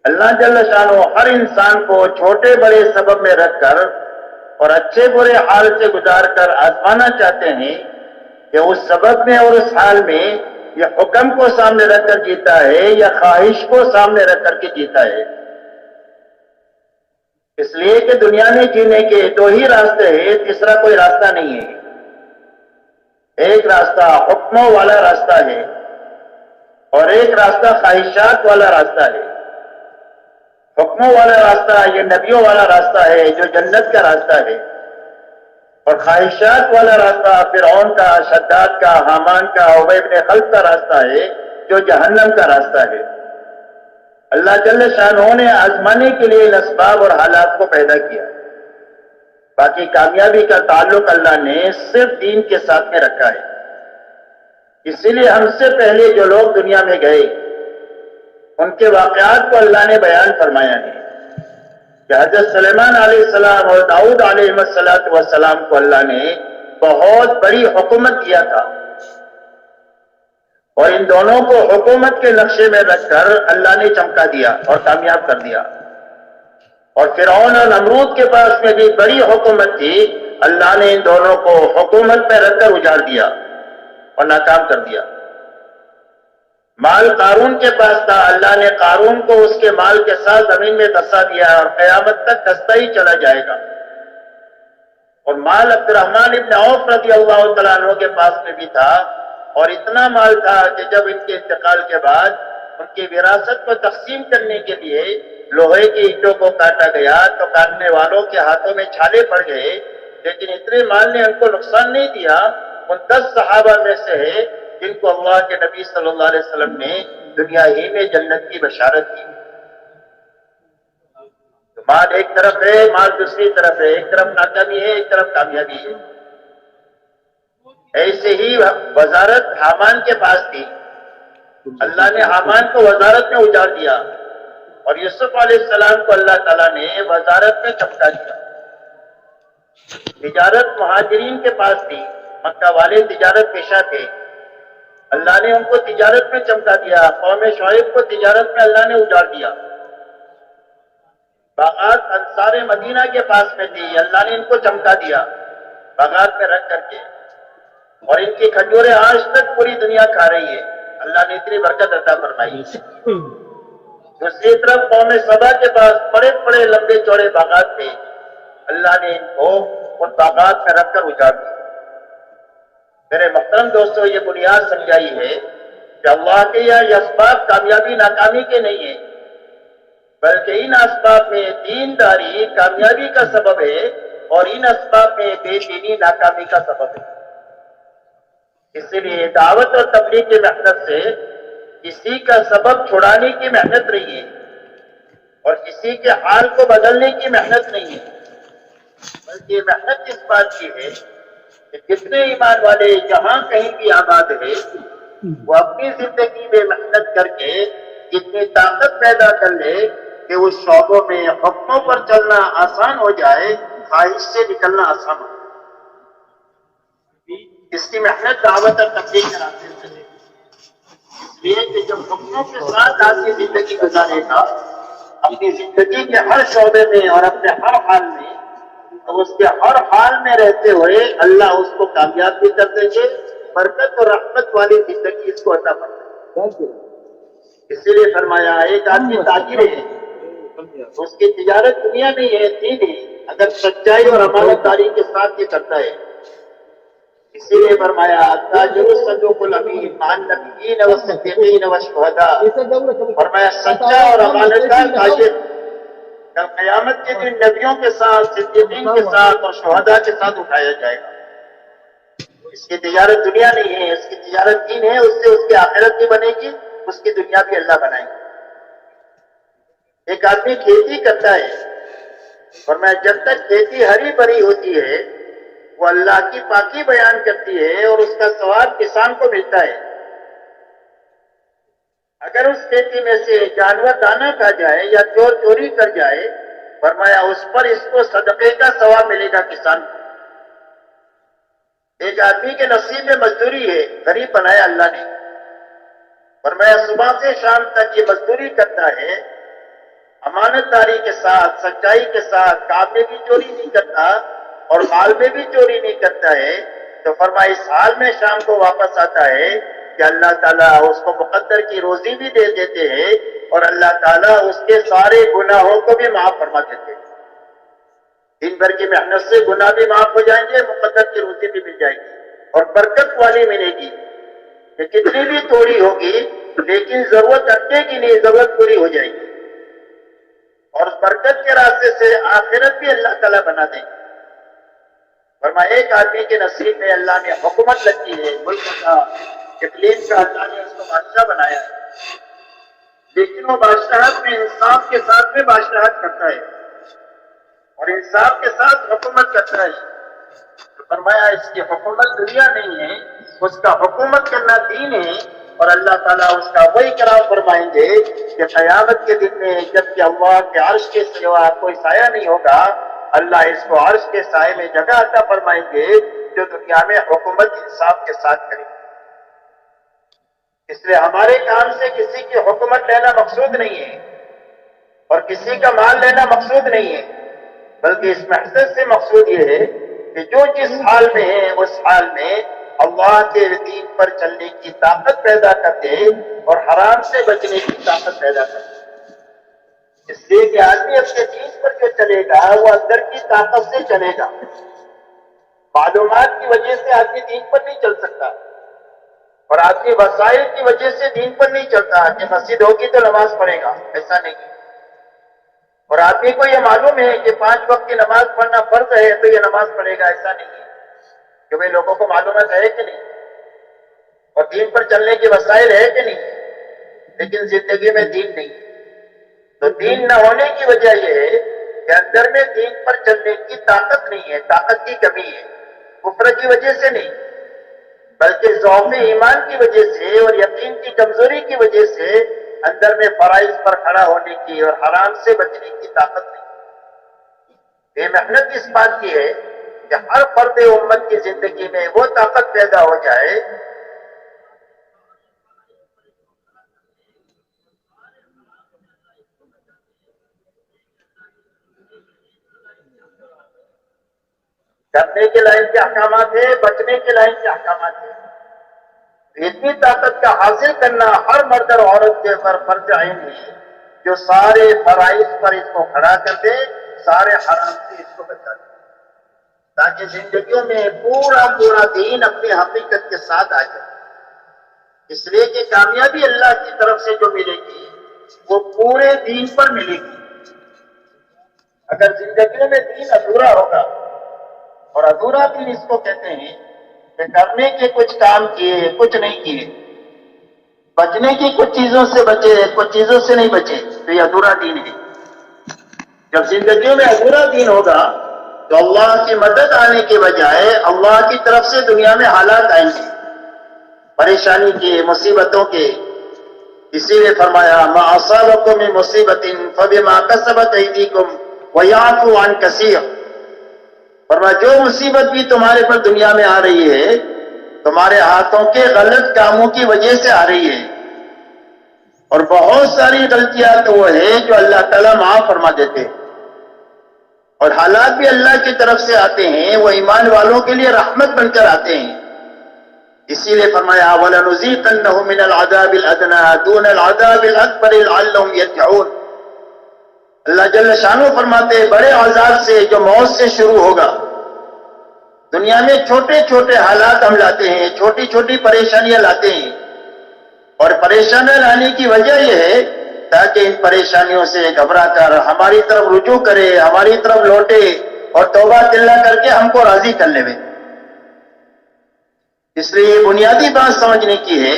اللہ جل شانہ ہر انسان کو چھوٹے بڑے سبب میں رکھ کر اور اچھے برے حال سے گزار کر آزمانا چاہتے ہیں کہ اس سبب میں اور اس حال میں یہ حکم کو سامنے رکھ کر جیتا ہے یا خواہش کو سامنے رکھ کر کے جیتا ہے۔ اس لیے کہ دنیا میں جینے کے دو ہی راستے ہیں، تیسرا کوئی راستہ نہیں ہے۔ ایک راستہ حکموں والا راستہ ہے اور ایک راستہ خواہشات والا راستہ ہے۔ حکموں والا راستہ یہ نبیوں والا راستہ ہے جو جنت کا راستہ ہے، اور خواہشات والا راستہ فرعون کا، شداد کا، حامان کا، ابی بن خلف کا راستہ ہے جو جہنم کا راستہ ہے۔ اللہ جل شانہ نے آزمانے کے لیے ان اسباب اور حالات کو پیدا کیا، باقی کامیابی کا تعلق اللہ نے صرف دین کے ساتھ میں رکھا ہے۔ اسی لیے ہم سے پہلے جو لوگ دنیا میں گئے ان کے واقعات کو اللہ نے بیان فرمایا ہے کہ حضرت سلیمان علیہ السلام اور داؤد علیہ السلام کو اللہ نے بہت بڑی حکومت دیا تھا، اور ان دونوں کو حکومت کے نقشے میں رکھ کر اللہ نے چمکا دیا اور کامیاب کر دیا۔ اور فرعون اور نمرود کے پاس میں بھی بڑی حکومت تھی، اللہ نے ان دونوں کو حکومت پہ رکھ کر اجاڑ دیا اور ناکام کر دیا۔ مال قارون کے پاس تھا، اللہ نے قارون کو اس کے مال کے ساتھ زمین میں دسا دیا اور قیامت تک دستا ہی چلا جائے گا۔ اور مال عبد الرحمن ابن عوف رضی اللہ تعالیٰ عنہ کے پاس میں بھی تھا، اور اتنا مال تھا کہ جب ان کے انتقال کے بعد ان کی وراثت کو تقسیم کرنے کے لیے لوہے کی اینٹوں کو کاٹا گیا تو کاٹنے والوں کے ہاتھوں میں چھالے پڑ گئے، لیکن اتنے مال نے ان کو نقصان نہیں دیا۔ ان 10 صحابہ میں سے ہے جن کو اللہ کے نبی صلی اللہ علیہ وسلم نے دنیا ہی میں جنت کی بشارت کی۔ تو مال ایک طرف ہے، مال دوسری طرف ہے، ایک طرف ناکامی ہے، ایک طرف کامیابی ہے۔ ایسے ہی وزارت حامان کے پاس تھی، اللہ نے حامان کو وزارت میں اجاڑ دیا، اور یوسف علیہ السلام کو اللہ تعالیٰ نے وزارت میں چمکا دیا۔ تجارت مہاجرین کے پاس تھی، مکہ والے تجارت پیشہ تھے، اللہ نے ان کو تجارت میں چمکا دیا۔ قوم شعیب کو تجارت میں اللہ نے اجاڑ دیا۔ باغات انصار مدینہ کے پاس میں تھی، اللہ نے ان کو چمکا دیا باغات میں رکھ کر کے، اور ان کی کھجوریں آج تک پوری دنیا کھا رہی ہے، اللہ نے اتنی برکت عطا فرمائی۔ دوسری طرف قوم سبا کے پاس بڑے بڑے لمبے چوڑے باغات تھے، اللہ نے ان کو ان باغات میں رکھ کر اجاڑ دیا۔ میرے محترم دوستو، یہ بنیاد سمجھائی ہے کہ اللہ کے یہ اسباب کامیابی ناکامی کے نہیں ہیں، بلکہ ان اسباب میں دینداری کامیابی کا سبب ہے، اور ان اسباب میں بے دینی ناکامی کا سبب ہے۔ اسی لیے دعوت اور تبلیغ کی محنت سے کسی کا سبب چھڑانے کی محنت نہیں ہے، اور کسی کے حال کو بدلنے کی محنت نہیں ہے، بلکہ محنت اس بات کی ہے کہ جتنے ایمان والے جہاں کہیں بھی آباد ہے وہ اپنی زندگی میں محنت کر کے جتنی طاقت پیدا کر لے کہ اس شعبوں میں حکموں پر چلنا آسان ہو جائے، خواہش سے نکلنا آسان ہو جائے۔ اس کی محنت دعوت اور تبلیغ کے راستے سے ہے، اس لیے کہ جب حکموں کے ساتھ آدمی زندگی گزارے گا اپنی زندگی کے ہر شعبے میں اور اپنے ہر حال میں، تو اس کے ہر حال میں رہتے ہوئے اللہ اس کو کامیاب بھی کر دیں گے، برکت اور رحمت والی زندگی اس کو عطا فرمائے۔ اسی لیے فرمایا ایک آدمی تاجر ہے، اس کی تجارت دنیا میں ہے، دین ہے، اگر سچائی اور امانت داری کے ساتھ یہ کرتا ہے۔ اسی لیے فرمایا تاجر الصدوق الامین مع النبیین والصدیقین والشہداء، فرمایا سچا اور امانت دار تاجر کل قیامت کے دن نبیوں کے ساتھ، صدیقین کے ساتھ اور شہداء کے ساتھ اٹھایا جائے گا۔ اس کی تجارت دنیا نہیں ہے، اس کی تجارت دین ہے، اس سے اس کی آخرت بھی بنے گی، اس کی دنیا بھی اللہ بنائے گا۔ ایک آدمی کھیتی کرتا ہے، فرمایا جب تک کھیتی ہری بھری ہوتی ہے وہ اللہ کی پاکی بیان کرتی ہے اور اس کا ثواب کسان کو ملتا ہے۔ اگر اس کھیتی میں سے جانور دانہ کھا جائے یا چور چوری کر جائے، فرمایا اس پر اس کو صدقے کا ثواب ملے گا کسان کو۔ ایک آدمی کے نصیب میں مزدوری ہے، غریب بنایا اللہ نے، فرمایا صبح سے شام تک یہ مزدوری کرتا ہے، امانت داری کے ساتھ، سچائی کے ساتھ، کام میں بھی چوری نہیں کرتا اور مال میں بھی چوری نہیں کرتا ہے، تو فرمایا اس حال میں شام کو واپس آتا ہے کہ اللہ تعالیٰ اس کو مقدر کی روزی بھی دے دیتے ہیں اور اللہ تعالیٰ اس کے سارے گناہوں کو بھی معاف فرما دیتے ہیں۔ دن بھر کی محنت سے گناہ بھی معاف ہو جائیں گے، مقدر کی روزی بھی مل جائے گی اور برکت والی ملے گی کہ کتنی بھی تھوڑی ہوگی لیکن ضرورت اٹکے گی نہیں، ضرورت پوری ہو جائے گی، اور اس برکت کے راستے سے آخرت بھی اللہ تعالیٰ بنا دیں گے۔ فرمایا ایک آدمی کے نصیب میں اللہ نے حکومت رکھی ہے، ملک کا، اقلیم کا، اللہ نے اس کو بادشاہ بنایا ہے، لیکن وہ بادشاہت میں انصاف کے ساتھ میں بادشاہت کرتا ہے اور انصاف کے ساتھ حکومت کرتا ہے۔ تو فرمایا اس کی حکومت دنیا نہیں ہے، اس کا حکومت کرنا دین ہے، اور اللہ تعالیٰ اس کا وہی کرام فرمائیں گے کہ قیامت کے دن میں جب کہ اللہ کے عرش کے سوا کوئی سایہ نہیں ہوگا، اللہ اس کو عرش کے سائے میں جگہ عطا فرمائیں گے جو دنیا میں حکومت انصاف کے ساتھ کرے۔ اس لیے ہمارے کام سے کسی کی حکومت لینا مقصود نہیں ہے اور کسی کا مال لینا مقصود نہیں ہے، بلکہ اس مقصد سے مقصود یہ ہے کہ جو جس حال میں ہے اس حال میں اللہ کے دین پر چلنے کی طاقت پیدا کر دے اور حرام سے بچنے کی طاقت پیدا کر دے۔ اس لیے کہ آدمی اپنے دین پر جو چلے گا وہ اندر کی طاقت سے چلے گا۔ معلومات کی وجہ سے آدمی دین پر نہیں چل سکتا اور آدمی وسائل کی وجہ سے دین پر نہیں چلتا کہ مسجد ہوگی تو نماز پڑھے گا، ایسا نہیں ہے۔ اور آدمی کو یہ معلوم ہے کہ 5 وقت کی نماز پڑھنا فرض ہے تو یہ نماز پڑھے گا، ایسا نہیں ہے۔ کہ بھئی لوگوں کو معلومات ہے کہ نہیں اور دین پر چلنے کے وسائل ہے کہ نہیں، لیکن زندگی میں دین نہیں ہے۔ تو دین نہ ہونے کی وجہ یہ ہے کہ اندر میں دین پر چلنے کی طاقت نہیں ہے، طاقت کی کمی ہے، کفر کی وجہ سے نہیں بلکہ ضعف ایمان کی وجہ سے اور یقین کی کمزوری کی وجہ سے اندر میں فرائض پر کھڑا ہونے کی اور حرام سے بچنے کی طاقت نہیں۔ یہ محنت اس بات کی ہے کہ ہر فرد امت کی زندگی میں وہ طاقت پیدا ہو جائے کرنے کے لائن کے احکامات ہیں، بچنے کے لائن کے احکامات ہیں۔ اتنی طاقت کا حاصل کرنا ہر مرد اور عورت کے اوپر فرض عین ہے جو سارے فرائض پر اس کو کھڑا کر دے، سارے حرام سے اس کو بچا دے، تاکہ زندگیوں میں پورا دین اپنی حقیقت کے ساتھ آ جائے۔ اس لیے کہ کامیابی اللہ کی طرف سے جو ملے گی وہ پورے دین پر ملے گی۔ اگر زندگیوں میں دین ادھورا ہوگا، اور ادھورا دین اس کو کہتے ہیں کہ کرنے کے کچھ کام کیے کچھ نہیں کیے، بچنے کی کچھ چیزوں سے بچے کچھ چیزوں سے نہیں بچے، تو یہ ادھورا دین ہے۔ جب زندگیوں میں ادھورا دین ہوگا تو اللہ کی مدد آنے کے بجائے اللہ کی طرف سے دنیا میں حالات آئیں گے، پریشانی کے، مصیبتوں کے۔ اسی لیے فرمایا ما اصابکم من مصیبت فبما کسبت ایدیکم ویعفو عن کثیر۔ فرمایا جو مصیبت بھی تمہارے پر دنیا میں آ رہی ہے تمہارے ہاتھوں کے غلط کاموں کی وجہ سے آ رہی ہے، اور بہت ساری غلطیاں تو وہ ہے جو اللہ تعالیٰ معاف فرما دیتے ہیں، اور حالات بھی اللہ کی طرف سے آتے ہیں، وہ ایمان والوں کے لیے رحمت بن کر آتے ہیں۔ اسی لیے فرمایا وَلَنُذِيقَنَّهُم مِّنَ الْعَذَابِ الْأَدْنَىٰ دُونَ الْعَذَابِ الْأَكْبَرِ لَعَلَّهُمْ يَرْجِعُونَ۔ اللہ جل شانہ فرماتے ہیں بڑے عذاب سے جو موت سے شروع ہوگا۔ دنیا میں چھوٹے چھوٹے حالات ہم لاتے ہیں، چھوٹی چھوٹی پریشانیاں لاتے ہیں، اور پریشانیاں لانے کی وجہ یہ ہے تاکہ ان پریشانیوں سے گھبرا کر ہماری طرف رجوع کرے، ہماری طرف لوٹے اور توبہ تلہ کر کے ہم کو راضی کر لے۔ اس لیے یہ بنیادی بات سمجھنے کی ہے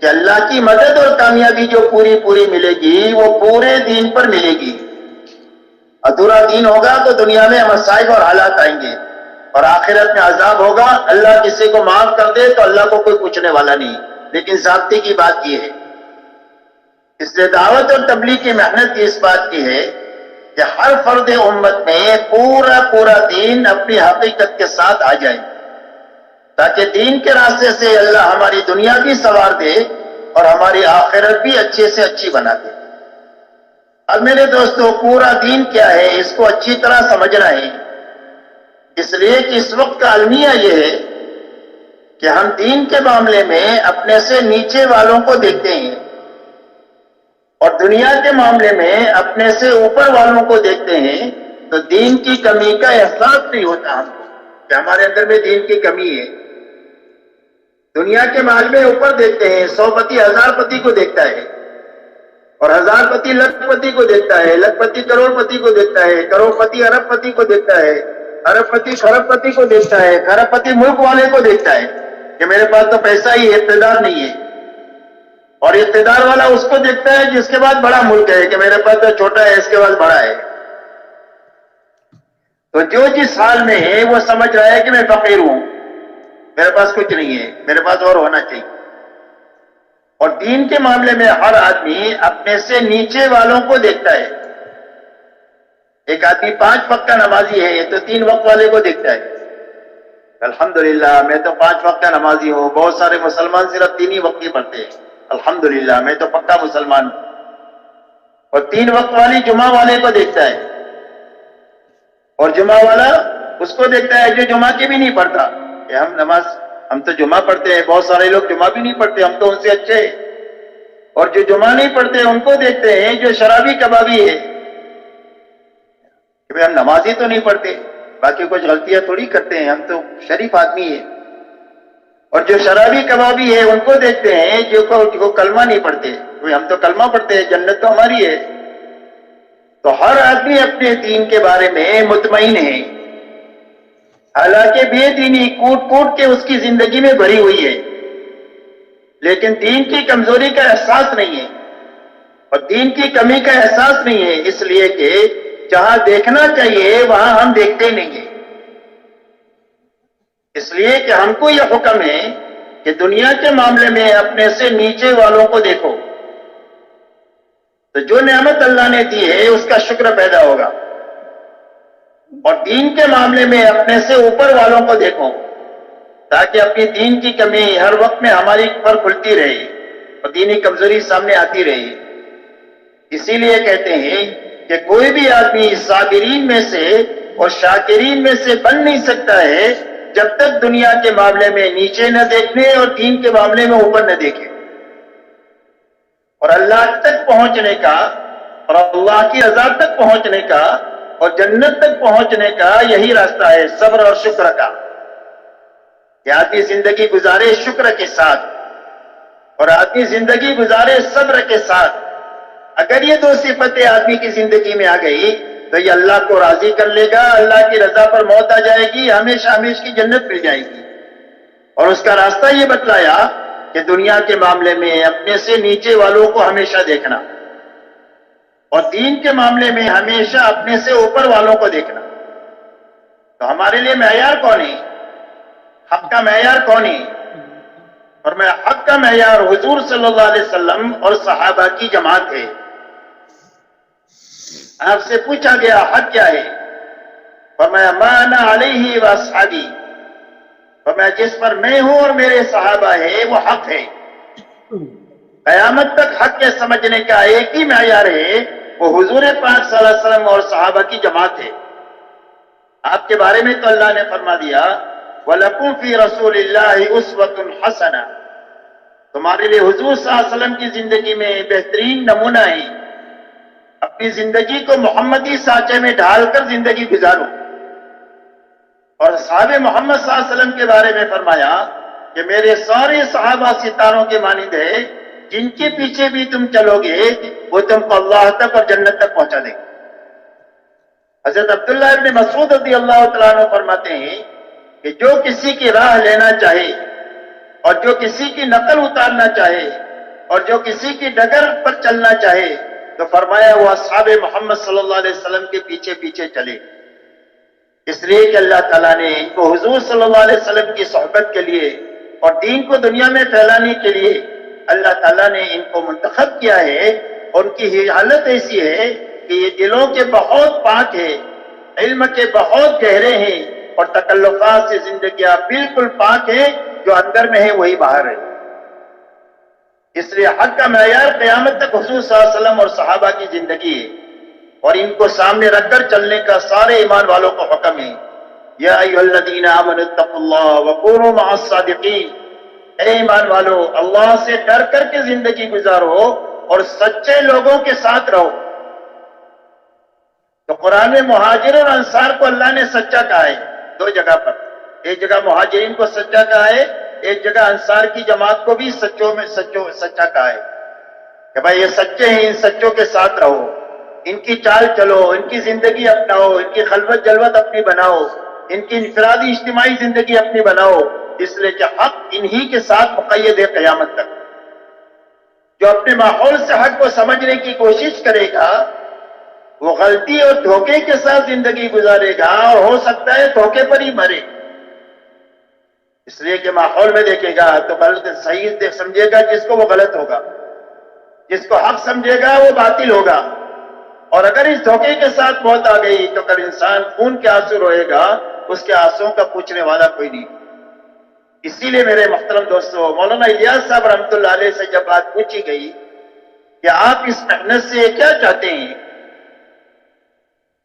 کہ اللہ کی مدد اور کامیابی جو پوری ملے گی وہ پورے دین پر ملے گی۔ ادھورا دین ہوگا تو دنیا میں مصائب اور حالات آئیں گے، اور آخرت میں عذاب ہوگا۔ اللہ کسی کو معاف کر دے تو اللہ کو کوئی پوچھنے والا نہیں، لیکن ضابطے کی بات یہ ہے۔ اس لیے دعوت اور تبلیغ کی محنت اس بات کی ہے کہ ہر فرد امت میں پورا دین اپنی حقیقت کے ساتھ آ جائے، تاکہ دین کے راستے سے اللہ ہماری دنیا بھی سنوار دے اور ہماری آخرت بھی اچھے سے اچھی بنا دے۔ اب میرے دوستو پورا دین کیا ہے اس کو اچھی طرح سمجھنا ہے، اس لیے کہ اس وقت کا المیہ یہ ہے کہ ہم دین کے معاملے میں اپنے سے نیچے والوں کو دیکھتے ہیں اور دنیا کے معاملے میں اپنے سے اوپر والوں کو دیکھتے ہیں، تو دین کی کمی کا احساس نہیں ہوتا ہم کو کہ ہمارے اندر میں دین کی کمی ہے۔ دنیا کے معاملے میں اوپر دیکھتے ہیں، 100 پتی 1000 پتی کو دیکھتا ہے اور 1000 پتی لکھ پتی کو دیکھتا ہے، لکھ پتی کروڑ پتی کو دیکھتا ہے، کروڑ پتی ارب پتی کو دیکھتا ہے، ارب پتی خرب پتی کو دیکھتا ہے، خرب پتی ملک والے کو دیکھتا ہے کہ میرے پاس تو پیسہ ہی ہے، اقتدار نہیں ہے، اور اقتدار والا اس کو دیکھتا ہے جس کے بعد بڑا ملک ہے کہ میرے پاس تو چھوٹا ہے، اس کے بعد بڑا ہے۔ تو جو جس حال میں ہے وہ سمجھ رہا ہے کہ میں فقیر ہوں، میرے پاس کچھ نہیں ہے، میرے پاس اور ہونا چاہیے۔ اور دین کے معاملے میں ہر آدمی اپنے سے نیچے والوں کو دیکھتا ہے۔ ایک آدمی 5 وقت کا نمازی ہے تو 3 وقت والے کو دیکھتا ہے، الحمدللہ میں تو 5 وقت کا نمازی ہوں، بہت سارے مسلمان صرف 3 ہی وقت ہی پڑھتے ہیں، الحمدللہ میں تو پکا مسلمان ہوں۔ اور 3 وقت والی جمعہ والے کو دیکھتا ہے، اور جمعہ والا اس کو دیکھتا ہے جو جمعہ کے بھی نہیں پڑھتا کہ ہم تو جمعہ پڑھتے ہیں، بہت سارے لوگ جمعہ بھی نہیں پڑھتے، ہم تو ان سے اچھے ہیں۔ اور جو جمعہ نہیں پڑھتے ان کو دیکھتے ہیں جو شرابی کبابی ہے کہ ہم نمازی تو نہیں پڑھتے، باقی کچھ غلطیاں تھوڑی کرتے ہیں، ہم تو شریف آدمی ہیں۔ اور جو شرابی کبابی ہے ان کو دیکھتے ہیں جو کلمہ نہیں پڑھتے، ہم تو کلمہ پڑھتے ہیں، جنت تو ہماری ہے۔ تو ہر آدمی اپنے دین کے بارے میں مطمئن ہے، حالانکہ بے دینی کوٹ کوٹ کے اس کی زندگی میں بھری ہوئی ہے، لیکن دین کی کمزوری کا احساس نہیں ہے اور دین کی کمی کا احساس نہیں ہے، اس لیے کہ جہاں دیکھنا چاہیے وہاں ہم دیکھتے نہیں ہیں۔ اس لیے کہ ہم کو یہ حکم ہے کہ دنیا کے معاملے میں اپنے سے نیچے والوں کو دیکھو، تو جو نعمت اللہ نے دی ہے اس کا شکر پیدا ہوگا، اور دین کے معاملے میں اپنے سے اوپر والوں کو دیکھو تاکہ اپنی دین کی کمی ہر وقت میں ہماری پر کھلتی رہے اور دینی کمزوری سامنے آتی رہے۔ اسی لیے کہتے ہیں کہ کوئی بھی آدمی صابرین میں سے اور شاکرین میں سے بن نہیں سکتا ہے جب تک دنیا کے معاملے میں نیچے نہ دیکھنے اور دین کے معاملے میں اوپر نہ دیکھے۔ اور اللہ تک پہنچنے کا اور اللہ کی رضا تک پہنچنے کا اور جنت تک پہنچنے کا یہی راستہ ہے، صبر اور شکر کا، کہ آدمی زندگی گزارے شکر کے ساتھ اور آدمی زندگی گزارے صبر کے ساتھ۔ اگر یہ 2 صفتیں آدمی کی زندگی میں آ گئی تو یہ اللہ کو راضی کر لے گا، اللہ کی رضا پر موت آ جائے گی، ہمیشہ ہمیشہ کی جنت مل جائے گی۔ اور اس کا راستہ یہ بتلایا کہ دنیا کے معاملے میں اپنے سے نیچے والوں کو ہمیشہ دیکھنا اور دین کے معاملے میں ہمیشہ اپنے سے اوپر والوں کو دیکھنا۔ تو ہمارے لیے معیار کون ہے؟ حق کا معیار کون ہے؟ اور میں حق کا معیار حضور صلی اللہ علیہ وسلم اور صحابہ کی جماعت ہے۔ آپ سے پوچھا گیا حق کیا ہے؟ فرمایا ما انا علیہ واصحابی، فرمایا جس پر میں ہوں اور میرے صحابہ ہے وہ حق ہے۔ قیامت تک حق کے سمجھنے کا ایک ہی معیار ہے، وہ حضور پاک صلی اللہ علیہ وسلم اور صحابہ کی جماعت ہے۔ آپ کے بارے میں تو اللہ نے فرما دیا وَلَكُمْ فِي رَسُولِ اللَّهِ أُسْوَةٌ حَسَنَةٌ، تمہارے لیے حضور صلی اللہ علیہ وسلم کی زندگی میں بہترین نمونہ ہے، اپنی زندگی کو محمدی سانچے میں ڈھال کر زندگی گزارو۔ اور صحابہ محمد صلی اللہ علیہ وسلم کے بارے میں فرمایا کہ میرے سارے صحابہ ستاروں کے مانند ہیں، جن کے پیچھے بھی تم چلو گے وہ تم کو اللہ تک اور جنت تک پہنچا دیں گے۔ حضرت عبداللہ ابن مسعود رضی اللہ تعالیٰ عنہ فرماتے ہیں کہ جو کسی کی راہ لینا چاہے اور جو کسی کی نقل اتارنا چاہے اور جو کسی کی ڈگر پر چلنا چاہے تو فرمایا وہ اصحاب محمد صلی اللہ علیہ وسلم کے پیچھے پیچھے چلے، اس لیے کہ اللہ تعالیٰ نے ان کو حضور صلی اللہ علیہ وسلم کی صحبت کے لیے اور دین کو دنیا میں پھیلانے کے لیے اللہ تعالیٰ نے ان کو منتخب کیا ہے، اور ان کی حالت ایسی ہے کہ یہ دلوں کے بہت پاک ہے، علم کے بہت گہرے ہیں اور تکلفات سے زندگیاں بالکل پاک ہیں، جو اندر میں ہے وہی باہر ہے۔ اس لیے حق کا معیار قیامت تک حضور صلی اللہ علیہ وسلم اور صحابہ کی زندگی ہے۔ اور ان کو سامنے رکھ کر چلنے کا سارے ایمان والوں کو حکم ہے۔ یا ایھا الذین آمنوا اتقوا اللہ وکونوا مع الصادقین، اے ایمان والو اللہ سے ڈر کر کے زندگی گزارو اور سچے لوگوں کے ساتھ رہو۔ تو قرآن میں مہاجر اور انصار کو اللہ نے سچا کہا ہے دو جگہ پر، ایک جگہ مہاجرین کو سچا کہا ہے، ایک جگہ انصار کی جماعت کو بھی سچا کہا ہے کہ بھائی یہ سچے ہیں، ان سچوں کے ساتھ رہو، ان کی چال چلو، ان کی زندگی اپناؤ، ان کی خلوت جلوت اپنی بناؤ، ان کی انفرادی اجتماعی زندگی اپنی بناؤ، اس لیے کہ حق انہی کے ساتھ مقید ہے قیامت تک۔ جو اپنے ماحول سے حق کو سمجھنے کی کوشش کرے گا وہ غلطی اور دھوکے کے ساتھ زندگی گزارے گا اور ہو سکتا ہے دھوکے پر ہی مرے، اس لیے کہ ماحول میں دیکھے گا تو غلط صحیح سمجھے گا جس کو وہ غلط ہوگا، جس کو حق سمجھے گا وہ باطل ہوگا، اور اگر اس دھوکے کے ساتھ موت آ گئی تو کل انسان خون کے آنسو روئے گا، اس کے آنسوؤں کا پوچھنے والا کوئی نہیں۔ اسی لیے میرے محترم دوستو، مولانا الیاس صاحب رحمۃ اللہ علیہ سے جب بات پوچھی گئی کہ آپ اس محنت سے کیا چاہتے ہیں،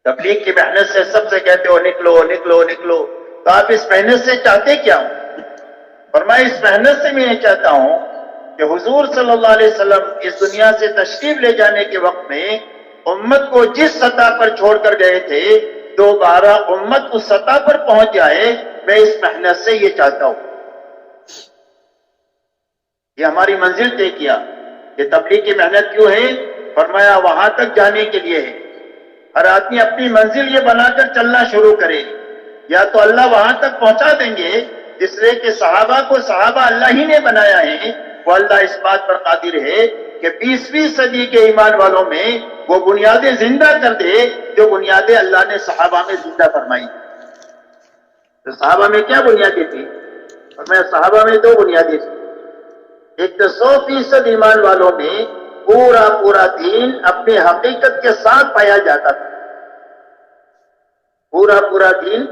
تبلیغ کی محنت سے سب سے کہتے ہو نکلو نکلو نکلو، تو آپ اس محنت سے چاہتے کیا ہوں؟ فرمایا اس محنت سے میں یہ چاہتا ہوں کہ حضور صلی اللہ علیہ وسلم اس دنیا سے تشریف لے جانے کے وقت میں امت کو جس سطح پر چھوڑ کر گئے تھے دوبارہ امت اس سطح پر پہنچ جائے، میں اس محنت سے یہ چاہتا ہوں۔ یہ ہماری منزل طے کیا کہ تبلیغ کی محنت کیوں ہے؟ فرمایا وہاں تک جانے کے لیے ہے۔ ہر آدمی اپنی منزل یہ بنا کر چلنا شروع کرے، یا تو اللہ وہاں تک پہنچا دیں گے، اس لیے کہ صحابہ کو صحابہ اللہ ہی نے بنایا ہے، وہ اللہ اس بات پر قادر ہے کہ 20ویں صدی کے ایمان والوں میں وہ بنیادیں زندہ کر دے جو بنیادیں اللہ نے صحابہ میں زندہ فرمائی۔ تو صحابہ میں کیا بنیادیں تھی؟ اور میں صحابہ میں دو بنیادیں تھی، ایک تو 100% ایمان والوں میں پورا دین اپنی حقیقت کے ساتھ پایا جاتا تھا، پورا دین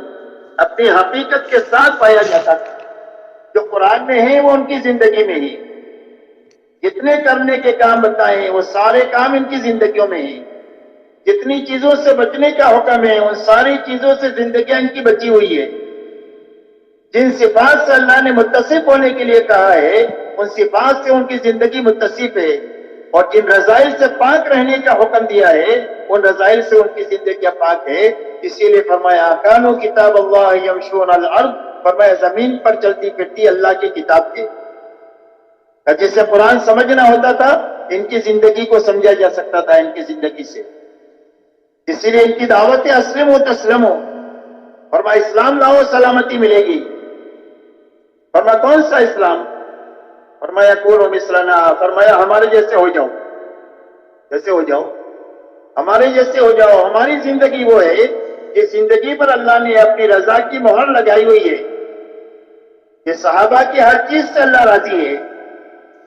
اپنی حقیقت کے ساتھ پایا جاتا تھا، جو قرآن میں ہے وہ ان کی زندگی میں ہی، جتنے کرنے کے کام بتائے وہ سارے کام ان کی زندگیوں میں ہیں، جتنی چیزوں سے بچنے کا حکم ہے ان ساری چیزوں سے زندگیاں ان کی بچی ہوئی ہے، جن صفات سے اللہ نے متصف ہونے کے لیے کہا ہے ان صفات سے ان کی زندگی متصف ہے، اور جن رذائل سے پاک رہنے کا حکم دیا ہے ان رذائل سے ان کی زندگیاں پاک ہے۔ اسی لیے فرمایا کانوا کتاب اللہ یمشون علی الارض، فرمایا زمین پر چلتی پھرتی اللہ کی کتاب کے، جسے قرآن سمجھنا ہوتا تھا ان کی زندگی کو سمجھا جا سکتا تھا ان کی زندگی سے۔ اسی لیے ان کی دعوت اسلموا تسلموا، فرمایا اسلام لاؤ سلامتی ملے گی۔ فرمایا کون سا اسلام؟ فرمایا کونوا مثلنا، فرمایا ہمارے جیسے ہو جاؤ، جیسے ہو جاؤ، ہمارے جیسے ہو جاؤ۔ ہماری زندگی وہ ہے کہ زندگی پر اللہ نے اپنی رضا کی مہر لگائی ہوئی ہے، کہ صحابہ کی ہر چیز سے اللہ راضی ہے،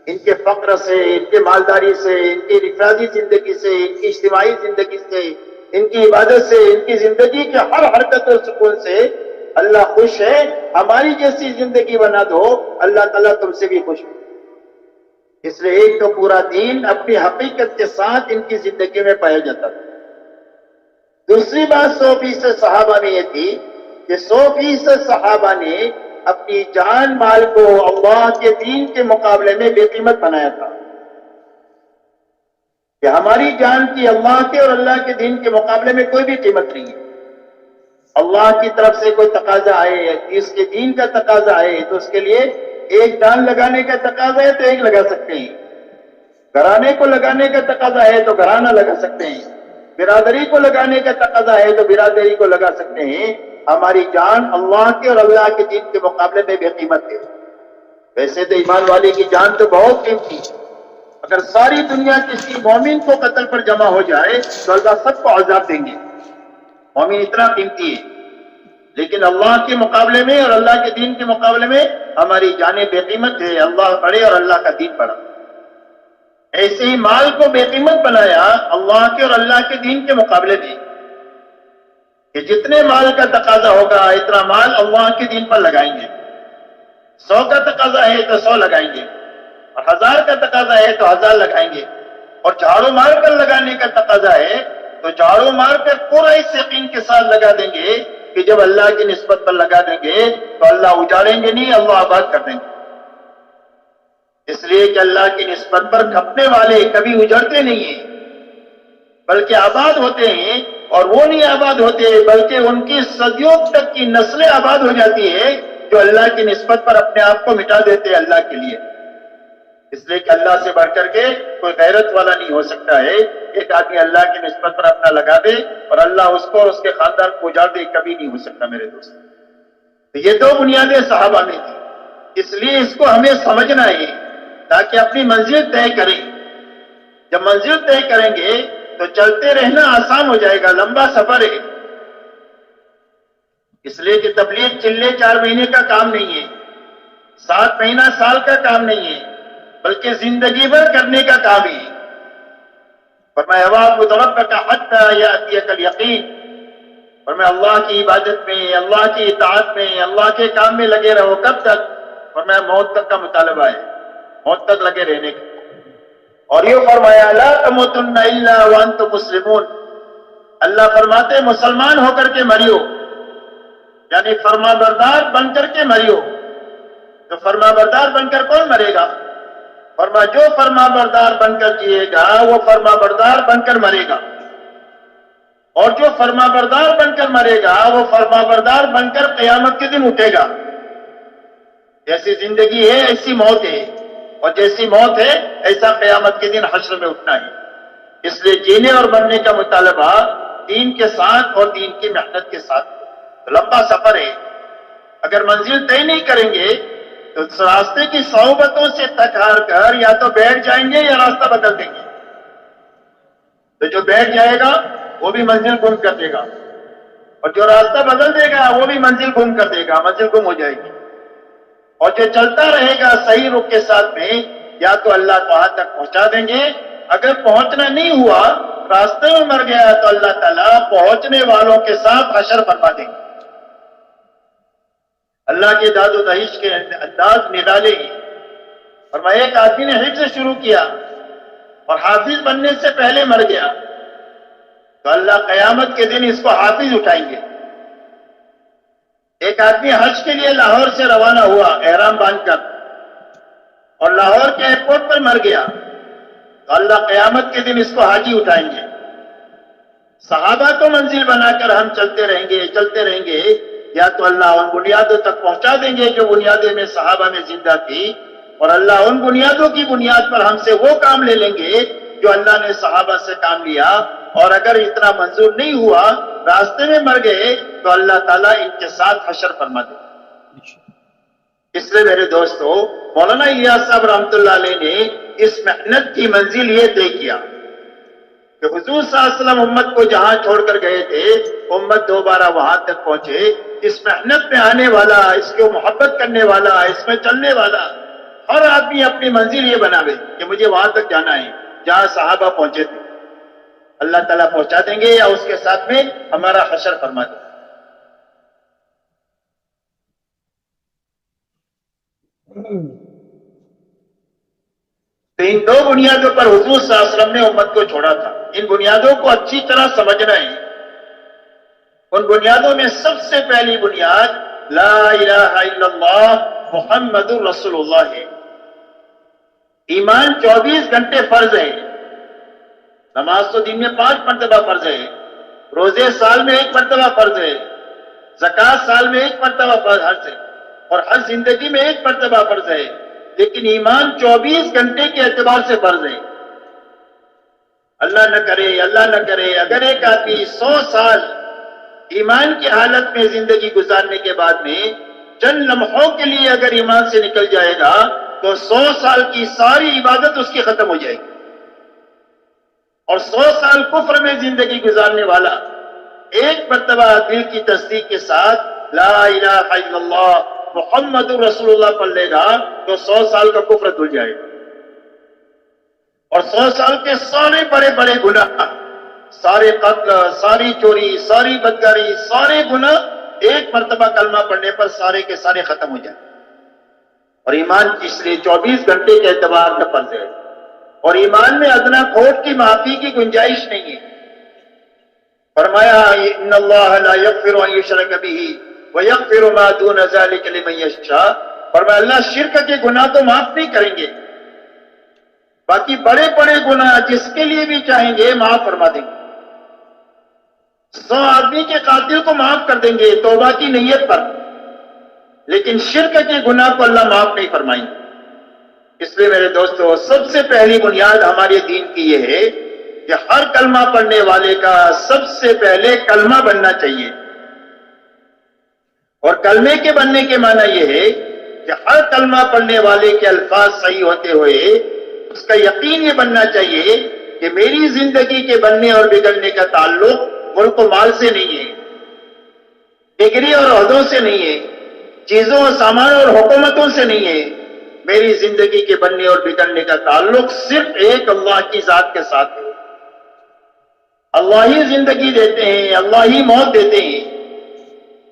ان کے فقر سے، ان کے مالداری سے، ان کی انفرادی زندگی سے، ان کی اجتماعی زندگی سے، ان کی عبادت سے، ان کی زندگی کے ہر حرکت اور سکون سے اللہ خوش ہے۔ ہماری جیسی زندگی بنا دو، اللہ تعالیٰ تم سے بھی خوش ہے۔ اس لیے ایک تو پورا دین اپنی حقیقت کے ساتھ ان کی زندگی میں پایا جاتا تھا۔ دوسری بات 100% صحابہ میں یہ تھی کہ 100% صحابہ نے اپنی جان مال کو اللہ کے دین کے مقابلے میں بے قیمت بنایا تھا، کہ ہماری جان کی اللہ کے اور اللہ کے دین کے مقابلے میں کوئی بھی قیمت نہیں ہے۔ اللہ کی طرف سے کوئی تقاضا آئے، اس کے دین کا تقاضا آئے تو اس کے لیے ایک جان لگانے کا تقاضا ہے تو ایک لگا سکتے ہیں، گھرانے کو لگانے کا تقاضا ہے تو گھرانہ لگا سکتے ہیں، برادری کو لگانے کا تقاضا ہے تو برادری کو لگا سکتے ہیں۔ ہماری جان اللہ کے اور اللہ کے دین کے مقابلے میں بے قیمت ہے۔ ویسے تو ایمان والے کی جان تو بہت قیمتی ہے، اگر ساری دنیا کسی مومن کو قتل پر جمع ہو جائے تو اللہ سب کو عذاب دیں گے، مومن اتنا قیمتی ہے، لیکن اللہ کے مقابلے میں اور اللہ کے دین کے مقابلے میں ہماری جانیں بے قیمت ہے۔ اللہ بڑے اور اللہ کا دین بڑا۔ ایسے ہی مال کو بے قیمت بنایا اللہ کے اور اللہ کے دین کے مقابلے میں، کہ جتنے مال کا تقاضا ہوگا اتنا مال اللہ کے دین پر لگائیں گے، 100 کا تقاضا ہے تو 100 لگائیں گے، اور 1000 کا تقاضا ہے تو 1000 لگائیں گے، اور جھاڑو مار کر لگانے کا تقاضا ہے تو جھاڑو مار کر پورا اس یقین کے ساتھ لگا دیں گے کہ جب اللہ کی نسبت پر لگا دیں گے تو اللہ اجاڑیں گے نہیں، اللہ آباد کر دیں گے۔ اس لیے کہ اللہ کی نسبت پر کھپنے والے کبھی اجڑتے نہیں ہیں بلکہ آباد ہوتے ہیں، اور وہ نہیں آباد ہوتے بلکہ ان کی صدیوں تک کی نسلیں آباد ہو جاتی ہے جو اللہ کی نسبت پر اپنے آپ کو مٹا دیتے ہیں اللہ کے لیے۔ اس لیے کہ اللہ سے بڑھ کر کے کوئی غیرت والا نہیں ہو سکتا ہے۔ ایک آدمی اللہ کی نسبت پر اپنا لگا دے اور اللہ اس کو اور اس کے خاندان کو اجاڑ دے، کبھی نہیں ہو سکتا میرے دوست۔ تو یہ دو بنیادیں صحابہ میں تھی، اس لیے اس کو ہمیں سمجھنا ہے تاکہ اپنی منزل طے کریں۔ جب منزل طے کریں گے تو چلتے رہنا آسان ہو جائے گا، لمبا سفر ہے۔ اس لیے کہ تبلیغ چلے 4 مہینے کا کام نہیں ہے، 7 مہینہ سال کا کام نہیں ہے، بلکہ زندگی بھر کرنے کا کام ہے۔ فرمایا وَاعْبُدْ رَبَّكَ حَتَّىٰ يَأْتِيَكَ الْيَقِينُ، فرمایا اللہ کی عبادت میں، اللہ کی اطاعت میں، اللہ کے کام میں لگے رہو۔ کب تک؟ فرمایا موت تک کا مطالبہ ہے، موت تک لگے رہنے کا۔ اور یہ فرمایا لا تموتن الا وانتم مسلمون، اللہ فرماتے مسلمان ہو کر کے مریو، یعنی فرما بردار بن کر کے مریو۔ تو فرما بردار بن کر کون مرے گا؟ فرما جو فرما بردار بن کر جیے گا وہ فرما بردار بن کر مرے گا، اور جو فرما بردار بن کر مرے گا وہ فرما بردار بن کر قیامت کے دن اٹھے گا۔ جیسی زندگی ہے ایسی موت ہے، اور جیسی موت ہے ایسا قیامت کے دن حشر میں اٹھنا ہے۔ اس لیے جینے اور مرنے کا مطالبہ دین کے ساتھ اور دین کی محنت کے ساتھ لمبا سفر ہے۔ اگر منزل طے نہیں کریں گے تو اس راستے کی صحبتوں سے تھک ہار کر یا تو بیٹھ جائیں گے یا راستہ بدل دیں گے۔ تو جو بیٹھ جائے گا وہ بھی منزل گم کر دے گا، اور جو راستہ بدل دے گا وہ بھی منزل گم کر دے گا، منزل گم ہو جائے گی۔ اور جو چلتا رہے گا صحیح رخ کے ساتھ میں، یا تو اللہ وہاں تک پہنچا دیں گے، اگر پہنچنا نہیں ہوا راستے میں مر گیا تو اللہ تعالیٰ پہنچنے والوں کے ساتھ حشر فرما دیں گے۔ اللہ کے داد و دہش کے انداز نرالے ہیں۔ فرمایا ایک آدمی نے حفظ شروع کیا اور حافظ بننے سے پہلے مر گیا تو اللہ قیامت کے دن اس کو حافظ اٹھائیں گے۔ ایک آدمی حج کے لیے لاہور سے روانہ ہوا احرام باندھ کر، اور لاہور کے ایئرپورٹ پر مر گیا تو اللہ قیامت کے دن اس کو حاجی اٹھائیں گے۔ صحابہ کو منزل بنا کر ہم چلتے رہیں گے، یا تو اللہ ان بنیادوں تک پہنچا دیں گے جو بنیادیں میں صحابہ میں زندہ تھی، اور اللہ ان بنیادوں کی بنیاد پر ہم سے وہ کام لے لیں گے جو اللہ نے صحابہ سے کام لیا۔ اور اگر اتنا منظور نہیں ہوا، راستے میں مر گئے، تو اللہ تعالیٰ ان کے ساتھ حشر فرما دے۔ اس لیے میرے دوستو، مولانا الیاس صاحب رحمۃ اللہ علیہ نے اس محنت کی منزل یہ طے کیا کہ حضور صلی اللہ علیہ وسلم امت کو جہاں چھوڑ کر گئے تھے، امت دوبارہ وہاں تک پہنچے۔ اس محنت میں آنے والا، اس کو محبت کرنے والا، اس میں چلنے والا ہر آدمی اپنی منزل یہ بناوے کہ مجھے وہاں تک جانا ہے جہاں صحابہ پہنچے تھے۔ اللہ تعالیٰ پہنچا دیں گے یا اس کے ساتھ میں ہمارا حشر فرما دیں گے۔ تو ان دو بنیادوں پر حضور صلی اللہ علیہ وسلم نے امت کو چھوڑا تھا۔ ان بنیادوں کو اچھی طرح سمجھنا ہے۔ ان بنیادوں میں سب سے پہلی بنیاد لا الہ الا اللہ محمد رسول اللہ ہے۔ ایمان 24 گھنٹے فرض ہے۔ نماز تو دن میں 5 مرتبہ فرض ہے، روزے سال میں 1 مرتبہ فرض ہے، زکوٰۃ سال میں 1 مرتبہ فرض ہے، اور ہر زندگی میں 1 مرتبہ فرض ہے، لیکن ایمان 24 گھنٹے کے اعتبار سے فرض ہے۔ اللہ نہ کرے اگر ایک آدمی 100 سال ایمان کی حالت میں زندگی گزارنے کے بعد میں چند لمحوں کے لیے اگر ایمان سے نکل جائے گا تو 100 سال کی ساری عبادت اس کی ختم ہو جائے گی۔ اور 100 سال کفر میں زندگی گزارنے والا 1 مرتبہ دل کی تصدیق کے ساتھ لا الہ الا اللہ محمد رسول اللہ پڑھ لے گا تو 100 سال کا کفر دھل جائے گا۔ اور 100 سال کے سارے بڑے بڑے گناہ، سارے قتل، ساری چوری، ساری بدکاری، سارے گناہ 1 مرتبہ کلمہ پڑھنے پر سارے کے سارے ختم ہو جائیں۔ اور ایمان اس لیے 24 گھنٹے کے اعتبار سے فرض ہے، اور ایمان میں ادنا کھوٹ کی معافی کی گنجائش نہیں ہے۔ فرمایا ان اللہ لا یغفر ان یشرک بہ ویغفر ما دون ذلک لمن یشاء، فرمایا اللہ شرک کے گناہ تو معاف نہیں کریں گے، باقی بڑے بڑے گناہ جس کے لیے بھی چاہیں گے معاف فرما دیں گے۔ 100 آدمی کے قاتل کو معاف کر دیں گے توبہ کی نیت پر، لیکن شرک کے گناہ کو اللہ معاف نہیں فرمائیں گے۔ اس لیے میرے دوستو، سب سے پہلی بنیاد ہمارے دین کی یہ ہے کہ ہر کلمہ پڑھنے والے کا سب سے پہلے کلمہ بننا چاہیے، اور کلمے کے بننے کے معنی یہ ہے کہ ہر کلمہ پڑھنے والے کے الفاظ صحیح ہوتے ہوئے اس کا یقین یہ بننا چاہیے کہ میری زندگی کے بننے اور بگڑنے کا تعلق ملک و مال سے نہیں ہے، ڈگری اور عہدوں سے نہیں ہے، چیزوں اور سامان اور حکومتوں سے نہیں ہے، میری زندگی کے بننے اور بگڑنے کا تعلق صرف ایک اللہ کی ذات کے ساتھ ہے۔ اللہ ہی زندگی دیتے ہیں، اللہ ہی موت دیتے ہیں،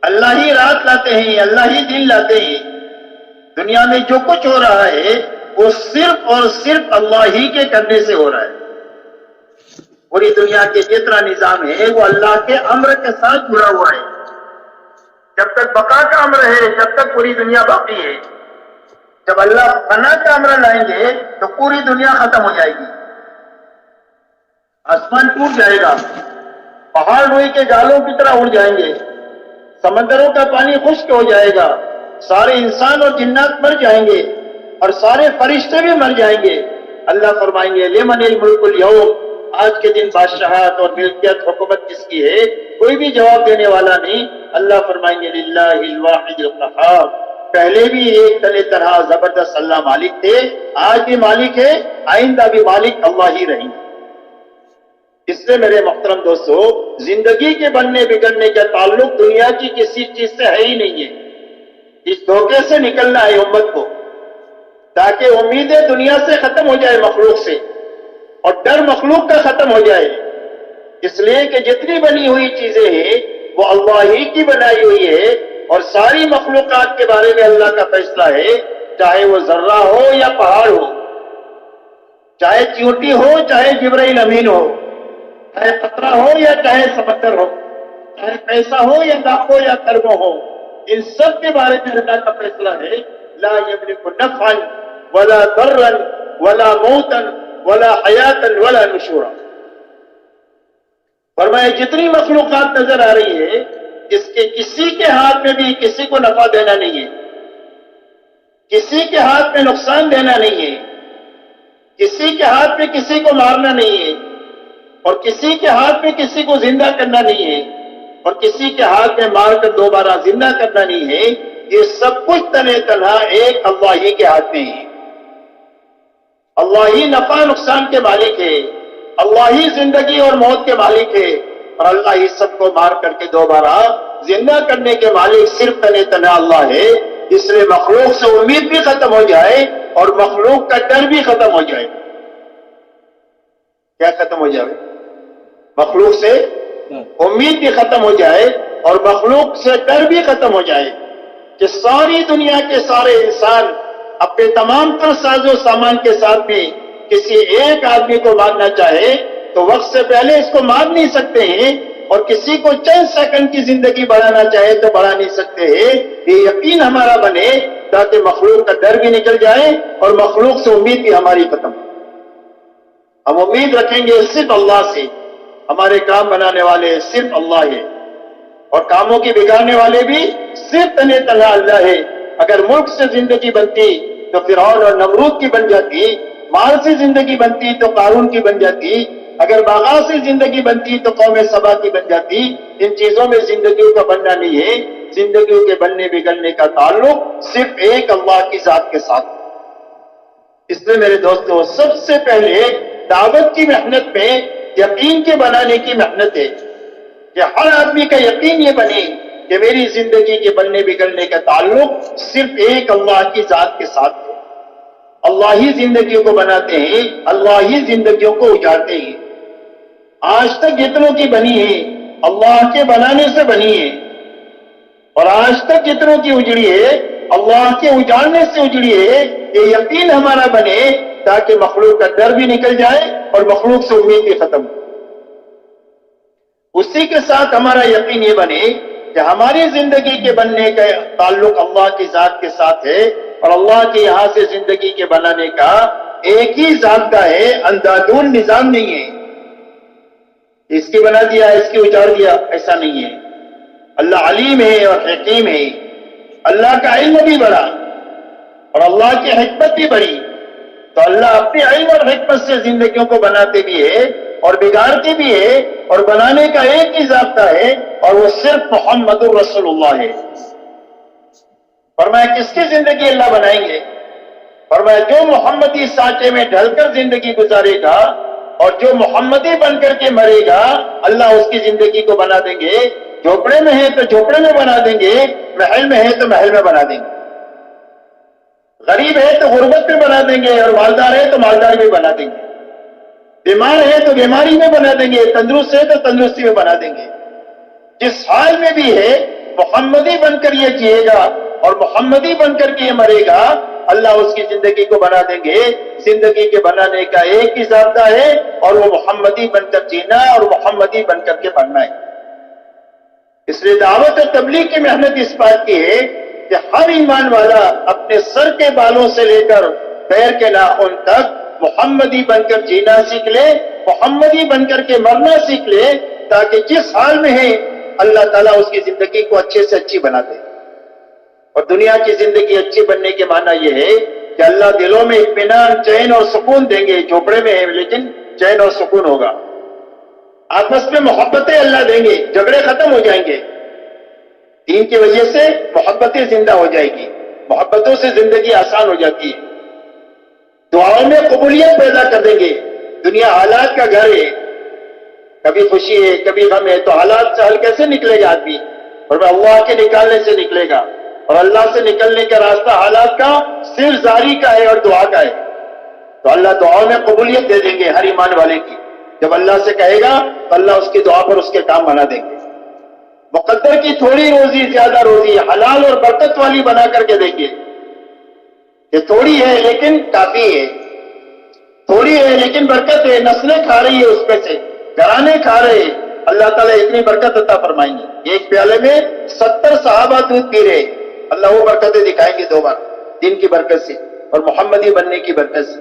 اللہ ہی رات لاتے ہیں، اللہ ہی دن لاتے ہیں۔ دنیا میں جو کچھ ہو رہا ہے وہ صرف اور صرف اللہ ہی کے کرنے سے ہو رہا ہے۔ پوری دنیا کے جتنا نظام ہے وہ اللہ کے امر کے ساتھ جڑا ہوا ہے۔ جب تک بقا کا امر ہے، جب تک پوری دنیا باقی ہے۔ جب اللہ فنا کا امر لائیں گے تو پوری دنیا ختم ہو جائے گی، آسمان ٹوٹ جائے گا، پہاڑ روئی کے جالوں کی طرح اڑ جائیں گے، سمندروں کا پانی خشک ہو جائے گا، سارے انسان اور جنات مر جائیں گے اور سارے فرشتے بھی مر جائیں گے۔ اللہ فرمائیں گے لمن الملک اليوم، آج کے دن بادشاہت اور ملکیت حکومت کس کی ہے؟ کوئی بھی جواب دینے والا نہیں۔ اللہ فرمائیں گے للہ الواحد القہار، پہلے بھی ایک تنے تنہا زبردست اللہ مالک تھے، آج بھی مالک ہے، آئندہ بھی مالک اللہ ہی رہیں گے۔ اس سے میرے محترم دوستو، زندگی کے بننے بگڑنے کا تعلق دنیا کی کسی چیز سے ہے ہی نہیں ہے۔ اس دھوکے سے نکلنا ہے امت کو، تاکہ امیدیں دنیا سے ختم ہو جائے، مخلوق سے، اور ڈر مخلوق کا ختم ہو جائے۔ اس لیے کہ جتنی بنی ہوئی چیزیں ہیں وہ اللہ ہی کی بنائی ہوئی ہے، اور ساری مخلوقات کے بارے میں اللہ کا فیصلہ ہے، چاہے وہ ذرہ ہو یا پہاڑ ہو، چاہے چیونٹی ہو چاہے جبرائیل امین ہو، چاہے قطرہ ہو یا چاہے سمندر ہو، چاہے پیسہ ہو یا لاکھوں یا اربوں ہو، ان سب کے بارے میں اللہ کا فیصلہ ہے۔ لا یملک نفعا ولا ضرا ولا موتا ولا حیاتا ولا نشورا۔ فرمایا جتنی مخلوقات نظر آ رہی ہے، اس کے کسی کے ہاتھ میں بھی کسی کو نفع دینا نہیں ہے، کسی کے ہاتھ میں نقصان دینا نہیں ہے، کسی کے ہاتھ میں کسی کو مارنا نہیں ہے، اور کسی کے ہاتھ میں کسی کو زندہ کرنا نہیں ہے، اور کسی کے ہاتھ میں مار کر دوبارہ زندہ کرنا نہیں ہے۔ یہ سب کچھ تنے تنہا ایک اللہ ہی کے ہاتھ میں ہے۔ اللہ ہی نفع نقصان کے مالک ہے، اللہ ہی زندگی اور موت کے مالک ہے، اور اللہ ہی سب کو مار کر کے دوبارہ زندہ کرنے کے مالک صرف تنے تنہا اللہ ہے۔ اس لیے مخلوق سے امید بھی ختم ہو جائے اور مخلوق کا ڈر بھی ختم ہو جائے۔ کیا ختم ہو جائے؟ مخلوق سے امید بھی ختم ہو جائے اور مخلوق سے ڈر بھی ختم ہو جائے، کہ ساری دنیا کے سارے انسان اپنے تمام تر ساز و سامان کے ساتھ بھی کسی ایک آدمی کو مارنا چاہے تو وقت سے پہلے اس کو مار نہیں سکتے ہیں، اور کسی کو چند سیکنڈ کی زندگی بڑھانا چاہے تو بڑھا نہیں سکتے ہیں۔ یہ یقین ہمارا بنے تاکہ مخلوق کا ڈر بھی نکل جائے اور مخلوق سے امید بھی ہماری ختم۔ ہم امید رکھیں گے صرف اللہ سے، ہمارے کام بنانے والے صرف اللہ ہے، اور کاموں کی بگاڑنے والے بھی صرف تنے تنہا اللہ ہے۔ اگر ملک سے زندگی بنتی تو فرعون اور نمرود کی بن جاتی، مال سے زندگی بنتی تو قارون کی بن جاتی، اگر باغات سے زندگی بنتی تو قوم سبا کی بن جاتی۔ ان چیزوں میں زندگیوں کا بننا نہیں ہے، زندگیوں کے بننے بگڑنے کا تعلق صرف ایک اللہ کی ذات کے ساتھ۔ اس لیے میرے دوستو، سب سے پہلے دعوت کی محنت میں یقین کے بنانے کی محنت ہے، کہ ہر آدمی کا یقین یہ بنے کہ میری زندگی کے بننے بگڑنے کا تعلق صرف ایک اللہ کی ذات کے ساتھ ہے۔ اللہ ہی زندگیوں کو بناتے ہیں، اللہ ہی زندگیوں کو اجاڑتے ہیں۔ آج تک جتنوں کی بنی ہے اللہ کے بنانے سے بنی ہے، اور آج تک جتنوں کی اجڑی ہے اللہ کے اجاڑنے سے اجڑی ہے۔ یہ یقین ہمارا بنے تاکہ مخلوق کا ڈر بھی نکل جائے اور مخلوق سے امید بھی ختم ہو۔ اسی کے ساتھ ہمارا یقین یہ بنے کہ ہماری زندگی کے بننے کا تعلق اللہ کی ذات کے ساتھ ہے اور اللہ کے یہاں سے زندگی کے بنانے کا ایک ہی ضابطہ ہے، اندھادھند نظام نہیں ہے، اس کی بنا دیا اس کی اجاڑ دیا، ایسا نہیں ہے۔ اللہ علیم ہے اور حکیم ہے، اللہ کا علم بھی بڑا اور اللہ کی حکمت بھی بڑی، تو اللہ اپنے علم اور حکمت سے زندگیوں کو بناتے بھی ہے اور بگاڑتے بھی ہے، اور بنانے کا ایک ہی ضابطہ ہے اور وہ صرف محمد الرسول اللہ ہے۔ فرمایا کس کی زندگی اللہ بنائیں گے؟ فرمایا جو محمدی سانچے میں ڈھل کر زندگی گزارے گا اور جو محمدی بن کر کے مرے گا، اللہ اس کی زندگی کو بنا دیں گے۔ جھوپڑے میں ہے تو جھوپڑے میں بنا دیں گے، محل میں ہے تو محل میں بنا دیں گے، غریب ہے تو غربت میں بنا دیں گے، اور مالدار ہے تو مالدار میں بنا دیں گے، بیمار ہے تو بیماری میں بنا دیں گے، تندرست ہے تو تندرستی میں بنا دیں گے۔ جس حال میں بھی ہے محمدی بن کر یہ جیے گا اور محمدی بن کر کے یہ مرے گا، اللہ اس کی زندگی کو بنا دیں گے۔ زندگی کے بنانے کا ایک ہی ضابطہ ہے اور وہ محمدی بن کر جینا اور محمدی بن کر کے بننا ہے۔ اس لیے دعوت و تبلیغ کی محنت اس بات کی ہے کہ ہر ایمان والا اپنے سر کے بالوں سے لے کر پیر کے ناخن تک محمدی بن کر جینا سیکھ لے، محمدی بن کر کے مرنا سیکھ لے، تاکہ جس حال میں ہے اللہ تعالیٰ اس کی زندگی کو اچھے سے اچھی بنا دے۔ اور دنیا کی زندگی اچھی بننے کے معنی یہ ہے کہ اللہ دلوں میں اطمینان، چین اور سکون دیں گے۔ جھوپڑے میں ہے لیکن چین اور سکون ہوگا، آپس میں محبتیں اللہ دیں گے، جھگڑے ختم ہو جائیں گے، دین کی وجہ سے محبتیں زندہ ہو جائے گی، محبتوں سے زندگی آسان ہو جاتی ہے، دعاؤں میں قبولیت پیدا کر دیں گے۔ دنیا حالات کا گھر ہے، کبھی خوشی ہے کبھی غم ہے، تو حالات سے حل کیسے نکلے گا آدمی؟ اور اللہ کے نکالنے سے نکلے گا، اور اللہ سے نکلنے کا راستہ حالات کا صرف زاری کا ہے اور دعا کا ہے۔ تو اللہ دعاؤں میں قبولیت دے دیں گے ہر ایمان والے کی، جب اللہ سے کہے گا تو اللہ اس کی دعا پر اس کے کام بنا دیں گے۔ مقدر کی تھوڑی روزی زیادہ روزی حلال اور برکت والی بنا کر کے دیں گے۔ یہ تھوڑی ہے لیکن کافی ہے، تھوڑی ہے لیکن برکت ہے، نسلیں کھا رہی ہے اس میں سے، گھرانے کھا رہے ہیں، اللہ تعالیٰ اتنی برکت عطا فرمائیں گے۔ ایک پیالے میں 70 صحابہ دودھ پی رہے، اللہ وہ برکتیں دکھائیں گے 2 بار، دین کی برکت سے اور محمدی بننے کی برکت سے۔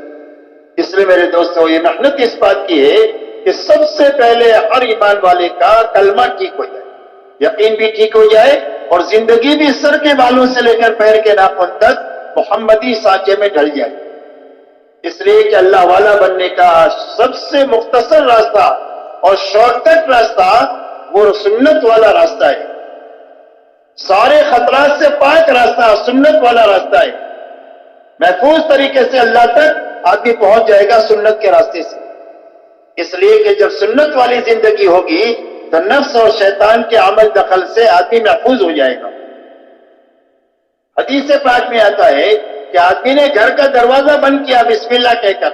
اس لیے میرے دوستو یہ محنت اس بات کی ہے کہ سب سے پہلے ہر ایمان والے کا کلمہ ٹھیک ہو جائے، یقین بھی ٹھیک ہو جائے، اور زندگی بھی سر کے بالوں سے لے کر پیر کے ناخن تک محمدی سانچے میں ڈھل جائے۔ اس لیے کہ اللہ والا بننے کا سب سے مختصر راستہ اور شارٹ کٹ راستہ وہ سنت والا راستہ ہے، سارے خطرات سے پاک راستہ سنت والا راستہ ہے۔ محفوظ طریقے سے اللہ تک آدمی پہنچ جائے گا سنت کے راستے سے۔ اس لیے کہ جب سنت والی زندگی ہوگی تو نفس اور شیطان کے عمل دخل سے آدمی محفوظ ہو جائے گا۔ حدیث پاک میں آتا ہے کہ آدمی نے گھر کا دروازہ بند کیا بسم اللہ کہہ کر،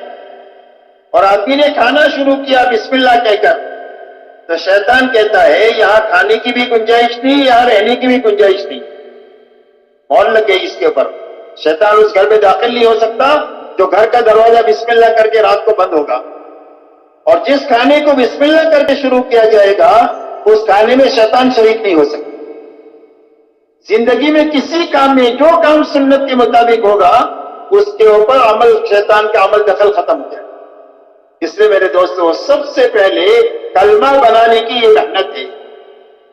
اور آدمی نے کھانا شروع کیا بسم اللہ کہہ کر، تو شیطان کہتا ہے یہاں کھانے کی بھی گنجائش نہیں، یہاں رہنے کی بھی گنجائش نہیں، مول لگ گئی اس کے اوپر۔ شیطان اس گھر میں داخل نہیں ہو سکتا جو گھر کا دروازہ بسم اللہ کر کے رات کو بند ہوگا، اور جس کھانے کو بسم اللہ کر کے شروع کیا جائے گا اس کھانے میں شیطان شریک نہیں ہو سکتا۔ زندگی میں کسی کام میں جو کام سنت کے مطابق ہوگا اس کے اوپر عمل شیطان کا عمل دخل ختم ہو جائے۔ اس لیے میرے دوستو سب سے پہلے کلمہ بنانے کی یہ محنت ہے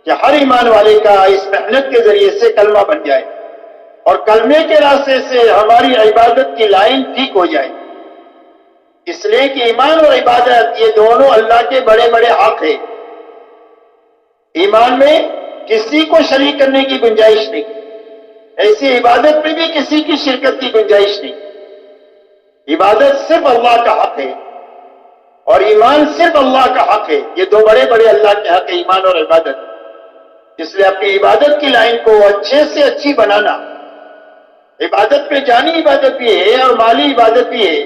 کہ ہر ایمان والے کا اس محنت کے ذریعے سے کلمہ بن جائے، اور کلمے کے راستے سے ہماری عبادت کی لائن ٹھیک ہو جائے۔ اس لیے کہ ایمان اور عبادت یہ دونوں اللہ کے بڑے بڑے حق ہیں۔ ایمان میں کسی کو شریک کرنے کی گنجائش نہیں، ایسی عبادت میں بھی کسی کی شرکت کی گنجائش نہیں۔ عبادت صرف اللہ کا حق ہے اور ایمان صرف اللہ کا حق ہے، یہ 2 بڑے بڑے اللہ کے حق ہے، ایمان اور عبادت۔ اس لیے اپنی عبادت کی لائن کو اچھے سے اچھی بنانا، عبادت میں جانی عبادت بھی ہے اور مالی عبادت بھی ہے۔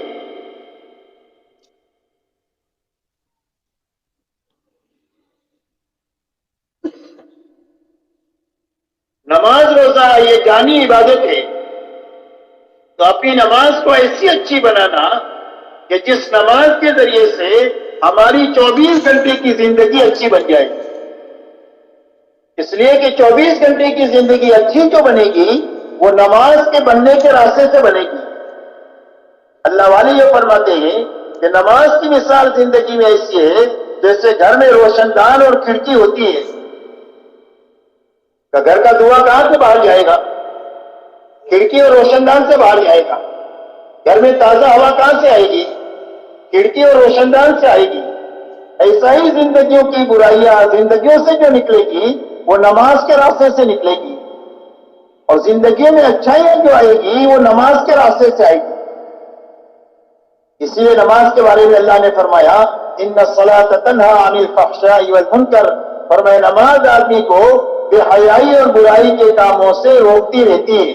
نماز روزہ یہ جانی عبادت ہے، تو اپنی نماز کو ایسی اچھی بنانا کہ جس نماز کے ذریعے سے ہماری 24 گھنٹے کی زندگی اچھی بن جائے۔ اس لیے کہ 24 گھنٹے کی زندگی اچھی جو بنے گی وہ نماز کے بننے کے راستے سے بنے گی۔ اللہ والے یہ فرماتے ہیں کہ نماز کی مثال زندگی میں ایسی ہے جیسے گھر میں روشن دان اور کھڑکی ہوتی ہے۔ تو گھر کا دھواں کہاں سے باہر جائے گا؟ کھڑکی اور روشن دان سے باہر جائے گا۔ گھر میں تازہ ہوا کہاں سے آئے گی؟ کھڑکی اور روشن دان سے آئے گی۔ ایسا ہی زندگیوں کی برائیاں زندگیوں سے جو نکلے گی وہ نماز کے راستے سے نکلے گی، اور زندگیوں میں اچھائیاں جو آئے گی وہ نماز کے راستے سے آئے گی۔ اسی لیے نماز کے بارے میں اللہ نے فرمایا ان الصلاۃ تنہی عن الفحشاء والمنکر، فرمایا نماز آدمی کو بے حیائی اور برائی کے کاموں سے روکتی رہتی ہے۔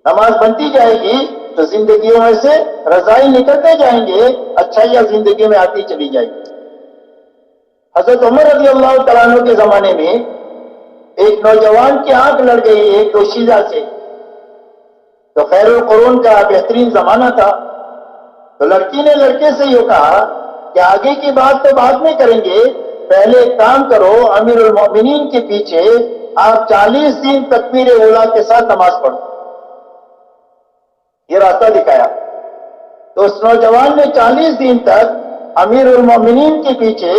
نماز بنتی جائے گی تو زندگیوں میں سے رضائی نکلتے جائیں گے، اچھائیاں زندگی میں آتی چلی جائیں گی۔ حضرت عمر رضی اللہ تعالیٰ عنہ کے زمانے میں ایک نوجوان کی آنکھ لڑ گئی ایک دوشیزہ سے، تو خیر القرون کا بہترین زمانہ تھا، تو لڑکی نے لڑکے سے یہ کہا کہ آگے کی بات تو بعد میں کریں گے، پہلے ایک کام کرو، امیر المومنین کے پیچھے آپ 40 دن تکبیر اولیٰ کے ساتھ نماز پڑھو۔ یہ راستہ دکھایا۔ تو اس نوجوان نے 40 دن تک امیر المومنین کے پیچھے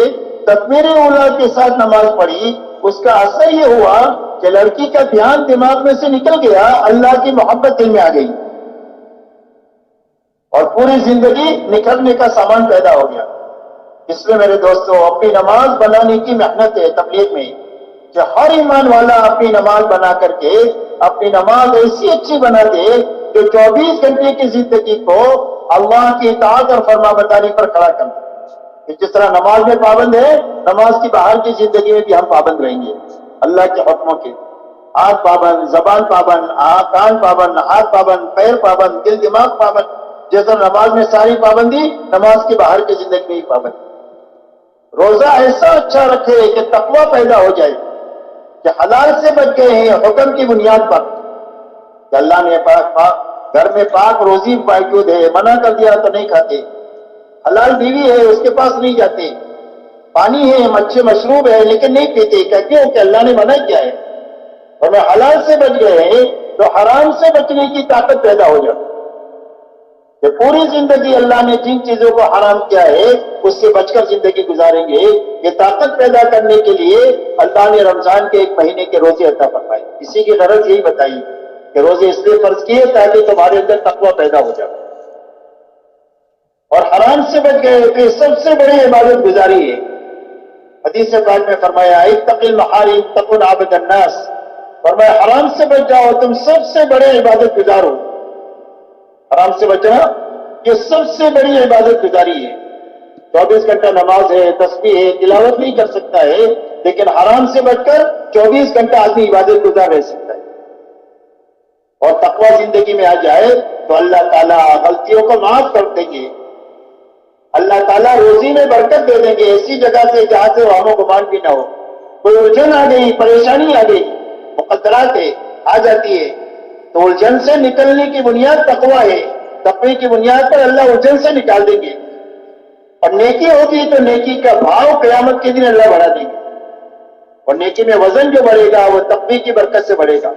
تکبیر اولیٰ کے ساتھ نماز پڑھی۔ اس کا اثر یہ ہوا کہ لڑکی کا دھیان دماغ میں سے نکل گیا، اللہ کی محبت دل میں آ گئی، اور پوری زندگی نکھرنے کا سامان پیدا ہو گیا۔ اس میں میرے دوستوں اپنی نماز بنانے کی محنت ہے تبلیغ میں، کہ ہر ایمان والا اپنی نماز بنا کر کے اپنی نماز ایسی اچھی بنا دے جو 24 گھنٹے کی زندگی کو اللہ کی اطاعت اور فرما برداری پر کھڑا کر دے۔ جس طرح نماز میں پابند ہے، نماز کی باہر کی زندگی میں بھی ہم پابند رہیں گے اللہ کے حکموں کے۔ آنکھ پابند، زبان پابند، کان پابند، ہاتھ پابند، پیر پابند، دل دماغ پابند۔ جیسا نماز میں ساری پابندی، نماز کی باہر کی زندگی میں بھی پابندی۔ روزہ ایسا اچھا رکھے کہ تقوی پیدا ہو جائے، کہ حلال سے بچ گئے ہیں حکم کی بنیاد پر، کہ اللہ نے گھر میں پاک روزی موجود ہے، منع کر دیا تو نہیں کھاتے، حلال بیوی ہے اس کے پاس نہیں جاتے، پانی ہے مچھلی مشروب ہے لیکن نہیں پیتے، کیوں کہ اللہ نے منع کیا ہے۔ اور میں حلال سے بچ گئے ہیں تو حرام سے بچنے کی طاقت پیدا ہو جائے، کہ پوری زندگی اللہ نے جن چیزوں کو حرام کیا ہے اس سے بچ کر زندگی گزاریں گے۔ یہ طاقت پیدا کرنے کے لیے اللہ نے رمضان کے ایک مہینے کے روزے عطا فرمائے۔ اسی کی غرض یہی بتائی کہ روزے اس لیے فرض کیے تاکہ تمہارے اندر تقوی پیدا ہو جائے، اور حرام سے بچ گئے تو یہ سب سے بڑی عبادت گزاری ہے۔ حدیث پاک میں فرمایا اتق المحارم تکن عبد الناس، فرمایا حرام سے بچ جاؤ تم سب سے بڑے عبادت گزار ہو۔ حرام سے بچنا یہ سب سے بڑی عبادت گزاری ہے۔ 24 گھنٹہ نماز ہے، تسبیح ہے، تلاوت نہیں کر سکتا ہے، لیکن حرام سے بچ کر 24 گھنٹہ آدمی عبادت گزار رہ سکتا ہے، اور تقوی زندگی میں آ جائے تو اللہ تعالیٰ غلطیوں کو معاف کر دیں گے، اللہ تعالیٰ روزی میں برکت دے دیں گے، ایسی جگہ سے جہاں سے وہم و گمان بھی نہ ہو۔ کوئی الجھن آ گئی، پریشانی آ گئی، مقدرات آ جاتی ہے، تو الجھن سے نکلنے کی بنیاد تقوی ہے، تقوی کی بنیاد پر اللہ الجھن سے نکال دیں گے، اور نیکی ہوگی تو نیکی کا بھاؤ قیامت کے دن اللہ بڑھا دیں گے، اور نیکی میں وزن جو بڑھے گا وہ تقوی کی برکت سے بڑھے گا۔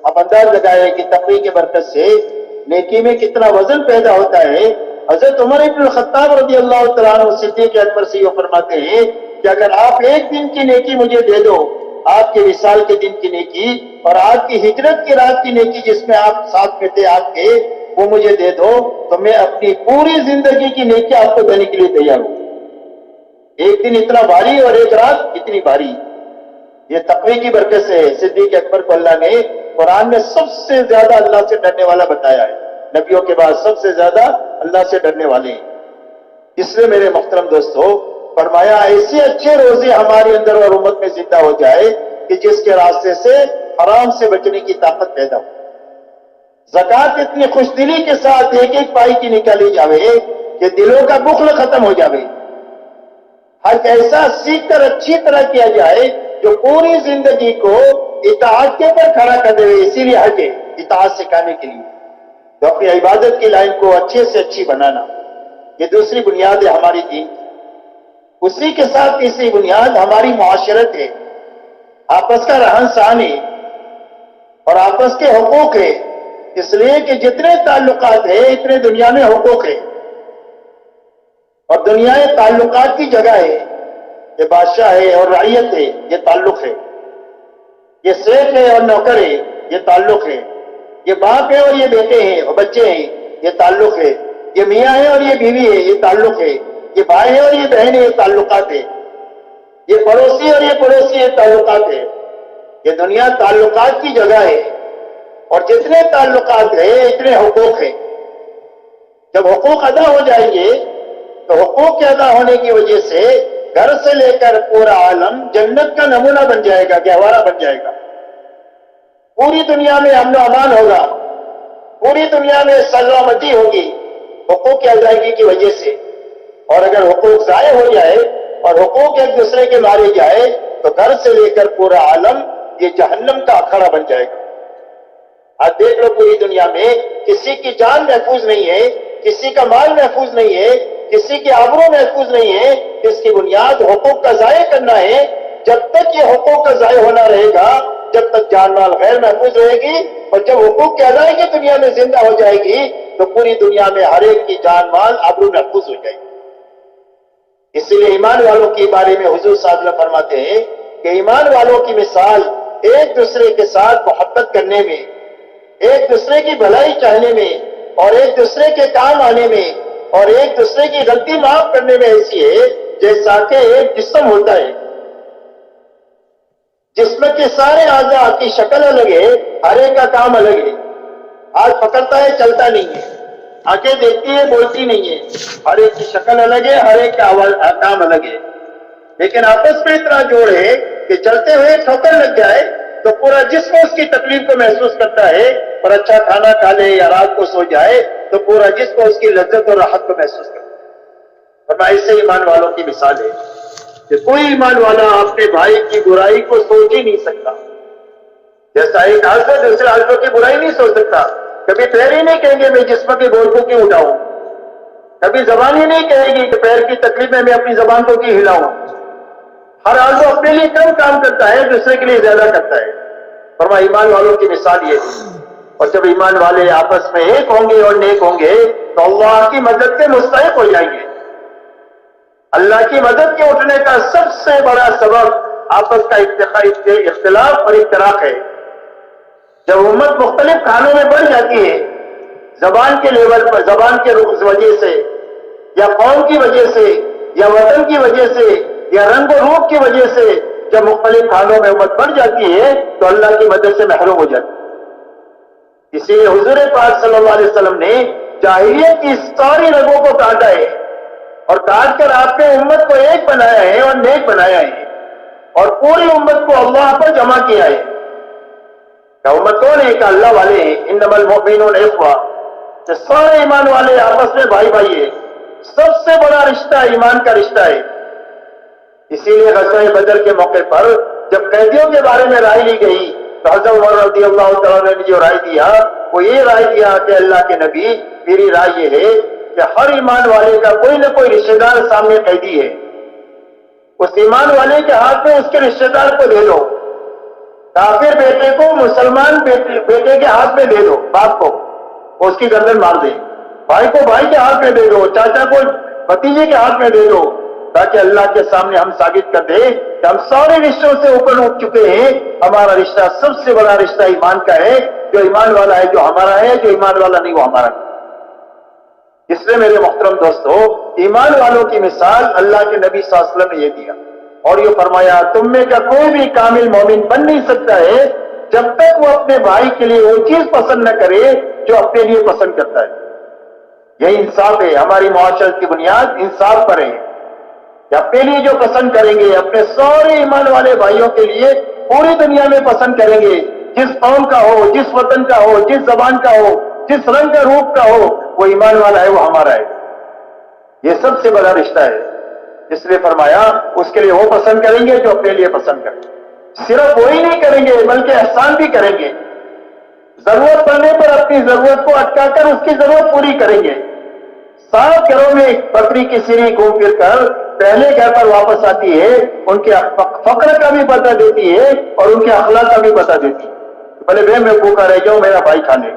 آپ انداز لگائے کہ تقوی کی برکت سے نیکی میں کتنا وزن پیدا ہوتا ہے۔ حضرت عمر بن الخطاب رضی اللہ تعالیٰ عنہ صدیق اکبر سے یہ فرماتے ہیں کہ اگر آپ ایک دن کی نیکی مجھے دے دو، آپ کے وصال کے دن کی نیکی اور آپ کی ہجرت کی رات کی نیکی جس میں آپ ساتھ میں تھے آپ کے، وہ مجھے دے دو تو میں اپنی پوری زندگی کی نیکی آپ کو دینے کے لیے تیار ہوں۔ ایک دن اتنا بھاری اور ایک رات اتنی بھاری، یہ تقوی کی برکت سے ہے۔ صدیق اکبر کو اللہ نے قرآن میں سب سے زیادہ اللہ سے ڈرنے والا بتایا ہے، نبیوں کے بعد سب سے زیادہ اللہ سے ڈرنے والے ہیں۔ اس لیے میرے محترم دوستو فرمایا ایسے اچھے روزے ہمارے اندر اور امت میں زندہ ہو جائے کہ جس کے راستے سے حرام سے بچنے کی طاقت پیدا ہو۔ زکوٰۃ اتنی خوش دلی کے ساتھ ایک ایک پائی کی نکالی جاوے کہ دلوں کا بخل ختم ہو جاوے، حج ایسا سیکھ کر اچھی طرح کیا جائے جو پوری زندگی کو اطاعت کے پر کھڑا کر دے۔ اسی لیے حج ہے، اطاعت سکھانے کے لیے، تو اپنی عبادت کی لائن کو اچھے سے اچھی بنانا، یہ دوسری بنیاد ہے ہماری دین کی۔ اسی کے ساتھ تیسری بنیاد ہماری معاشرت ہے، آپس کا رہن سہن ہے اور آپس کے حقوق ہے، اس لیے کہ جتنے تعلقات ہیں اتنے دنیا میں حقوق ہے، اور دنیا یہ تعلقات کی جگہ ہے، یہ بادشاہ ہے اور رعیت ہے، یہ تعلق ہے، یہ سیٹ ہے اور نوکر ہے، یہ تعلق ہے، یہ باپ ہے اور یہ بیٹے ہیں اور بچے ہیں، یہ تعلق ہے، یہ میاں ہے اور یہ بیوی ہے، یہ تعلق ہے، یہ بھائی ہے اور یہ بہن ہے، یہ تعلقات ہے، یہ پڑوسی اور یہ پڑوسی، یہ تعلقات ہے۔ یہ دنیا تعلقات کی جگہ ہے، اور جتنے تعلقات ہیں اتنے حقوق ہیں۔ جب حقوق ادا ہو جائیں گے تو حقوق کے ادا ہونے کی وجہ سے گھر سے لے کر پورا عالم جنت کا نمونہ بن جائے گا، گہوارہ بن جائے گا۔ پوری دنیا میں امن و امان ہوگا، پوری دنیا میں سلامتی ہوگی حقوق کی ادائیگی کی وجہ سے۔ اور اگر حقوق ضائع ہو جائے اور حقوق ایک دوسرے کے مارے جائے تو گھر سے لے کر پورا عالم یہ جہنم کا اکھڑا بن جائے گا۔ آج دیکھ لو پوری دنیا میں کسی کی جان محفوظ نہیں ہے، کسی کا مال محفوظ نہیں ہے، کسی کی آبرو محفوظ نہیں ہے، اس کی بنیاد حقوق کا ضائع کرنا ہے۔ جب تک یہ حقوق کا ضائع ہونا رہے گا، جب تک جان مال غیر محفوظ رہے گی، اور جب حقوق کی ادائیگی دنیا میں زندہ ہو جائے گی تو پوری دنیا میں ہر ایک کی جان مال آبرو محفوظ ہو جائے گی۔ اسی لیے ایمان والوں کے بارے میں حضور صلی اللہ علیہ وسلم فرماتے ہیں کہ ایمان والوں کی مثال ایک دوسرے کے ساتھ محبت کرنے میں، ایک دوسرے کی بھلائی چاہنے میں، اور ایک دوسرے کے کام آنے میں، اور ایک دوسرے کی غلطی معاف کرنے میں ایسی ہے جیسا کہ ایک جسم ہوتا ہے، جسم کے سارے اعضاء کی شکل الگ ہے، ہر ایک کا کام الگ ہے۔ ہاتھ پکڑتا ہے چلتا نہیں ہے، آنکھیں دیکھتی ہے بولتی نہیں ہے، ہر ایک کی شکل الگ ہے، ہر ایک کا کام الگ ہے، لیکن آپس میں اتنا جوڑ ہے کہ چلتے ہوئے ٹھوکر لگ جائے تو پورا جسم اس کی تکلیف کو محسوس کرتا ہے، اور اچھا کھانا کھا لے یا رات کو سو جائے تو پورا جسم اس کی لذت اور راحت کو محسوس کرتا ہے۔ فرمایا اس سے ایمان والوں کی مثال ہے کہ کوئی ایمان والا اپنے بھائی کی برائی کو سوچ ہی نہیں سکتا، جیسا ایک حضرت دوسرے حضرت کی برائی نہیں سوچ سکتا۔ کبھی پیر ہی نہیں کہیں گے میں جسم کے بول کو کیوں اٹھاؤں، کبھی زبان ہی نہیں کہے گی کہ پیر کی تکلیف میں اپنی زبان کو کیوں ہلاؤں۔ ہر آدمی اپنے لیے کم کام کرتا ہے، دوسرے کے لیے زیادہ کرتا ہے۔ فرمایا ایمان والوں کی مثال یہ ہے، اور جب ایمان والے آپس میں ایک ہوں گے اور نیک ہوں گے تو اللہ کی مدد کے مستحق ہو جائیں گے۔ اللہ کی مدد کے اٹھنے کا سب سے بڑا سبب آپس کا اختلاف اور افتراق ہے۔ جب امت مختلف کھانوں میں بڑھ جاتی ہے، زبان کے لیول پر، زبان کے وجہ سے، یا قوم کی وجہ سے، یا وطن کی وجہ سے، یا رنگ و روپ کی وجہ سے، جب مختلف کھانوں میں امت بڑھ جاتی ہے تو اللہ کی مدد سے محروم ہو جاتی ہے۔ اسی لیے حضور پاک صلی اللہ علیہ وسلم نے جاہلیت کی ساری رگوں کو کاٹا ہے، اور کاٹ کر آپ نے امت کو ایک بنایا ہے اور نیک بنایا ہے، اور پوری امت کو اللہ پر جمع کیا ہے۔ کہ امت کون ہے؟ کہ اللہ والے ہیں، انما المؤمنون اخوہ، کہ سارے ایمان والے آپس میں بھائی بھائی ہیں۔ سب سے بڑا رشتہ ایمان کا رشتہ ہے۔ اسی لیے غزوہ بدر کے موقع پر جب قیدیوں کے بارے میں رائے لی گئی تو حضرت عمر رضی اللہ تعالیٰ نے جو رائے دیا وہ یہ رائے دیا کہ اللہ کے نبی، میری رائے یہ ہے کہ ہر ایمان والے کا کوئی نہ کوئی رشتہ دار سامنے قیدی ہے، اس ایمان والے کے ہاتھ میں اس کے رشتہ دار کو دے دو، کافر بیٹے کو مسلمان بیٹے کے ہاتھ میں دے دو، باپ کو اس کی گردن مار دے، بھائی کو بھائی کے ہاتھ میں دے دو، چاچا کو بھتیجے کے ہاتھ میں دے دو، تاکہ اللہ کے سامنے ہم ثابت کر دیں کہ ہم سارے رشتوں سے اوپر اٹھ چکے ہیں، ہمارا رشتہ سب سے بڑا رشتہ ایمان کا ہے، جو ایمان والا ہے جو ہمارا ہے، جو ایمان والا نہیں وہ ہمارا نہیں۔ اس لیے میرے محترم دوستو، ایمان والوں کی مثال اللہ کے نبی صلی اللہ علیہ وسلم نے یہ دیا، اور یہ فرمایا تم میں کا کوئی بھی کامل مومن بن نہیں سکتا ہے جب تک وہ اپنے بھائی کے لیے وہ چیز پسند نہ کرے جو اپنے لیے پسند کرتا ہے۔ یہی انصاف ہے، ہماری معاشرت کی بنیاد انصاف پر ہے کہ اپنے لیے جو پسند کریں گے اپنے سارے ایمان والے بھائیوں کے لیے پوری دنیا میں پسند کریں گے، جس قوم کا ہو، جس وطن کا ہو، جس زبان کا ہو، جس رنگ کا روپ کا ہو، وہ ایمان والا ہے، وہ ہمارا ہے۔ یہ سب سے بڑا رشتہ ہے، اس لیے فرمایا اس کے لیے وہ پسند کریں گے جو اپنے لیے پسند کریں گے۔ صرف وہی نہیں کریں گے بلکہ احسان بھی کریں گے، ضرورت پڑنے پر اپنی ضرورت کو اٹکا کر اس کی ضرورت پوری کریں گے۔ 7 گھروں میں بکری کی سری گھوم پھر کر پہلے گھر پر واپس آتی ہے ان کے فقر کا بھی پتہ دیتی ہے اور ان کے اخلاق کا بھی پتہ دیتی ہے، بھلے بھائی میں بھوکا رہ جاؤں میرا بھائی کھانے۔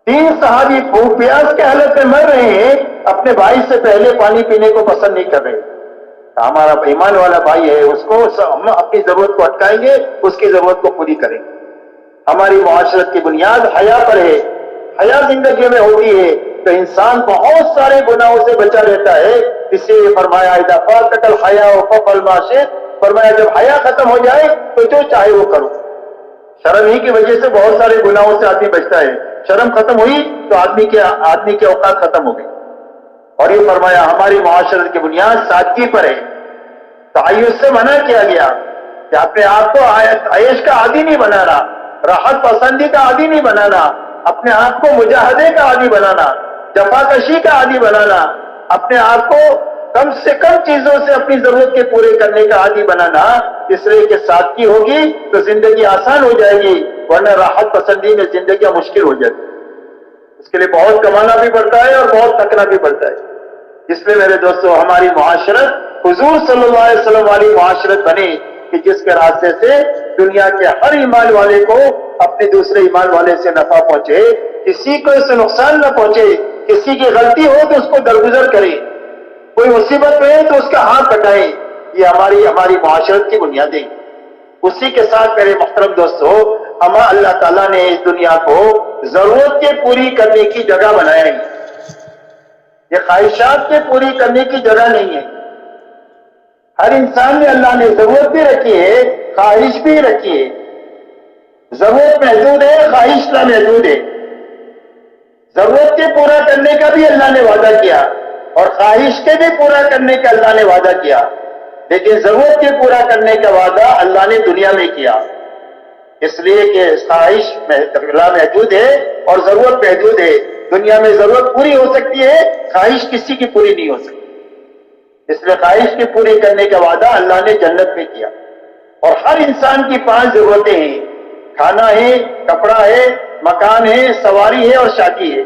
3 صحابی بھوک پیاس کے حالت میں مر رہے ہیں، اپنے بھائی سے پہلے پانی پینے کو پسند نہیں کر رہے۔ ہمارا ایمان والا بھائی ہے، اس کو ہم اپنی ضرورت کو اٹکائیں گے، اس کی ضرورت کو پوری کریں گے۔ ہماری معاشرت کی بنیاد حیا پر ہے، حیا زندگی میں ہوتی ہے تو انسان بہت سارے گناہوں سے بچا رہتا ہے۔ اس لیے فرمایا اذا فاتک الحیا فافعل ما شئت، فرمایا جب حیا ختم ہو جائے تو جو چاہے وہ کرو۔ شرم ہی کی وجہ سے بہت سارے گناہوں سے آدمی بچتا ہے، شرم ختم ہوئی تو آدمی کے اوقات ختم ہو گئے۔ اور یہ فرمایا ہماری معاشرت کی بنیاد سادگی پر ہے، تعیش سے منع کیا گیا کہ اپنے آپ کو عیش کا عادی نہیں بنانا، راحت پسندی کا عادی نہیں بنانا، اپنے آپ کو مجاہدے کا عادی بنانا، جفاکشی کا عادی بنانا، اپنے آپ کو کم سے کم چیزوں سے اپنی ضرورت کے پورے کرنے کا عادی بنانا۔ اس لیے کہ سادگی ہوگی تو زندگی آسان ہو جائے گی، ورنہ راحت پسندی میں زندگی مشکل ہو جائے گی۔ اس کے لیے بہت کمانا بھی پڑتا ہے اور بہت تھکنا بھی پڑتا ہے۔ اس لیے میرے دوستو ہماری معاشرت حضور صلی اللہ علیہ وسلم والی معاشرت بنے کہ جس کے راستے سے دنیا کے ہر ایمان والے کو اپنے دوسرے ایمان والے سے نفع پہنچے، کسی کو اس سے نقصان نہ پہنچے، کسی کی غلطی ہو تو اس کو درگزر کرے، کوئی مصیبت میں ہے تو اس کا ہاتھ بٹائے۔ یہ ہماری معاشرت کی بنیادیں۔ اسی کے ساتھ میرے محترم دوستو، اللہ تعالیٰ نے اس دنیا کو ضرورت کے پوری کرنے کی جگہ بنایا ہے، یہ خواہشات کے پوری کرنے کی جگہ نہیں ہے۔ ہر انسان میں اللہ نے ضرورت بھی رکھی ہے، خواہش بھی رکھی ہے۔ ضرورت محدود ہے، خواہش لامحدود ہے۔ ضرورت کے پورا کرنے کا بھی اللہ نے وعدہ کیا اور خواہش کے بھی پورا کرنے کا اللہ نے وعدہ کیا، لیکن ضرورت کے پورا کرنے کا وعدہ اللہ نے دنیا میں کیا، اس لیے کہ خواہش لامحدود ہے اور ضرورت محدود ہے۔ دنیا میں ضرورت پوری ہو سکتی ہے، خواہش کسی کی پوری نہیں ہو سکتی۔ اس لیے خواہش کی پوری کرنے کا وعدہ اللہ نے جنت میں کیا۔ اور ہر انسان کی 5 ضرورتیں ہیں، کھانا ہے، کپڑا ہے، مکان ہے، سواری ہے اور شادی ہے۔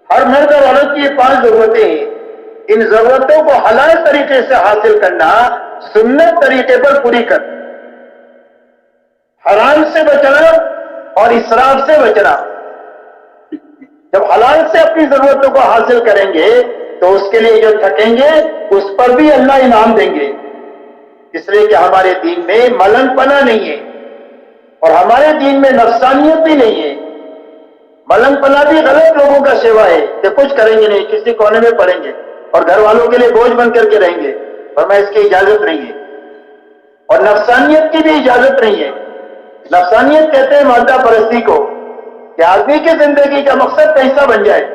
ہر مرد اور عورت کی 5 ضرورتیں ہیں۔ ان ضرورتوں کو حلال طریقے سے حاصل کرنا، سنت طریقے پر پوری کرنا، حرام سے بچنا اور اسراف سے بچنا۔ جب حلال سے اپنی ضرورتوں کو حاصل کریں گے تو اس کے لیے جو تھکیں گے اس پر بھی اللہ انعام دیں گے، اس لیے کہ ہمارے دین میں ملنگ پنا نہیں ہے اور ہمارے دین میں نفسانیت بھی نہیں ہے۔ ملنگ پنا بھی غلط لوگوں کا سیوا ہے کہ کچھ کریں گے نہیں، کسی کونے میں پڑیں گے اور گھر والوں کے لیے بوجھ بن کر کے رہیں گے، اور میں اس کی اجازت نہیں ہے۔ اور نفسانیت کی بھی اجازت نہیں ہے۔ نفسانیت کہتے ہیں مادہ پرستی کو، کہ آدمی کی زندگی کا مقصد پیسہ بن جائے،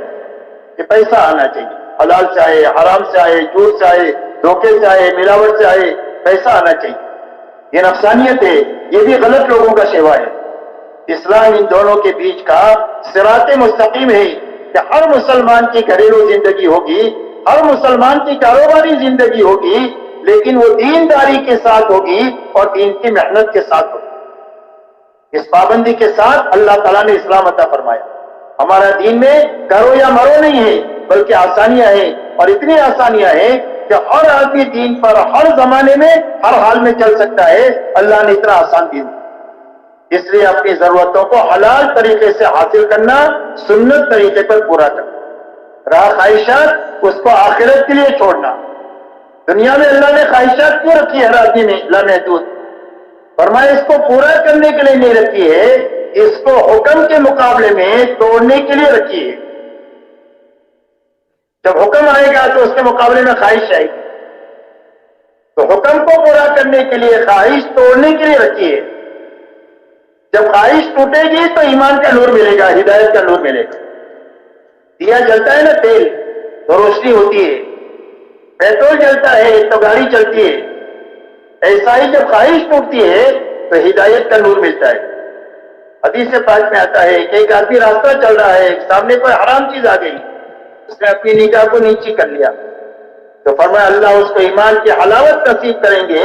کہ پیسہ آنا چاہیے، حلال سے آئے، حرام سے آئے، جھوٹ سے آئے، دھوکے سے آئے، ملاوٹ سے آئے، پیسہ آنا چاہیے۔ یہ نفسانیت ہے، یہ بھی غلط لوگوں کا سیوا ہے۔ اسلام ان دونوں کے بیچ کا صراط مستقیم ہے کہ ہر مسلمان کی گھریلو زندگی ہوگی، ہر مسلمان کی کاروباری زندگی ہوگی، لیکن وہ دینداری کے ساتھ ہوگی اور دین کی محنت کے ساتھ ہوگی۔ اس پابندی کے ساتھ اللہ تعالیٰ نے اسلام عطا فرمایا۔ ہمارا دین میں کرو یا مرو نہیں ہے، بلکہ آسانیاں ہیں، اور اتنی آسانیاں ہیں کہ ہر آدمی دین پر ہر زمانے میں ہر حال میں چل سکتا ہے۔ اللہ نے اتنا آسان دین دیا، اس لیے اپنی ضرورتوں کو حلال طریقے سے حاصل کرنا، سنت طریقے پر پورا کرنا۔ رہا خواہشات، اس کو آخرت کے لیے چھوڑنا۔ دنیا میں اللہ نے خواہشات کیوں رکھی ہے ہر آدمی میں لامحدود؟ فرمایا اس کو پورا کرنے کے لیے نہیں رکھی ہے، اس کو حکم کے مقابلے میں توڑنے کے لیے رکھی ہے۔ جب حکم آئے گا تو اس کے مقابلے میں خواہش آئے گی، تو حکم کو پورا کرنے کے لیے خواہش توڑنے کے لیے رکھی ہے۔ جب خواہش ٹوٹے گی تو ایمان کا نور ملے گا، ہدایت کا نور ملے گا۔ دیا جلتا ہے نا تیل تو روشنی ہوتی ہے، پیٹرول جلتا ہے تو گاڑی چلتی ہے، ایسا ہی جب خواہش ٹوٹتی ہے تو ہدایت کا نور ملتا ہے۔ حدیث پاک میں آتا ہے کہ ایک آدمی راستہ چل رہا ہے، سامنے کوئی حرام چیز آ گئی، اس نے اپنی نگاہ کو نیچی کر لیا، تو فرمایا اللہ اس کو ایمان کی حلاوت نصیب کریں گے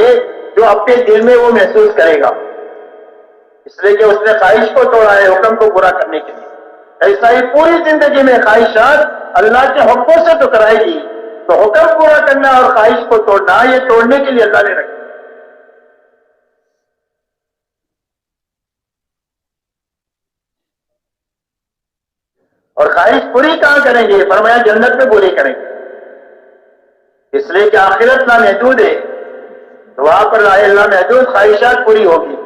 جو اپنے دل میں وہ محسوس کرے گا، اس لیے کہ اس نے خواہش کو توڑا ہے حکم کو پورا کرنے کے لیے۔ ایسا ہی پوری زندگی میں خواہشات اللہ کے حکموں سے ٹکرائے گی، تو حکم پورا کرنا اور خواہش کو توڑنا یہ توڑنے کے لیے اللہ نے رکھا. اور خواہش پوری کہاں کریں گے؟ فرمایا جنت میں پوری کریں گے. اس لیے کہ آخرت لامحدود ہے، تو وہاں پر لامحدود خواہشات پوری ہوگی.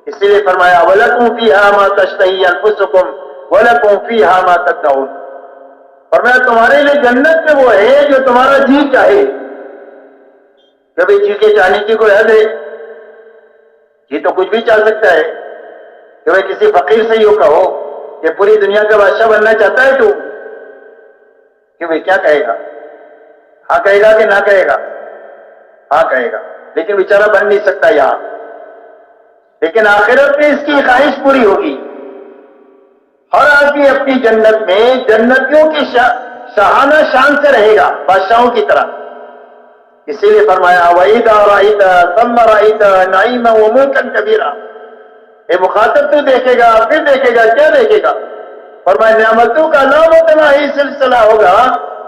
اسی لیے فرمایا وَلَكُمْ فِيهَا مَا تَشْتَهِي أَنفُسُكُمْ وَلَكُمْ فِيهَا مَا تَدَّعُونَ. فرمایا تمہارے لیے جنت میں وہ ہے جو تمہارا جی چاہے. کبھی جی کے چاہنے کی کوئی حد ہے؟ جی تو کچھ بھی چاہ سکتا ہے. کہ بھائی کسی فقیر سے یوں کہو کہ پوری دنیا کا بادشاہ بننا چاہتا ہے تو کہ بھائی کیا کہے گا؟ ہاں کہے گا کہ نہ کہے گا؟ ہاں کہے گا، لیکن بیچارہ بن نہیں سکتا یہاں. لیکن آخرت میں اس کی خواہش پوری ہوگی. ہر آدمی اپنی جنت میں جنتیوں کی شاہانہ شان سے رہے گا، بادشاہوں کی طرح. اسی لیے فرمایا وَإِذَا رَأَيْتَ ثَمَّ رَأَيْتَ نَعِيمًا وَمُلْكًا كَبِيرًا. اے مخاطب تو دیکھے گا، پھر دیکھے گا، کیا دیکھے گا؟ فرمایا نعمتوں کا لامتناہی سلسلہ ہوگا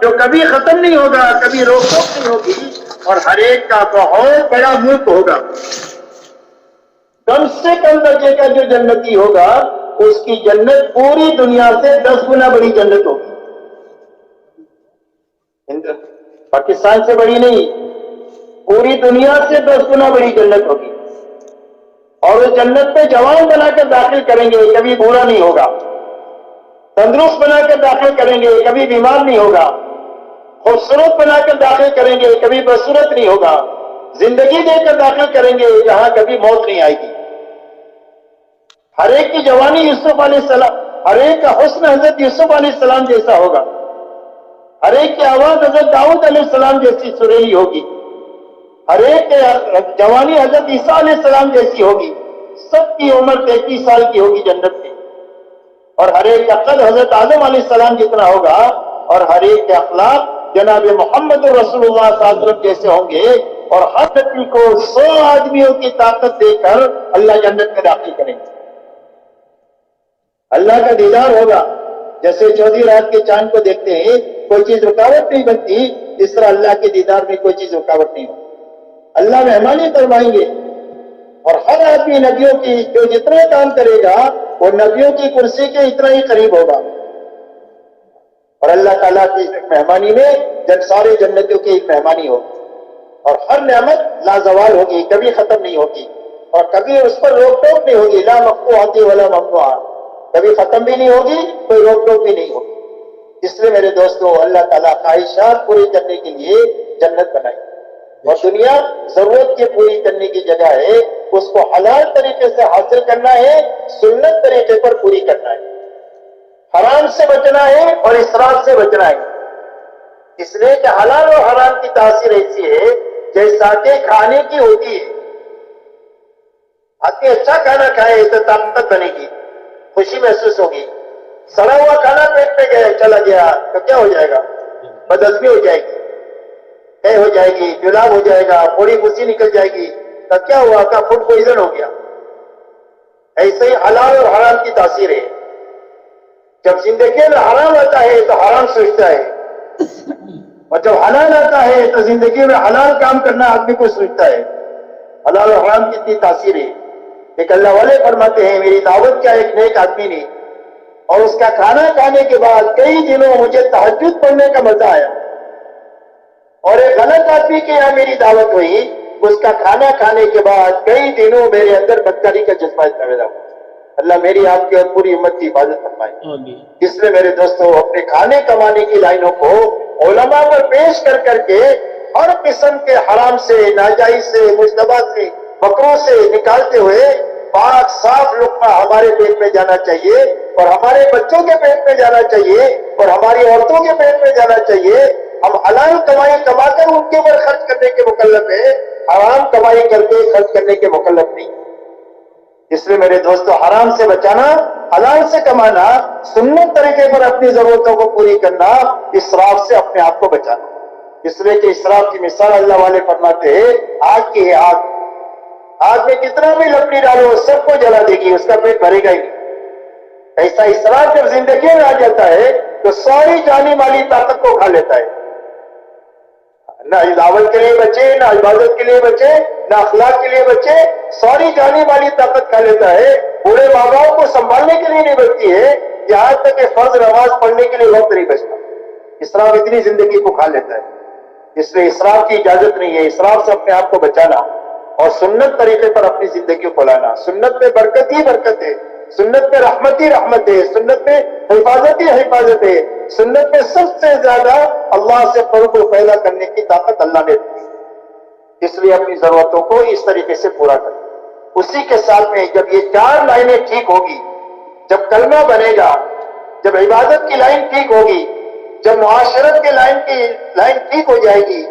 جو کبھی ختم نہیں ہوگا، کبھی روک ٹوک نہیں ہوگی، اور ہر ایک کا بہت بڑا ملک ہوگا. کم سے کم درجے کا جو جنتی ہوگا اس کی جنت پوری دنیا سے 10 گنا بڑی جنت ہوگی. پاکستان سے بڑی نہیں، پوری دنیا سے 10 گنا بڑی جنت ہوگی. اور اس جنت میں جوان بنا کر داخل کریں گے، کبھی بوڑھا نہیں ہوگا. تندرست بنا کر داخل کریں گے، کبھی بیمار نہیں ہوگا. خوبصورت بنا کر داخل کریں گے، کبھی بدصورت نہیں ہوگا. زندگی دے کر داخل کریں گے جہاں کبھی موت نہیں آئے گی. ہر ایک کی جوانی یوسف علیہ السلام، ہر ایک کا حسن حضرت یوسف علیہ السلام جیسا ہوگا. ہر ایک کی آواز حضرت داؤد علیہ السلام جیسی سریلی ہوگی. ہر ایک کی جوانی حضرت عیسیٰ علیہ السلام جیسی ہوگی. سب کی عمر 33 سال کی ہوگی جنت میں. اور ہر ایک کا قد حضرت آدم علیہ السلام جتنا ہوگا، اور ہر ایک کے اخلاق جناب محمد رسول اللہ صلی اللہ علیہ وسلم جیسے ہوں گے. اور ہر نبی کو 100 آدمیوں کی طاقت دے کر اللہ جنت میں داخل کریں گے. اللہ کا دیدار ہوگا. جیسے چودھری رات کے چاند کو دیکھتے ہیں کوئی چیز رکاوٹ نہیں بنتی، اس طرح اللہ کے دیدار میں کوئی چیز رکاوٹ نہیں ہوگی. اللہ مہمانی کروائیں گے، اور ہر آدمی نبیوں کی جو جتنا کام کرے گا وہ نبیوں کی کرسی کے اتنا ہی قریب ہوگا. اور اللہ تعالیٰ کی مہمانی میں جب سارے جنتوں کی ایک مہمانی ہوگی، اور ہر نعمت لازوال ہوگی، کبھی ختم نہیں ہوگی، اور کبھی اس پر روک ٹوک نہیں ہوگی. لا مقطوعۃ ولا ممنوعہ، کبھی ختم بھی نہیں ہوگی، کوئی روک ٹوک بھی نہیں ہوگی. اس لیے میرے دوستو اللہ تعالیٰ خواہشات پوری کرنے کے لیے جنت بنائی، اور دنیا ضرورت کے پوری کرنے کی جگہ ہے. اس کو حلال طریقے سے حاصل کرنا ہے، سنت طریقے پر پوری کرنا ہے. حرام سے بچنا ہے اور اسراف سے بچنا ہے. اس لیے کہ حلال اور حرام کی تاثیر ایسی ہے جیسا کہ کھانے کی ہوتی ہے. آدمی اچھا کھانا کھائے تو طاقت بنے گی، خوشی محسوس ہوگی. سڑا ہوا کھانا پیٹ میں گیا چلا گیا تو کیا ہو جائے گا؟ بدہضمی ہو جائے گی، طے ہو جائے گی، جلاب ہو جائے گا، تھوڑی خوشی نکل جائے گی تو کیا ہوا کہ فوڈ پوائزن ہو گیا. ایسے ہی حلال اور حرام کی تاثیر ہے. جب زندگی میں حرام آتا ہے تو حرام سوچتا ہے، اور جب حلال آتا ہے تو زندگی میں حلال کام کرنا آدمی کو سوچتا ہے. حلال اور حرام کی اتنی تاثیر ہے. ایک اللہ والے فرماتے ہیں میری دعوت کیا ایک نیک آدمی نے، اور اس کا کھانا کھانے کے بعد کئی دنوں مجھے تہجد پڑھنے کا مزہ آیا. اور ایک غلط آدمی کے یہاں میری دعوت ہوئی، اس کا کھانا کھانے کے بعد کئی دنوں میرے اندر بدکاری کا جذبہ پیدا ہوا. اللہ میری آپ کی اور پوری امت کی حفاظت فرمائے. اس لیے میرے دوستوں اپنے کھانے کمانے کی لائنوں کو علماء پر پیش کر کر کے ہر قسم کے حرام سے، ناجائز سے، مشتبہ سے، مکروہ سے نکالتے ہوئے پاک صاف لقمہ ہمارے پیٹ میں جانا چاہیے، اور ہمارے بچوں کے پیٹ میں جانا چاہیے، اور ہماری عورتوں کے پیٹ میں جانا چاہیے. ہم حلال کمائی کما کر ان کے اوپر خرچ کرنے کے مکلف ہیں، حرام کمائی کر کے خرچ کرنے کے مکلف نہیں. اس لیے میرے دوستو حرام سے بچانا، حلال سے کمانا، سنت طریقے پر اپنی ضرورتوں کو پوری کرنا، اسراف سے اپنے آپ کو بچانا. اس لیے کہ اسراف کی مثال اللہ والے فرماتے ہیں آگ کی ہے. آگ میں کتنا بھی لکڑی ڈالو سب کو جلا دے گی، اس کا پیٹ بھرے گا ہی نہیں. ایسا اسراف جب زندگی میں آ جاتا ہے تو ساری جانی مالی طاقت کو کھا لیتا ہے. نہ علاوت کے لیے بچے، نہ عبادت کے لیے بچے، نہ اخلاق کے لیے بچے، ساری جانی والی طاقت کھا لیتا ہے، بوڑھے ماں باپ کو سنبھالنے کے لیے نہیں بچتی ہے، یہاں تک کہ فرض نماز پڑھنے کے لیے وقت نہیں بچتا۔ اسراف اتنی زندگی کو کھا لیتا ہے، اس لیے اسراف کی اجازت نہیں ہے۔ اسراف سے اپنے آپ کو بچانا اور سنت طریقے پر اپنی زندگی کو لانا۔ سنت میں برکت ہی برکت ہے، سنت میں رحمت ہی رحمت ہے، سنت میں حفاظت ہی حفاظت ہے، سنت میں سب سے زیادہ اللہ سے قرب کو پیدا کرنے کی طاقت اللہ نے دی ہے۔ اس لیے اپنی ضرورتوں کو اس طریقے سے پورا کریں۔ اسی کے ساتھ میں جب یہ 4 لائنیں ٹھیک ہوگی، جب کلمہ بنے گا، جب عبادت کی لائن ٹھیک ہوگی، جب معاشرت کے لائن ٹھیک ہو جائے گی،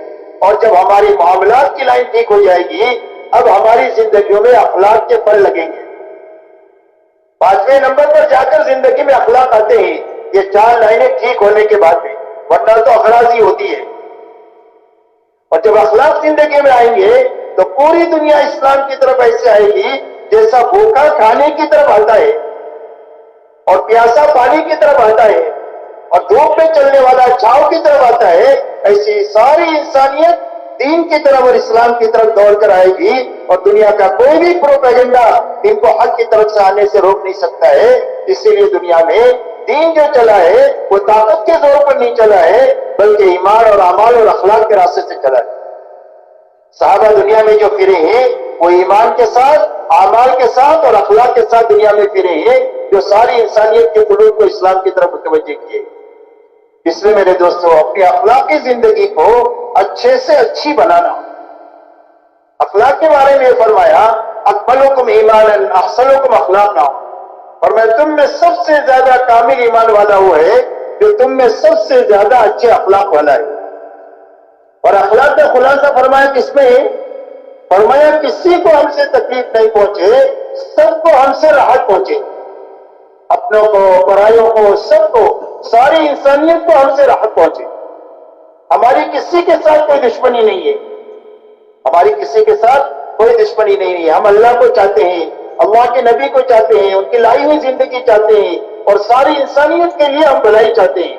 اور جب ہماری معاملات کی لائن ٹھیک ہو جائے گی، اب ہماری زندگیوں میں اخلاق کے پھل لگیں گے۔ 5ویں نمبر پر جا کر زندگی میں اخلاق آتے ہیں، یہ 4 لائنیں ٹھیک ہونے کے بعد میں، ورنہ تو اغراضی ہوتی ہے۔ اور جب اخلاق زندگی میں آئیں گے تو پوری دنیا اسلام کی طرف ایسے آئے گی جیسا بھوکا کھانے کی طرف آتا ہے اور پیاسا پانی کی طرف آتا ہے اور دھوپ میں چلنے والا چھاؤں کی طرف آتا ہے، ایسی ساری انسانیت دین کی طرف اور اسلام کی طرف دوڑ کر آئے گی، اور دنیا کا کوئی بھی پروپیگنڈا ان کو حق کی طرف سے آنے سے روک نہیں سکتا ہے۔ اسی لیے دنیا میں دین جو چلا ہے وہ طاقت کے زور پر نہیں چلا ہے، بلکہ ایمان اور اعمال اور اخلاق کے راستے سے چلا ہے۔ صحابہ دنیا میں جو پھرے ہیں وہ ایمان کے ساتھ، اعمال کے ساتھ اور اخلاق کے ساتھ دنیا میں پھرے ہیں، جو ساری انسانیت کے قلوب کو اسلام کی طرف متوجہ کیے۔ اس لیے میرے دوستو، اپنی اخلاقی زندگی کو اچھے سے اچھی بنانا۔ اخلاق کے بارے میں فرمایا اکملکم ایمانا احسنکم اخلاقا، اور میں تم میں سب سے زیادہ کامل ایمان والا وہ ہے جو تم میں سب سے زیادہ اچھے اخلاق والا ہے۔ اور اخلاق کا خلاصہ فرمایا کس میں؟ فرمایا کسی کو ہم سے تکلیف نہیں پہنچے، سب کو ہم سے راحت پہنچے، اپنوں کو، پرائیوں کو، سب کو، ساری انسانیت کو ہم سے راحت پہنچے۔ ہماری کسی کے ساتھ کوئی دشمنی نہیں ہے، ہماری کسی کے ساتھ کوئی دشمنی نہیں ہے۔ ہم اللہ کو چاہتے ہیں، اللہ کے نبی کو چاہتے ہیں، ان کی لائی ہوئی زندگی چاہتے ہیں، اور ساری انسانیت کے لیے ہم بھلائی چاہتے ہیں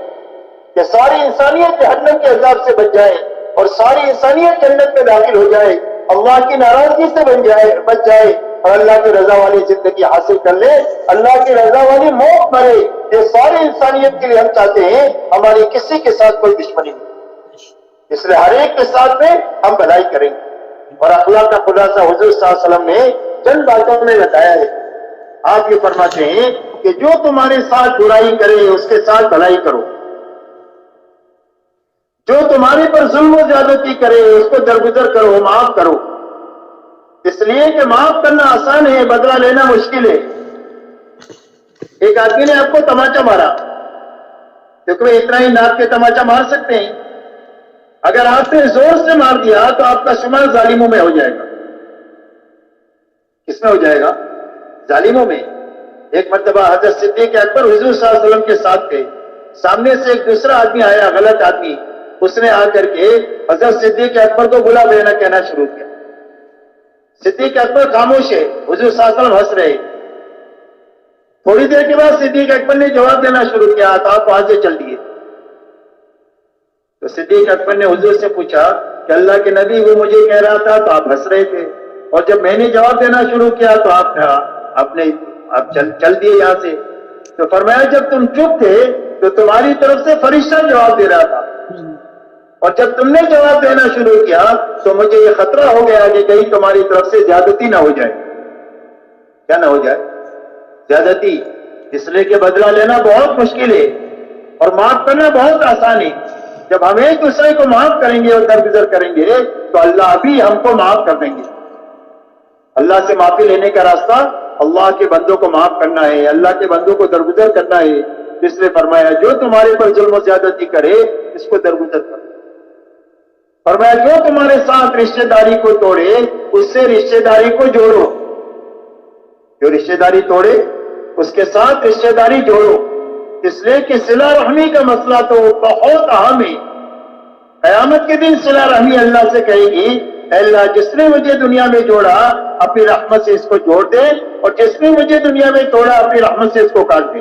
کہ ساری انسانیت جہنم کے عذاب سے بچ جائے اور ساری انسانیت جنت میں داخل ہو جائے، اللہ کی ناراضگی سے بچ جائے اور اللہ کی رضا والی زندگی حاصل کر لے، اللہ کی رضا والی موت مرے۔ یہ ساری انسانیت کے لیے ہم چاہتے ہیں، ہماری کسی کے ساتھ کوئی دشمنی نہیں، اس لیے ہر ایک کے ساتھ میں ہم بھلائی کریں گے۔ اور اخلاق کا خلاصہ حضور صلی اللہ علیہ وسلم نے چند باتوں میں بتایا ہے۔ آپ یہ فرماتے ہیں کہ جو تمہارے ساتھ برائی کرے اس کے ساتھ بھلائی کرو، جو تمہارے پر ظلم و زیادتی کرے اس کو درگزر کرو، معاف کرو، اس لیے کہ معاف کرنا آسان ہے، بدلہ لینا مشکل ہے۔ ایک آدمی نے آپ کو تماچا مارا، کیونکہ اتنا ہی ناک کے تماچا مار سکتے ہیں، اگر آپ نے زور سے مار دیا تو آپ کا شمار ظالموں میں ہو جائے گا۔ کس میں ہو جائے گا؟ ظالموں میں۔ ایک مرتبہ حضرت صدیق اکبر حضور صلی اللہ علیہ وسلم کے ساتھ تھے، سامنے سے ایک دوسرا آدمی آیا، غلط آدمی، اس نے آ کر کے حضرت صدیق اکبر کو بلا دینا کہنا شروع کیا۔ صدیق اکبر خاموش ہے، حضور صلی اللہ علیہ وسلم ہنس رہے۔ تھوڑی دیر کے بعد صدیق اکبر نے جواب دینا شروع کیا تو آپ وہاں سے چل دیے۔ تو صدیق اکبر نے حضور سے پوچھا کہ اللہ کے نبی وہ مجھے کہہ رہا تھا تو آپ ہنس رہے تھے، اور جب میں نے جواب دینا شروع کیا تو آپ چل دیے یہاں سے۔ تو فرمایا جب تم چپ تھے تو تمہاری طرف سے فرشتہ جواب دے رہا تھا، اور جب تم نے جواب دینا شروع کیا تو مجھے یہ خطرہ ہو گیا کہ کہیں تمہاری طرف سے زیادتی نہ ہو جائے۔ کیا نہ ہو جائے؟ زیادتی۔ اس لیے کہ بدلہ لینا بہت مشکل ہے اور معاف کرنا بہت آسان ہے۔ جب ہم ایک دوسرے کو معاف کریں گے اور درگزر کریں گے تو اللہ بھی ہم کو معاف کر دیں گے۔ اللہ سے معافی لینے کا راستہ اللہ کے بندوں کو معاف کرنا ہے، اللہ کے بندوں کو درگزر کرنا ہے۔ اس نے فرمایا جو تمہارے پر ظلم و زیادتی کرے اس کو درگزر کرو۔ فرمایا جو تمہارے ساتھ رشتہ داری کو توڑے اس سے رشتہ داری کو جوڑو، جو رشتہ داری توڑے اس کے ساتھ رشتہ داری جوڑو۔ اس لیے کہ صلہ رحمی کا مسئلہ تو بہت اہم ہے۔ قیامت کے دن صلہ رحمی اللہ سے کہے گی اے اللہ جس نے مجھے دنیا میں جوڑا اپنی رحمت سے اس کو جوڑ دے، اور جس نے مجھے دنیا میں توڑا اپنی رحمت سے اس کو کاٹ دے۔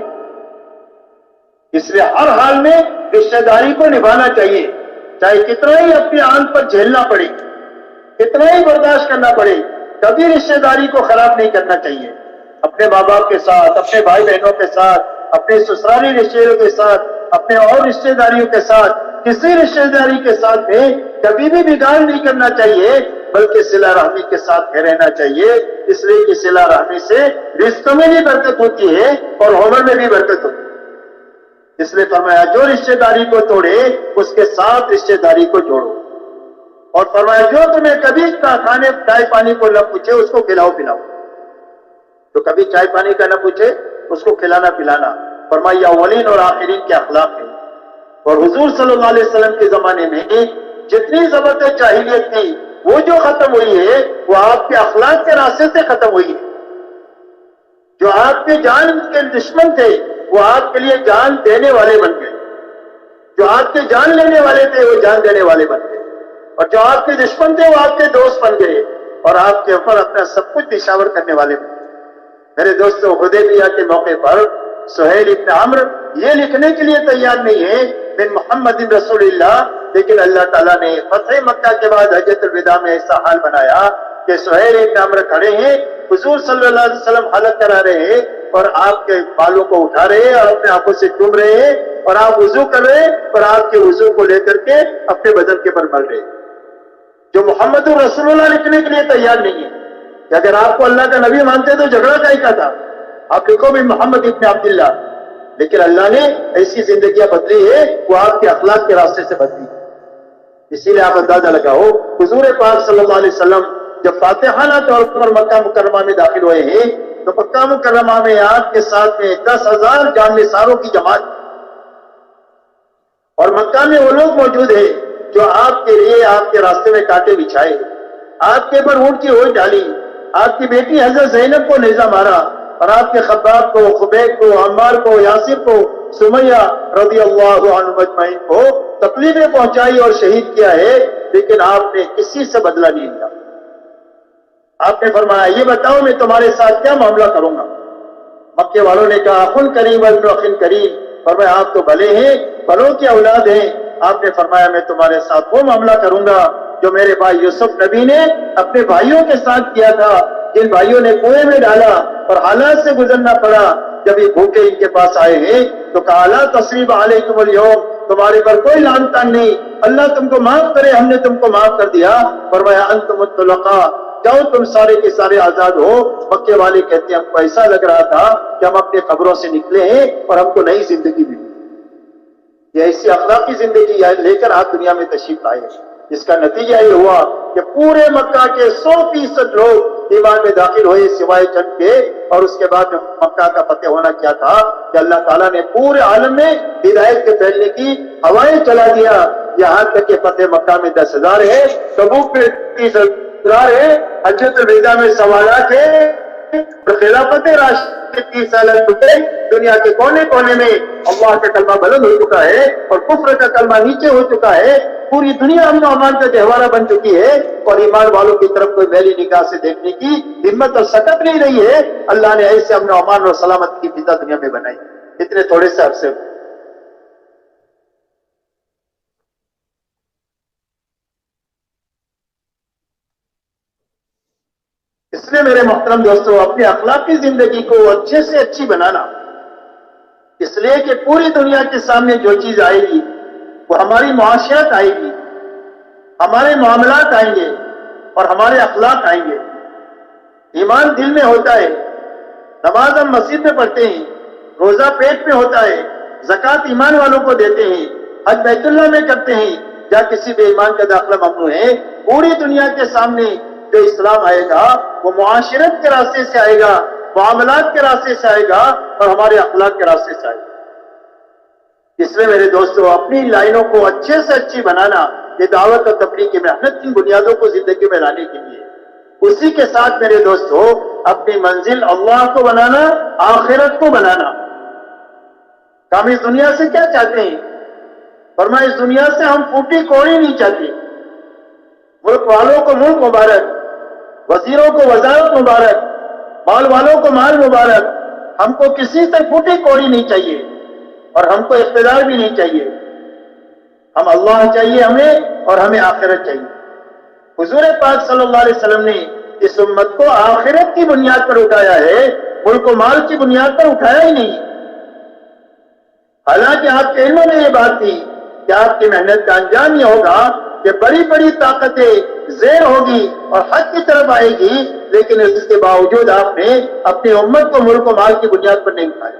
اس لیے ہر حال میں رشتہ داری کو نبھانا چاہیے۔ چاہے کتنا ہی اپنی آنکھ پر جھیلنا پڑے، کتنا ہی برداشت کرنا پڑے، کبھی رشتہ داری کو خراب نہیں کرنا چاہیے۔ اپنے ماں باپ کے ساتھ، اپنے بھائی بہنوں کے ساتھ، اپنے سسرالی رشتے داروں کے ساتھ، اپنے اور رشتہ داریوں کے ساتھ، کسی رشتہ داری کے ساتھ میں کبھی بھی بگاڑ نہیں کرنا چاہیے، بلکہ صلہ رحمی کے ساتھ میں رہنا چاہیے، اس لیے کہ صلہ رحمی سے رزق میں بھی برکت ہوتی ہے اور عمر میں بھی برکت ہوتی ہے۔ اس لیے فرمایا جو رشتہ داری کو توڑے اس کے ساتھ رشتہ داری کو جوڑو، اور فرمایا جو تمہیں کبھی کھانے چائے پانی کو نہ پوچھے اس کو کھلاؤ پلاؤ، تو کبھی چائے پانی کا نہ پوچھے اس کو کھلانا پلانا۔ فرمایا اولین اور آخرین کے اخلاق ہیں۔ اور حضور صلی اللہ علیہ وسلم کے زمانے میں جتنی ضبط جاہلیت تھی وہ جو ختم ہوئی ہے وہ آپ کے اخلاق کے راستے سے ختم ہوئی ہے۔ جو آپ کے جان کے دشمن تھے وہ آپ کے لیے جان دینے والے بن گئے، جو آپ کے جان لینے والے تھے وہ جان دینے والے بن گئے، اور جو آپ کے دشمن تھے وہ آپ کے دوست بن گئے، اور آپ کے اوپر اپنا سب کچھ نشاور کرنے والے بن گئے۔ میرے دوستوں، حدیبیہ کے موقع پر سہیل ابن عمرو یہ لکھنے کے لیے تیار نہیں ہے من محمد رسول اللہ، لیکن اللہ تعالیٰ نے فتح مکہ کے بعد حجۃ الوداع میں ایسا حال بنایا کہ سہیل ابن عمرو کھڑے ہیں، حضور صلی اللہ علیہ وسلم حلق کرا رہے ہیں اور آپ کے بالوں کو اٹھا رہے ہیں اور اپنے آنکھوں سے چوم رہے ہیں، اور آپ وضو کر رہے ہیں اور آپ کے وضو کو لے کر کے اپنے بدن کے پر مل رہے ہیں۔ جو محمد رسول اللہ لکھنے کے لیے تیار نہیں ہے کہ اگر آپ کو اللہ کا نبی مانتے تو جھگڑا کہیں کا تھا، آپ لکھو بھی محمد ابن عبداللہ، لیکن اللہ نے ایسی زندگیاں بدلی ہے وہ آپ کے اخلاق کے راستے سے بدلی ہے۔ اسی لیے آپ اندازہ لگاؤ حضور پاک صلی اللہ علیہ وسلم جب فاتحانہ طور پر مکہ مکرمہ میں داخل ہوئے ہیں تو مکہ مکرمہ میں آپ کے ساتھ میں 10,000 جاننثاروں کی جماعت، اور مکہ میں وہ لوگ موجود ہیں جو آپ کے لیے آپ کے راستے میں کانٹے بچھائے، آپ کے پر اونٹ کی ہوش ڈالی، آپ کی بیٹی حضرت زینب کو نیزہ مارا، اور آپ کے خباب کو، خبیب کو، عمار کو، یاسر کو، سمیہ رضی اللہ عنہ مجمعین کو تکلیفیں پہنچائی اور شہید کیا ہے، لیکن آپ نے کسی سے بدلہ نہیں لیا۔ آپ نے فرمایا یہ بتاؤ میں تمہارے ساتھ کیا معاملہ کروں گا؟ مکے والوں نے کہا اخن کریم ابن اخن کریم، فرمایا آپ تو بھلے ہیں، بھلوں کی اولاد ہیں۔ آپ نے فرمایا میں تمہارے ساتھ وہ معاملہ کروں گا جو میرے بھائی یوسف نبی نے اپنے بھائیوں کے ساتھ کیا تھا، جن بھائیوں نے کنویں میں ڈالا اور حالات سے گزرنا پڑا۔ جب یہ بھوکے ان کے پاس آئے ہیں تو کہا لا تصریب علیکم اليوم، تمہارے پر کوئی لعن طعن نہیں، اللہ تم کو معاف کرے، ہم نے تم کو معاف کر دیا۔ فرمایا انتم الطلقاء، جاؤ تم سارے کے سارے آزاد ہو۔ مکے والے کہتے ہیں ہم کو ایسا لگ رہا تھا کہ ہم اپنے قبروں سے نکلے ہیں اور ہم کو نئی زندگی ملی۔ یہ ایسی اخلاقی زندگی لے کر آپ دنیا میں تشریف لائے، جس کا نتیجہ یہ ہوا کہ پورے مکہ کے 100% لوگ ایمان میں داخل ہوئے سوائے چند کے، اور اس کے بعد مکہ کا فتح ہونا کیا تھا کہ اللہ تعالیٰ نے پورے عالم میں ہدایت کے پھیلنے کی ہوائیں چلا دیا، یہاں تک کہ فتح مکہ میں 10,000 ہے، تبوک میں 30,000 ہے، حجۃ الوداع میں 1.25 لاکھ ہے، اور خلافت راشد 30 سال گزرے، دنیا کے کونے کونے میں اللہ کا کلمہ بلند ہو چکا ہے اور کفر کا کلمہ نیچے ہو چکا ہے، پوری دنیا امن و امان کا گہوارہ بن چکی ہے، اور ایمان والوں کی طرف کوئی میلی نگاہ سے دیکھنے کی ہمت اور سکت نہیں رہی ہے۔ اللہ نے ایسے امن و امان اور سلامتی کی فضا دنیا میں بنائی اتنے تھوڑے سے عرصے میں۔ اس لیے میرے محترم دوستو، اپنے اخلاقی زندگی کو اچھے سے اچھی بنانا، اس لیے کہ پوری دنیا کے سامنے جو چیز آئے گی وہ ہماری معاشرت آئے گی، ہمارے معاملات آئیں گے اور ہمارے اخلاق آئیں گے۔ ایمان دل میں ہوتا ہے، نماز ہم مسجد میں پڑھتے ہیں، روزہ پیٹ میں ہوتا ہے، زکوٰۃ ایمان والوں کو دیتے ہیں، حج بیت اللہ میں کرتے ہیں، یا کسی بے ایمان کا داخلہ ممنوع ہے۔ پوری دنیا کے سامنے جو اسلام آئے گا وہ معاشرت کے راستے سے آئے گا، معاملات کے راستے سے آئے گا اور ہمارے اخلاق کے راستے سے آئے گا۔ اس لیے میرے دوستو، اپنی لائنوں کو اچھے سے اچھی بنانا، یہ دعوت اور تبلیغ کی محنت کی بنیادوں کو زندگی میں لانے کے لیے، اسی کے ساتھ میرے دوستو اپنی منزل اللہ کو بنانا، آخرت کو بنانا۔ ہم اس دنیا سے کیا چاہتے ہیں؟ فرمایا اس دنیا سے ہم پھوٹی کوڑی نہیں چاہتے۔ ملک والوں کو ملک مبارک، وزیروں کو وزارت مبارک، مال والوں کو مال مبارک، ہم کو کسی سے پھوٹی کوڑی نہیں چاہیے اور ہم کو اقتدار بھی نہیں چاہیے۔ ہم اللہ چاہیے ہمیں اور ہمیں آخرت چاہیے. حضور پاک صلی اللہ علیہ وسلم نے اس امت کو آخرت کی بنیاد پر اٹھایا ہے، ملک و مال کی بنیاد پر اٹھایا ہی نہیں. حالانکہ آپ کے علم میں یہ بات تھی کہ آپ کی محنت کا انجام یہ ہوگا کہ بڑی بڑی طاقتیں زیر ہوگی اور حق کی طرف آئے گی، لیکن اس کے باوجود آپ نے اپنی امت کو ملک و مال کی بنیاد پر نہیں اٹھایا.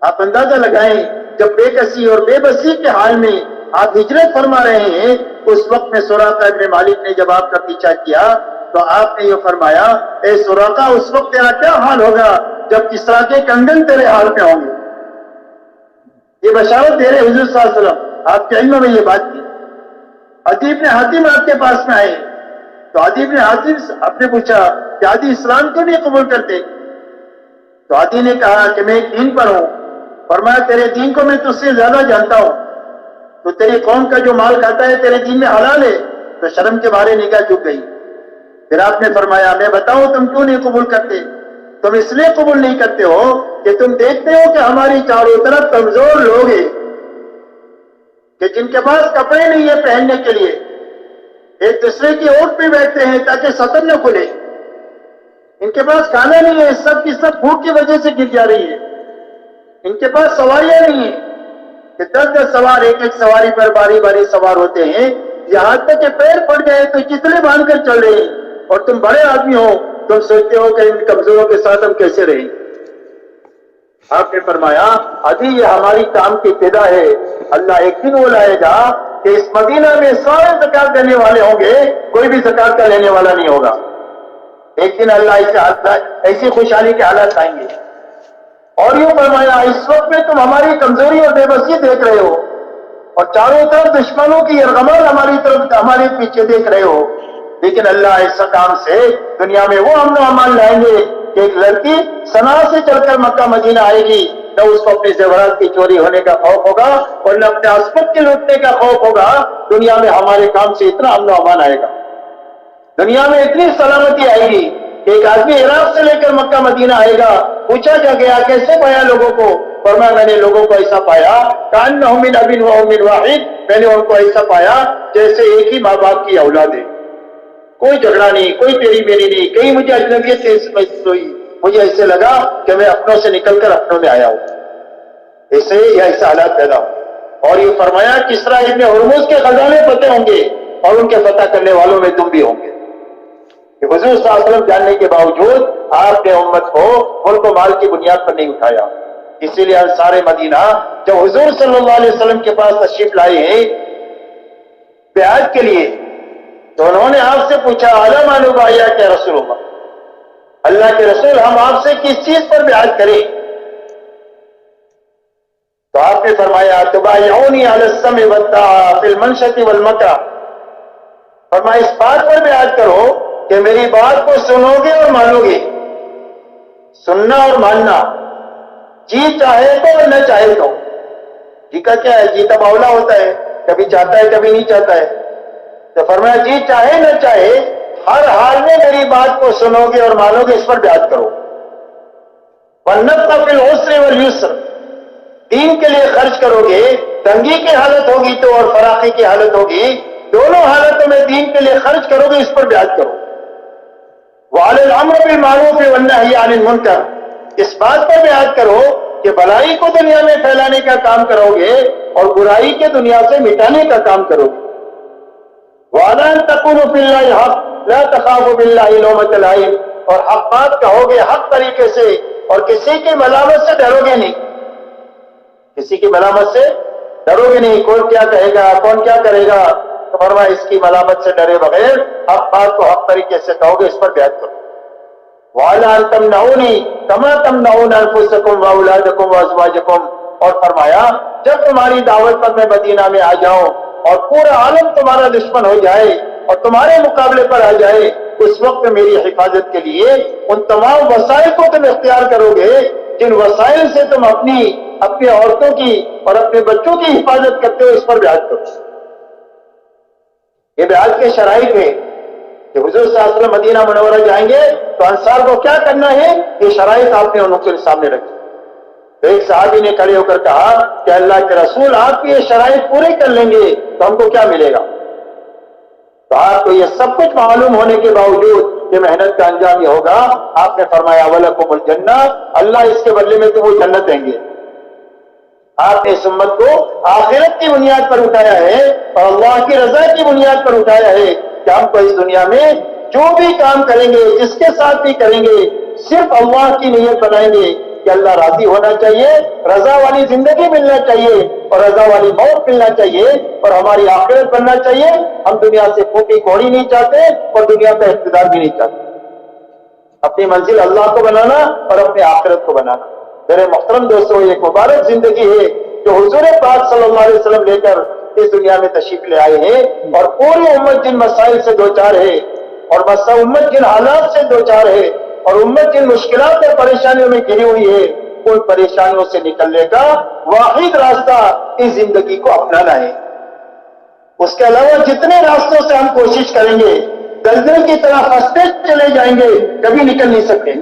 آپ اندازہ لگائیں جب بے کسی اور بے بسی کے حال میں آپ ہجرت فرما رہے ہیں، اس وقت میں سراقہ ابن مالک نے جب آپ کا پیچھا کیا تو آپ نے یہ فرمایا، اے سراقہ اس وقت تیرا کیا حال ہوگا جب کسریٰ کے کنگن تیرے حال پہ ہوں گے. یہ بشارت دے رہے حضور صلی اللہ علیہ وسلم، آپ کے علم میں یہ بات تھی. عدی بن حاتم آپ کے پاس میں آئے تو عدی بن حاتم آپ نے پوچھا کہ عدی اسلام کیوں نہیں قبول کرتے؟ تو عدی نے کہا کہ میں ایک دین پر ہوں. فرمایا تیرے دین کو میں تجھ سے زیادہ جانتا ہوں، تو تیری قوم کا جو مال کھاتا ہے تیرے دین میں حلال ہے. تو شرم کے بارے نگاہ جھک گئی. پھر آپ نے فرمایا میں بتاؤں تم کیوں نہیں قبول کرتے؟ تم اس لیے قبول نہیں کرتے ہو کہ تم دیکھتے ہو کہ ہماری چاروں طرف کمزور لوگ ہیں کہ جن کے پاس کپڑے نہیں ہیں پہننے کے لیے، ایک دوسرے کی اوٹ پہ بیٹھتے ہیں تاکہ سطر نہ کھلے. ان کے پاس کھانا نہیں ہے، سب کی سب بھوک کی وجہ سے گر جا رہی ہے. ان کے پاس سواریاں نہیں ہیں کہ 10 سوار ایک ایک سواری پر باری باری سوار ہوتے ہیں، یہاں تک کہ پیر پھٹ گئے تو چتلے باندھ کر چل رہے ہیں، اور تم بڑے آدمی ہو، تم سوچتے ہو کہ ان کمزوروں کے ساتھ ہم کیسے رہیں. آپ نے فرمایا ابھی یہ ہماری کام کی ابتدا ہے. اللہ ایک دن وہ لائے گا کہ اس مدینہ میں سارے زکات دینے والے ہوں گے، کوئی بھی زکات کا لینے والا نہیں ہوگا. ایک دن اللہ ایسی خوشحالی کے حالات آئیں گے. اور یوں فرمایا اس وقت میں تم ہماری کمزوری اور بے بسی دیکھ رہے ہو، اور چاروں طرف دشمنوں کی یرغمال ہماری طرف ہمارے پیچھے دیکھ رہے ہو، لیکن اللہ ایسا کام سے دنیا میں وہ امن و امان لائیں گے کہ ایک لڑکی صنعاء سے چل کر مکہ مدینہ آئے گی، نہ اس کو اپنے زیورات کی چوری ہونے کا خوف ہوگا اور نہ اپنے عصمت کے لوٹنے کا خوف ہوگا. دنیا میں ہمارے کام سے اتنا امن و امان آئے گا، دنیا میں اتنی سلامتی آئے گی کہ ایک آدمی عراق سے لے کر مکہ مدینہ آئے گا. پوچھا جا گیا کیسے پایا لوگوں کو؟ فرمایا میں نے لوگوں کو ایسا پایا کأنہم من اب و ام واحد، میں نے ان کو ایسا پایا جیسے ایک ہی ماں باپ کی اولاد ہے. کوئی جھگڑا نہیں، کوئی تیری میری نہیں، کہیں مجھے اجنبیت سے محسوس ہوئی، مجھے ایسے لگا کہ میں اپنوں سے نکل کر اپنوں میں آیا ہوں. ایسے یا ایسا حالات پیدا ہوں. اور یہ فرمایا کسریٰ ابن ہرمز کے خزانے فتح ہوں گے اور ان کے فتح کرنے والوں میں تم بھی ہوں گے. کہ حضور صلی اللہ علیہ وسلم جاننے کے باوجود آپ نے امت کو ملک و مال کی بنیاد پر نہیں اٹھایا. اسی لیے انصار مدینہ جب حضور صلی اللہ علیہ وسلم کے پاس تشریف لائے ہیں بیعت کے لیے، تو انہوں نے آپ سے پوچھا اعلیٰ معلوم آیا کہ رسول اللہ کے رسول ہم آپ سے کس چیز پر بیعت کریں؟ تو آپ نے فرمایا تبایعونی علی السمع والطاعہ فی المنشط والمکرہ، فرمایا اس بات پر بیعت کرو کہ میری بات کو سنو گے اور مانو گے. سننا اور ماننا، جی چاہے تو اور نہ چاہے تو. جی کا کیا ہے؟ جی کا باولا ہوتا ہے، کبھی چاہتا ہے کبھی نہیں چاہتا ہے. تو فرمایا جی چاہے نہ چاہے ہر حال میں میری بات کو سنو گے اور مانو گے، اس پر بیعت کرو. وَالنَّفْقَ فِي الْعُسْرِ وَالْيُسْرِ، دین کے لیے خرچ کرو گے، تنگی کی حالت ہوگی تو اور فراخی کی حالت ہوگی، دونوں حالتوں میں دین کے لیے خرچ کرو گے، اس پر بیعت کرو. وَعَلَى الْأَمْرِ بِالْمَعْرُوفِ وَالنَّهْيِ عَنِ الْمُنكَرِ، اس بات پر بیعت کرو کہ بھلائی کو دنیا میں پھیلانے کا کام کرو گے اور برائی کے دنیا سے مٹانے کا کام کرو گے. وَعَلَىٰ أَن تَقُولُوا فِي اللَّهِ حَقٌّ لَا تَخَافُوا بِاللَّهِ لَوْمَةَ لَائِمٍ، اور حق بات کہو گے حق طریقے سے اور کسی کی ملامت سے ڈرو گے نہیں. کسی کی ملامت سے ڈرو گے نہیں، کون کیا کہے گا، کون کیا کرے گا. تو فرمایا اس کی ملامت سے ڈرے بغیر حق بات کو حق طریقے سے کہو گے، اس پر بیعت کرو. وَعَلَىٰ أَن تَمْنَعُونِي كَمَا تَمْنَعُونَ أَنفُسَكُمْ وَأَوْلَادَكُمْ وَأَزْوَاجَكُمْ، اور فرمایا جب تمہاری دعوت پر میں مدینہ میں آ جاؤں اور پورا عالم تمہارا دشمن ہو جائے اور تمہارے مقابلے پر آ جائے، اس وقت میری حفاظت کے لیے ان تمام وسائل کو تم اختیار کرو گے جن وسائل سے تم اپنی عورتوں کی اور اپنے بچوں کی حفاظت کرتے ہو، اس پر بیعت کرو. یہ بیعت کے شرائط ہے کہ حضور صلی اللہ علیہ وسلم مدینہ منورہ جائیں گے تو انصار کو کیا کرنا ہے، یہ شرائط آپ نے ان کے سامنے رکھی. تو ایک صحابی نے کھڑے ہو کر کہا کہ اللہ کے رسول آپ یہ شرائط پورے کر لیں گے تو ہم کو کیا ملے گا؟ تو آپ کو یہ سب کچھ معلوم ہونے کے باوجود کہ محنت کا انجام یہ ہوگا، آپ نے فرمایا وَلَكُمُ الْجَنَّةُ، اللہ اس کے بدلے میں تم وہ جنت دیں گے۔ آپ نے اس امت کو آخرت کی بنیاد پر اٹھایا ہے اور اللہ کی رضا کی بنیاد پر اٹھایا ہے کہ ہم کو اس دنیا میں جو بھی کام کریں گے، جس کے ساتھ بھی کریں گے، صرف اللہ کی نیت بنائیں گے کہ اللہ راضی ہونا چاہیے، رضا والی زندگی ملنا چاہیے اور رضا والی موت ملنا چاہیے اور ہماری آخرت بننا چاہیے۔ ہم دنیا سے پھوٹی کوڑی نہیں چاہتے اور دنیا کا اقتدار بھی نہیں چاہتے، اپنی منزل اللہ کو بنانا اور اپنے آخرت کو بنانا۔ میرے محترم دوستوں، ایک مبارک زندگی ہے جو حضور پاک صلی اللہ علیہ وسلم لے کر اس دنیا میں تشریف لے آئے ہیں، اور پوری امت جن مسائل سے دوچار ہے اور امت جن حالات سے دوچار ہے اور امت جن مشکلات اور پریشانیوں میں گھری ہوئی ہے، ان پریشانیوں سے نکلنے کا واحد راستہ اس زندگی کو اپنانا ہے۔ اس کے علاوہ جتنے راستوں سے ہم کوشش کریں گے، دلدل کی طرح پھنستے چلے جائیں گے، کبھی نکل نہیں سکتے۔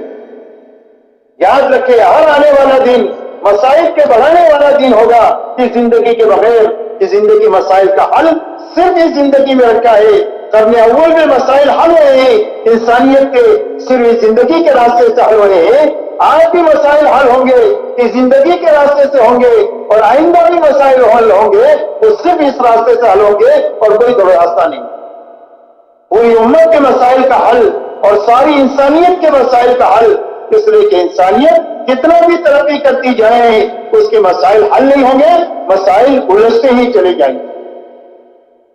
یاد رکھے، ہر آنے والا دن مسائل کے بڑھانے والا دن ہوگا۔ اس زندگی کے بغیر اس زندگی مسائل کا حل صرف اس زندگی میں رکھا ہے۔ قرن اول میں مسائل حل ہوئے ہیں انسانیت کے، صرف اس زندگی کے راستے سے حل ہوئے ہیں۔ آج بھی مسائل حل ہوں گے اس زندگی کے راستے سے ہوں گے، اور آئندہ بھی مسائل حل ہوں گے وہ صرف اس راستے سے حل ہوں گے اور کوئی دو راستہ نہیں۔ پوری امت کے مسائل کا حل اور ساری انسانیت کے مسائل کا حل، اس لیے کہ انسانیت کتنا بھی ترقی کرتی جائے اس کے مسائل حل نہیں ہوں گے، مسائل الجھتے ہی چلے جائیں گے۔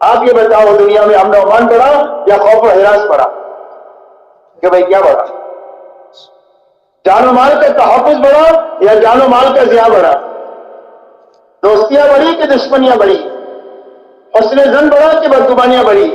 آپ یہ بتاؤ، دنیا میں امن و امان بڑھا یا خوف و ہراس بڑھا؟ کہ بھائی کیا بڑھا؟ جان و مال کا تحفظ بڑھا یا جان و مال کا ضیاع بڑھا؟ دوستیاں بڑھی کہ دشمنیاں بڑھی؟ حسن زن بڑھا کہ بدگمانیاں بڑھی؟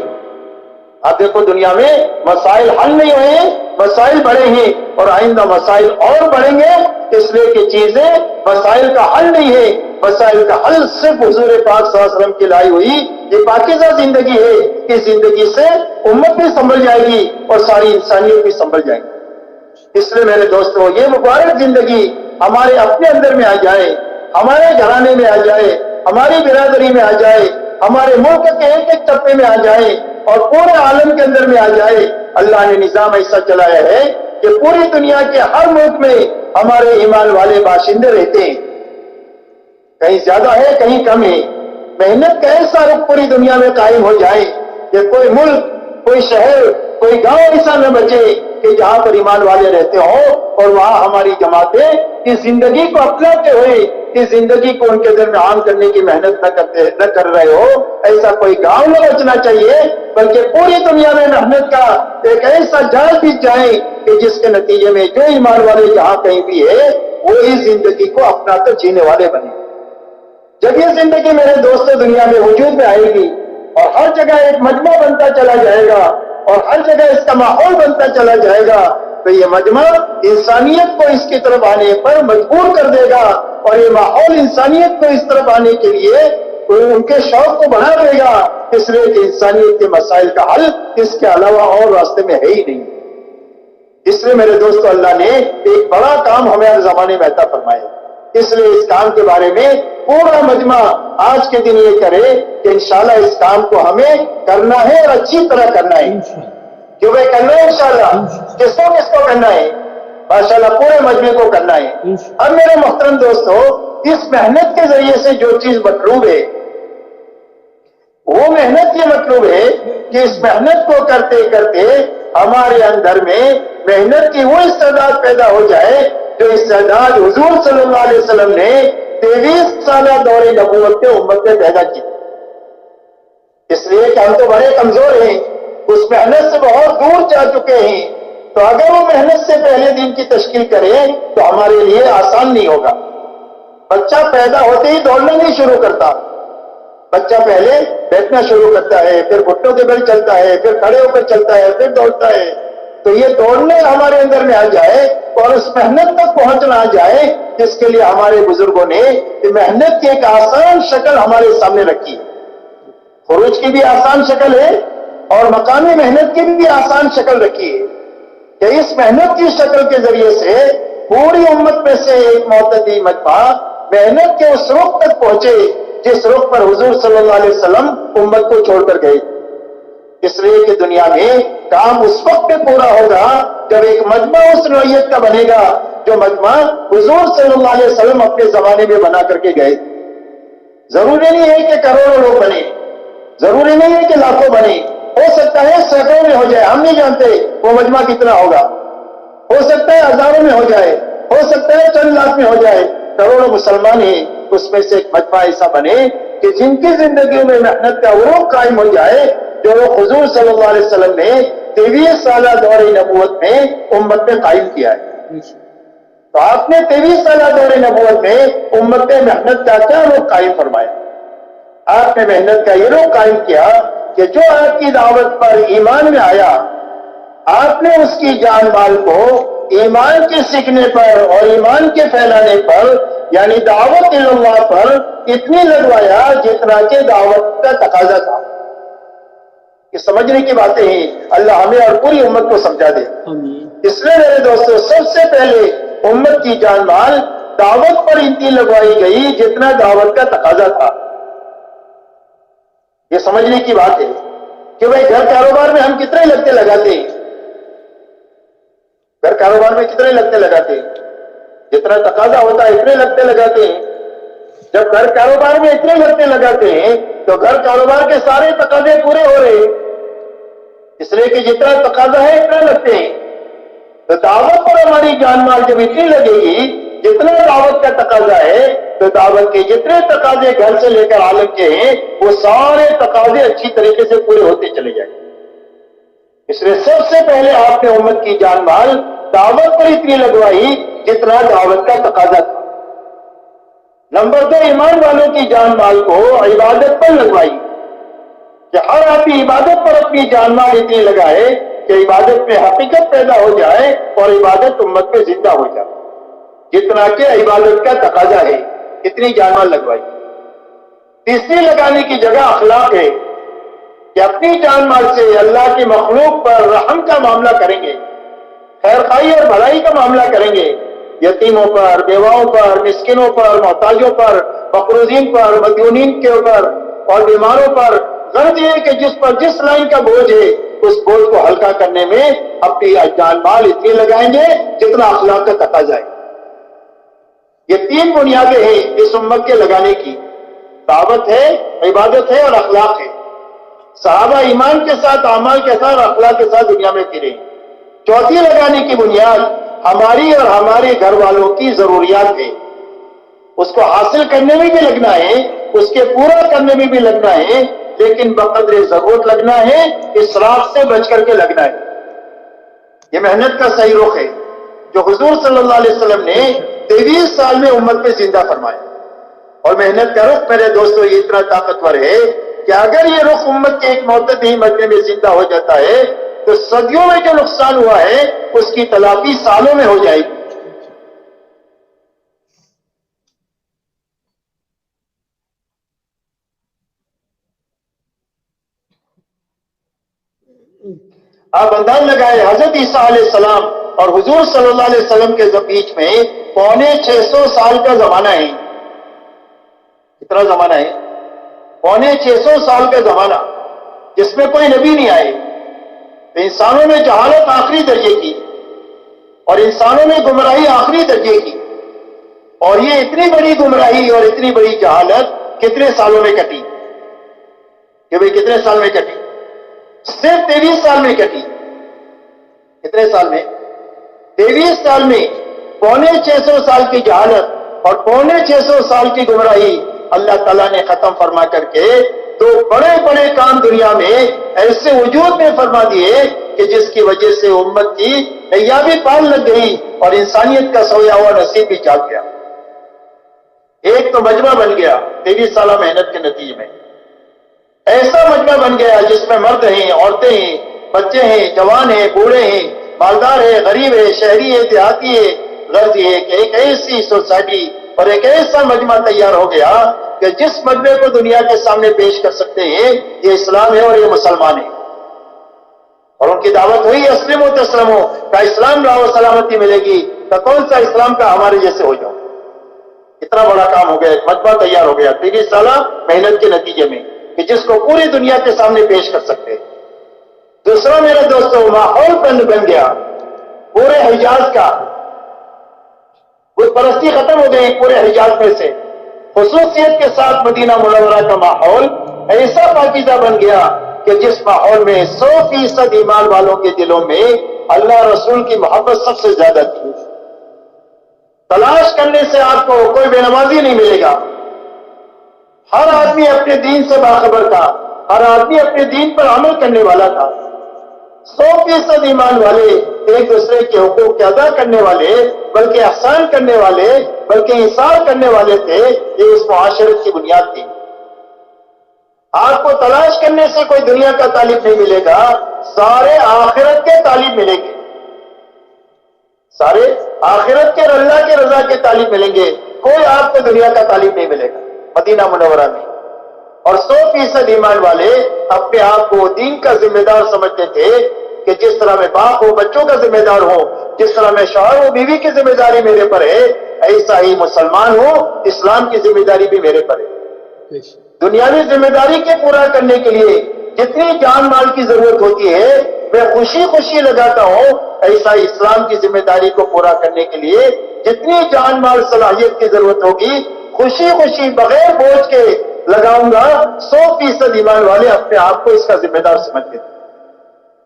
آپ دیکھو، دنیا میں مسائل حل نہیں ہوئے ہیں، مسائل بڑھے ہیں اور آئندہ مسائل اور بڑھیں گے، اس لیے کہ چیزیں مسائل کا حل نہیں ہے۔ مسائل کا حل صرف حضور پاک صلی اللہ علیہ وسلم کی لائی ہوئی یہ پاکیزہ زندگی ہے۔ اس زندگی سے امت بھی سنبھل جائے گی اور ساری انسانیت بھی سنبھل جائے گی۔ اس لیے میرے دوستوں، یہ مبارک زندگی ہمارے اپنے اندر میں آ جائے، ہمارے گھرانے میں آ جائے، ہماری برادری میں آ جائے، ہمارے ملک کے ایک ایک چپے میں آ جائے اور پورے عالم کے اندر میں آ جائے۔ اللہ نے نظام ایسا چلایا ہے کہ پوری دنیا کے ہر ملک میں ہمارے ایمان والے باشندے رہتے ہیں، کہیں زیادہ ہے کہیں کم ہے۔ محنت کا ایسا رخ پوری دنیا میں قائم ہو جائے کہ کوئی ملک، کوئی شہر، کوئی گاؤں ایسا نہ بچے کہ جہاں پر ایمان والے رہتے ہوں اور وہاں ہماری جماعتیں اس زندگی کو اپناتے ہوئے اس زندگی کو ان کے دل میں عام کرنے کی محنت نہ کر رہے ہو۔ ایسا کوئی گاؤں نہ بچنا چاہیے، بلکہ پوری دنیا میں محنت کا ایک ایسا جال بیت جائے کہ جس کے نتیجے میں جو ایمان والے جہاں کہیں بھی ہے وہ اس زندگی کو اپنا کر جینے والے بنے۔ جب یہ زندگی میرے دوستوں دنیا میں وجود میں آئے گی اور ہر جگہ ایک مجمع بنتا چلا جائے گا اور ہر جگہ اس کا ماحول بنتا چلا جائے گا، تو یہ مجمع انسانیت کو اس کی طرف آنے پر مجبور کر دے گا اور یہ ماحول انسانیت کو اس طرف آنے کے لیے ان کے شوق کو بڑھا دے گا، اس لیے کہ انسانیت کے مسائل کا حل اس کے علاوہ اور راستے میں ہے ہی نہیں۔ اس لیے میرے دوستو، اللہ نے ایک بڑا کام ہمارے زمانے میں عطا فرمایا، اس لیے اس کام کے بارے میں پورا مجمع آج کے دن یہ کرے کہ انشاءاللہ اس کام کو ہمیں کرنا ہے اور اچھی طرح کرنا ہے۔ کیوں بھائی کرنا ہے انشاءاللہ؟ کس کو کرنا ہے؟ ماشاءاللہ پورے مجمع کو کرنا ہے۔ اب میرے محترم دوستو، اس محنت کے ذریعے سے جو چیز مطلوب ہے وہ محنت یہ مطلوب ہے کہ اس محنت کو کرتے کرتے ہمارے اندر میں محنت کی وہ استعداد پیدا ہو جائے جو استعداد حضور صلی اللہ علیہ وسلم نے 23 سالہ دور نبوت کے امت میں پیدا کی۔ اس لیے کہ ہم تو بڑے کمزور ہیں، اس محنت سے بہت دور جا چکے ہیں، تو اگر وہ محنت سے پہلے دن کی تشکیل کرے تو ہمارے لیے آسان نہیں ہوگا۔ بچہ پیدا ہوتے ہی دوڑنا نہیں شروع کرتا، بچہ پہلے بیٹھنا شروع کرتا ہے، پھر گھٹنوں کے بل چلتا ہے، پھر کھڑے ہو کر چلتا ہے، پھر دوڑتا ہے۔ تو یہ دوڑنے ہمارے اندر میں آ جائے اور اس محنت تک پہنچنا آ جائے جس کے لیے ہمارے بزرگوں نے محنت کی ایک آسان شکل ہمارے سامنے رکھی۔ خروج کی بھی آسان شکل ہے اور مقامی محنت کی بھی آسان شکل رکھی ہے کہ اس محنت کی شکل کے ذریعے سے پوری امت میں سے ایک معتدی مجمع محنت کے اس رخ تک پہنچے جس رخ پر حضور صلی اللہ علیہ وسلم امت کو چھوڑ کر گئے. اس لیے کہ دنیا میں کام اس وقت پہ پورا ہوگا جب ایک مجمع اس نوعیت کا بنے گا جو مجمع حضور صلی اللہ علیہ وسلم اپنے زمانے میں بنا کر کے گئے. ضروری نہیں ہے کہ کروڑوں لوگ بنے, ضروری نہیں ہے کہ لاکھوں بنے, ہو سکتا ہے سینکڑوں میں ہو جائے, ہم نہیں جانتے وہ مجمع کتنا ہوگا, ہو سکتا ہے ہزاروں میں ہو جائے, ہو سکتا ہے چند لاکھ میں ہو جائے. کروڑوں مسلمان ہیں, اس میں سے ایک مجمع ایسا بنے کہ جن کی زندگیوں میں محنت کا وہ قائم ہو جائے جو حضور صلی اللہ علیہ وسلم نے 23 سالہ دور نبوت میں امت میں قائم کیا ہے. تو آپ نے 23 سالہ دور نبوت میں امت میں محنت کا کیا رخ قائم فرمایا؟ آپ نے محنت کا یہ رخ قائم کیا کہ جو آپ کی دعوت پر ایمان میں آیا, آپ نے اس کی جان مال کو ایمان کے سیکھنے پر اور ایمان کے پھیلانے پر یعنی دعوت اللہ پر اتنی لگوایا جتنا کہ دعوت کا تقاضا تھا. یہ سمجھنے کی باتیں ہیں, اللہ ہمیں اور پوری امت کو سمجھا دے. اس لیے میرے دوستوں سب سے پہلے امت کی جان مال دعوت پر اتنی لگوائی گئی جتنا دعوت کا تقاضا تھا. یہ سمجھنے کی بات ہے کہ بھائی گھر کاروبار میں ہم کتنے لگتے لگاتے ہیں, گھر کاروبار میں کتنے لگتے لگاتے ہیں, جتنا تقاضا ہوتا ہے اتنے لگتے لگاتے ہیں. جب گھر کاروبار میں اتنے لگتے لگاتے ہیں تو گھر کاروبار کے سارے تقاضے پورے ہو رہے ہیں, اس لیے کہ جتنا تقاضا ہے اتنا لگتے ہیں. تو دعوت پر ہماری جان مال جب اتنی لگے گی جتنا دعوت کا تقاضا ہے تو دعوت کے جتنے تقاضے گھر سے لے کر عالم کے ہیں وہ سارے تقاضے اچھی طریقے سے پورے ہوتے چلے جائیں. اس لیے سب سے پہلے آپ نے امت کی جان مال دعوت پر اتنی لگوائی جتنا دعوت کا تقاضا تھا. نمبر 2, ایمان والوں کی جان مال کو عبادت پر لگوائی کہ ہر آدمی عبادت پر اپنی جان مال اتنی لگائے کہ عبادت میں حقیقت پیدا ہو جائے اور عبادت امت میں زندہ ہو جائے جتنا کہ عبادت کا تقاضا ہے. اتنی جان مال لگوائی. تیسری لگانے کی جگہ اخلاق ہے کہ اپنی جان مال سے اللہ کی مخلوق پر رحم کا معاملہ کریں گے, خیر خواہی اور بھلائی کا معاملہ کریں گے, یتیموں پر, بیواؤں پر, مسکینوں پر, محتاجوں پر, مقروضین پر, مدیونین کے اوپر اور بیماروں پر. غرض یہ کہ جس پر جس لائن کا بوجھ ہے اس بوجھ کو ہلکا کرنے میں اپنی جان مال اتنی لگائیں گے جتنا اخلاق کا تقاضا ہے. یہ 3 بنیادیں ہیں اس امت کے لگانے کی, دعوت ہے, عبادت ہے اور اخلاق ہے. صحابہ ایمان کے ساتھ, اعمال کے ساتھ, اخلاق کے ساتھ دنیا میں پھرے. چوتھی لگانے کی بنیاد ہماری اور ہمارے گھر والوں کی ضروریات ہے. اس کو حاصل کرنے میں بھی لگنا ہے, اس کے پورا کرنے میں بھی لگنا ہے, لیکن بقدر ضرورت لگنا ہے, اسراف سے بچ کر کے لگنا ہے. یہ محنت کا صحیح رخ ہے جو حضور صلی اللہ علیہ وسلم نے 23 سال میں امت میں زندہ فرمایا. اور محنت کا رخ میرے دوستو یہ اتنا طاقتور ہے کہ اگر یہ رخ امت کے ایک معتدی مجمع میں زندہ ہو جاتا ہے تو صدیوں میں جو نقصان ہوا ہے اس کی تلافی سالوں میں ہو جائے گی. آپ انداز لگائے حضرت عیسیٰ علیہ السلام اور حضور صلی اللہ علیہ وسلم کے بیچ میں 650 سال کا زمانہ ہے. کتنا زمانہ ہے؟ 650 سال کا زمانہ جس میں کوئی نبی نہیں آئے. انسانوں میں جہالت آخری درجے کی اور انسانوں میں گمراہی آخری درجے کی. اور یہ اتنی بڑی گمراہی اور اتنی بڑی جہالت کتنے سالوں میں کٹی؟ کہ بھئی کتنے سال میں کٹی؟ صرف 23 سال میں کٹی. کتنے سال میں؟ 23 سال میں 650 سال کی جہالت اور 650 سال کی گمراہی اللہ تعالیٰ نے ختم فرما کر کے 2 بڑے بڑے کام دنیا میں ایسے وجود میں فرما دیے کہ جس کی وجہ سے امت کی نیابی پال لگ گئی اور انسانیت کا سویا ہوا نصیب بھی جاگ گیا. ایک تو مجمع بن گیا 23 سالہ محنت کے نتیجے میں. ایسا مجمع بن گیا جس میں مرد ہیں, عورتیں ہیں, بچے ہیں, جوان ہیں, بوڑھے ہیں, مالدار ہے, غریب ہے, شہری ہے, دیہاتی ہے. غرض یہ کہ ایک ایسی سوسائٹی اور ایک ایسا مجمع تیار ہو گیا کہ جس مجمع کو دنیا کے سامنے پیش کر سکتے ہیں یہ اسلام ہے اور یہ مسلمان ہے. اور ان کی دعوت ہوئی اسلم و تسلم ہو کا اسلام لاؤ سلامتی ملے گی، تو کون سا اسلام کا ہمارے جیسے ہو جاؤ. اتنا بڑا کام ہو گیا، ایک مجمع تیار ہو گیا 30 سالہ محنت کے نتیجے میں، کہ جس کو پوری دنیا کے سامنے پیش کر سکتے. دوسرا میرے دوستوں، ماحول بن گیا پورے حجاز کا، بت پرستی ختم ہو گئی پورے حجاز میں سے. خصوصیت کے ساتھ مدینہ منورہ کا ماحول ایسا پاکیزہ بن گیا کہ جس ماحول میں 100% ایمان والوں کے دلوں میں اللہ رسول کی محبت سب سے زیادہ تھی. تلاش کرنے سے آپ کو کوئی بے نمازی نہیں ملے گا. ہر آدمی اپنے دین سے باخبر تھا، ہر آدمی اپنے دین پر عمل کرنے والا تھا. 100% ایمان والے، ایک دوسرے کے حقوق کے ادا کرنے والے، بلکہ احسان کرنے والے، بلکہ انصاف کرنے والے تھے. یہ اس معاشرت کی بنیاد تھی. آپ کو تلاش کرنے سے کوئی دنیا کا طالب نہیں ملے گا، سارے آخرت کے طالب ملیں گے، سارے آخرت کے اللہ کے رضا کے طالب ملیں گے. کوئی آپ کو دنیا کا طالب نہیں ملے گا مدینہ منورہ میں. اور 100% ایمان والے اپنے آپ کو دین کا ذمہ دار سمجھتے تھے کہ جس طرح میں باپ ہوں بچوں کا ذمہ دار ہوں، جس طرح میں شوہر ہوں بیوی کی ذمہ داری میرے پر ہے، ایسا ہی مسلمان ہوں اسلام کی ذمہ داری بھی میرے پر ہے. دنیاوی ذمہ داری کے پورا کرنے کے لیے جتنی جان مال کی ضرورت ہوتی ہے میں خوشی خوشی لگاتا ہوں، ایسا ہی اسلام کی ذمہ داری کو پورا کرنے کے لیے جتنی جان مال صلاحیت کی ضرورت ہوگی خوشی خوشی بغیر بوجھ کے لگاؤں گا. 100% ایمان والے اپنے آپ کو اس کا ذمہ دار سمجھتے تھے.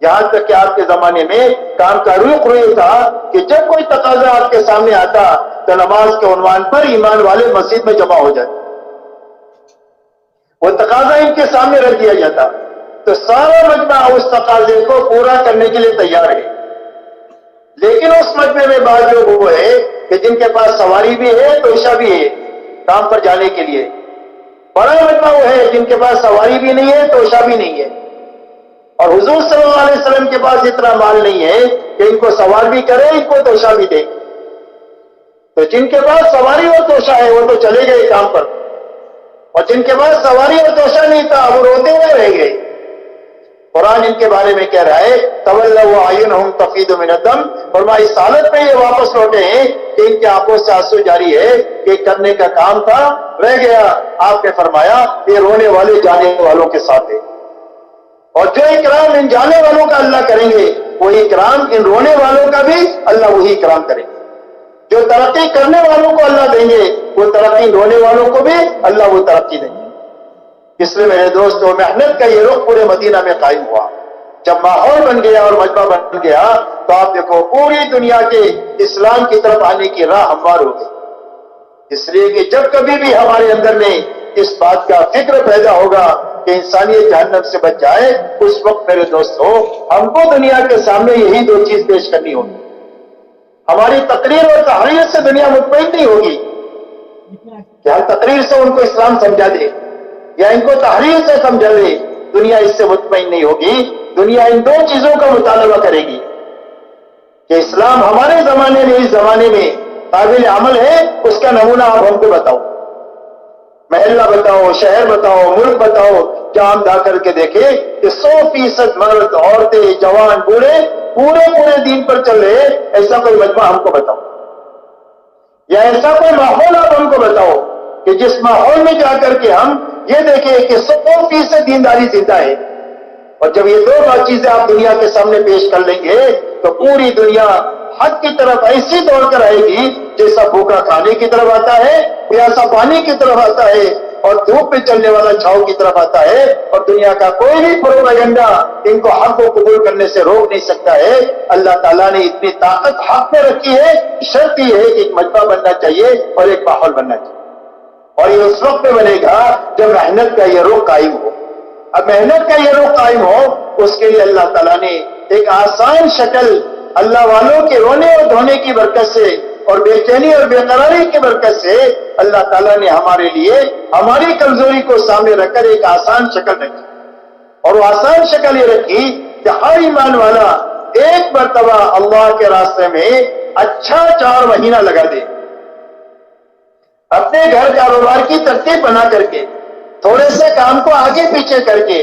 یہاں تک کہ آپ کے زمانے میں کام کا رخ یہ تھا کہ جب کوئی تقاضا آپ کے سامنے آتا تو نماز کے عنوان پر ایمان والے مسجد میں جمع ہو جاتے. وہ تقاضا ان کے سامنے رکھ دیا جاتا تو سارا مجمع اس تقاضے کو پورا کرنے کے لیے تیار ہے. لیکن اس مجمع میں بعض لوگ وہ ہے کہ جن کے پاس سواری بھی ہے توشہ بھی ہے کام پر جانے کے لیے. بڑا مجمع وہ ہے جن کے پاس سواری بھی نہیں ہے توشہ بھی نہیں ہے. اور حضور صلی اللہ علیہ وسلم کے پاس اتنا مال نہیں ہے کہ ان کو سوار بھی کرے ان کو توشہ بھی دے. تو جن کے پاس سواری اور توشہ ہے وہ تو چلے گئے کام پر، اور جن کے پاس سواری اور توشہ نہیں تھا وہ روتے ہوئے رہ گئے. قرآن ان کے بارے میں کہہ رہا ہے تولوا اعینہم تفیض من الدم، فرمایا اس حالت میں یہ واپس لوٹے ہیں کہ ان کی آنکھوں سے آنسو جاری ہے کہ کرنے کا کام تھا رہ گیا. آپ نے فرمایا یہ رونے والے جانے والوں کے ساتھ ہے، اور جو اکرام ان جانے والوں کا اللہ کریں گے وہی اکرام ان رونے والوں کا بھی اللہ وہی اکرام کریں گے. جو ترقی کرنے والوں کو اللہ دیں گے وہ ترقی رونے والوں کو بھی اللہ وہ ترقی دیں گے. اس لیے میرے دوستوں محنت کا یہ رخ پورے مدینہ میں قائم ہوا. جب ماحول بن گیا اور مجمع بن گیا تو آپ دیکھو پوری دنیا کے اسلام کی طرف آنے کی راہ ہموار ہو گئی. اس لیے کہ جب کبھی بھی ہمارے اندر میں اس بات کا فکر پیدا ہوگا کہ انسانیت جہنم سے بچ جائے، اس وقت میرے دوستوں ہم کو دنیا کے سامنے یہی دو چیز پیش کرنی ہوگی. ہماری تقریر اور تحریر سے دنیا مطمئن نہیں ہوگی کہ ہم تقریر سے ان کو اسلام سمجھا دے یا ان کو تحریر سے سمجھا دے. دنیا اس سے مطمئن نہیں ہوگی. دنیا ان دو چیزوں کا مطالبہ کرے گی کہ اسلام ہمارے زمانے میں اس زمانے میں قابل عمل ہے، اس کا نمونہ آپ ہم کو بتاؤ. محلہ بتاؤ، شہر بتاؤ، ملک بتاؤ، جہاں ہم جا کر کے دیکھیں کہ 100% مرد عورتیں جوان بوڑھے پورے دین پر چل رہے. ایسا کوئی مجمع ہم کو بتاؤ یا ایسا کوئی ماحول آپ ہم کو بتاؤ کہ جس ماحول میں جا کر کے ہم یہ دیکھیں کہ 100% دینداری زندہ ہے. اور جب یہ دو چیزیں آپ دنیا کے سامنے پیش کر لیں گے تو پوری دنیا حق کی طرف ایسی دوڑ کر آئے گی جیسا بھوکا کھانے کی طرف آتا ہے، پیاسا پانی کی طرف آتا ہے، اور دھوپ پہ چلنے والا چھاؤں کی طرف آتا ہے. اور دنیا کا کوئی بھی پروپیگنڈا ان کو حق کو قبول کرنے سے روک نہیں سکتا ہے. اللہ تعالیٰ نے اتنی طاقت حق میں رکھی ہے. شرط یہ ہے کہ ایک مجمع بننا چاہیے اور ایک ماحول بننا چاہیے، اور یہ اس وقت میں بنے گا جب محنت کا یہ رخ قائم ہو. اب محنت کا یہ رخ قائم ہو اس کے لیے اللہ تعالیٰ نے ایک آسان شکل اللہ والوں کے رونے اور دھونے کی برکت سے اور بے چینی اور بے قراری کی برکت سے اللہ تعالیٰ نے ہمارے لیے ہماری کمزوری کو سامنے رکھ کر ایک آسان شکل رکھی. اور وہ آسان شکل یہ رکھی کہ ہر ایمان والا ایک مرتبہ اللہ کے راستے میں اچھا 4 مہینہ لگا دے. اپنے گھر کاروبار کی ترتیب بنا کر کے تھوڑے سے کام کو آگے پیچھے کر کے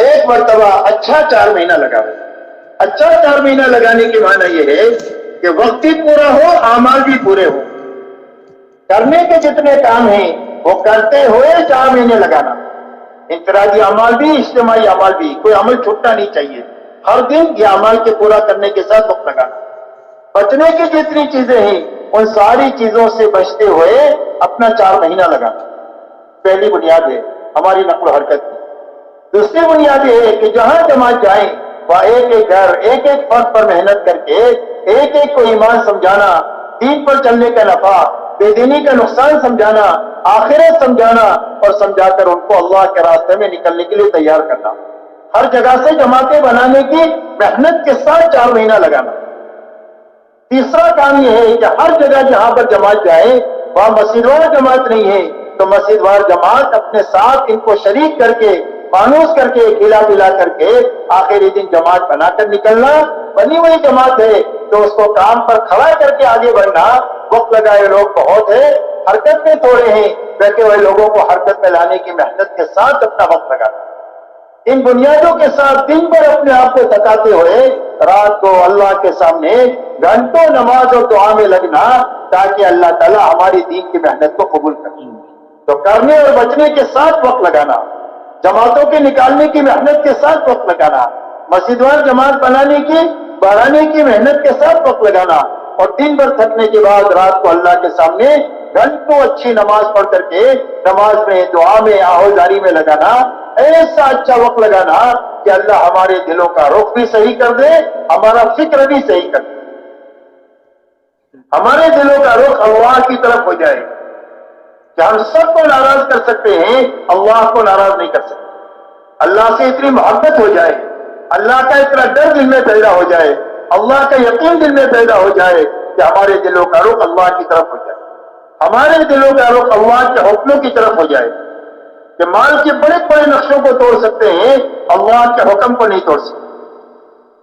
ایک مرتبہ اچھا 4 مہینہ لگا. اچھا 4 مہینہ لگانے کے معنی یہ ہے کہ وقت بھی پورا ہو، اعمال بھی پورے ہو. کرنے کے جتنے کام ہیں وہ کرتے ہوئے 4 مہینے لگانا. انفرادی اعمال بھی، اجتماعی اعمال بھی، کوئی عمل چھوٹنا نہیں چاہیے. ہر دن یہ اعمال کے پورا کرنے کے ساتھ وقت لگانا. بچنے کی جتنی چیزیں ہیں ان ساری چیزوں سے بچتے ہوئے اپنا 4 مہینہ لگانا. پہلی بنیاد ہے ہماری نقل و حرکت کی. دوسری بنیاد یہ ہے کہ جہاں جماعت جائیں وہاں ایک ایک گھر، ایک ایک فرد پر محنت کر کے ایک ایک کو ایمان سمجھانا، دین پر چلنے کا نفع، بے دینی کا نقصان سمجھانا، آخرت سمجھانا، اور سمجھا کر ان کو اللہ کے راستے میں نکلنے کے لیے تیار کرنا. ہر جگہ سے جماعتیں بنانے کی محنت کے ساتھ 4 مہینہ لگانا. تیسرا کام یہ ہے کہ ہر جگہ جہاں پر جماعت جائے وہاں مسجد وار جماعت نہیں ہے تو مسجد وار جماعت اپنے ساتھ ان کو شریک کر کے، مانوس کر کے، کھلا پلا کر کے آخری دن جماعت بنا کر نکلنا. بنی ہوئی جماعت ہے تو اس کو کام پر کھڑا کر کے آگے بڑھنا. وقت لگائے لوگ بہت ہے، حرکت میں تھوڑے ہیں، بیٹھے ہوئے لوگوں کو حرکت میں لانے کی محنت کے ساتھ اپنا وقت لگانا. ان بنیادوں کے ساتھ دن بھر اپنے آپ کو تھکاتے ہوئے رات کو اللہ کے سامنے گھنٹوں نماز اور دعا میں لگنا تاکہ اللہ تعالیٰ ہماری دین کی محنت کو قبول کرے. تو کرنے اور بچنے کے ساتھ وقت لگانا، جماعتوں کے نکالنے کی محنت کے ساتھ وقت لگانا، مسجد وار جماعت بنانے کی، بڑھانے کی محنت کے ساتھ وقت لگانا، اور دن بھر تھکنے کے بعد رات کو اللہ کے سامنے گھنٹوں اچھی نماز پڑھ کر کے نماز میں، دعا میں، آہوزاری میں لگانا. ایسا اچھا وقت لگانا کہ اللہ ہمارے دلوں کا رخ بھی صحیح کر دے، ہمارا فکر بھی صحیح کر دے، ہمارے دلوں کا رخ اللہ کی طرف ہو جائے کہ ہم سب کو ناراض کر سکتے ہیں، اللہ کو ناراض نہیں کر سکتے. اللہ سے اتنی محبت ہو جائے، اللہ کا اتنا ڈر دل میں پیدا ہو جائے، اللہ کا یقین دل میں پیدا ہو جائے کہ ہمارے دلوں کا رخ اللہ کی طرف ہو جائے، ہمارے دلوں کا رخ اللہ کے حکموں کی طرف ہو جائے. کہ مال کے بڑے بڑے نقشوں کو توڑ سکتے ہیں، اللہ کے حکم کو نہیں توڑ سکتے.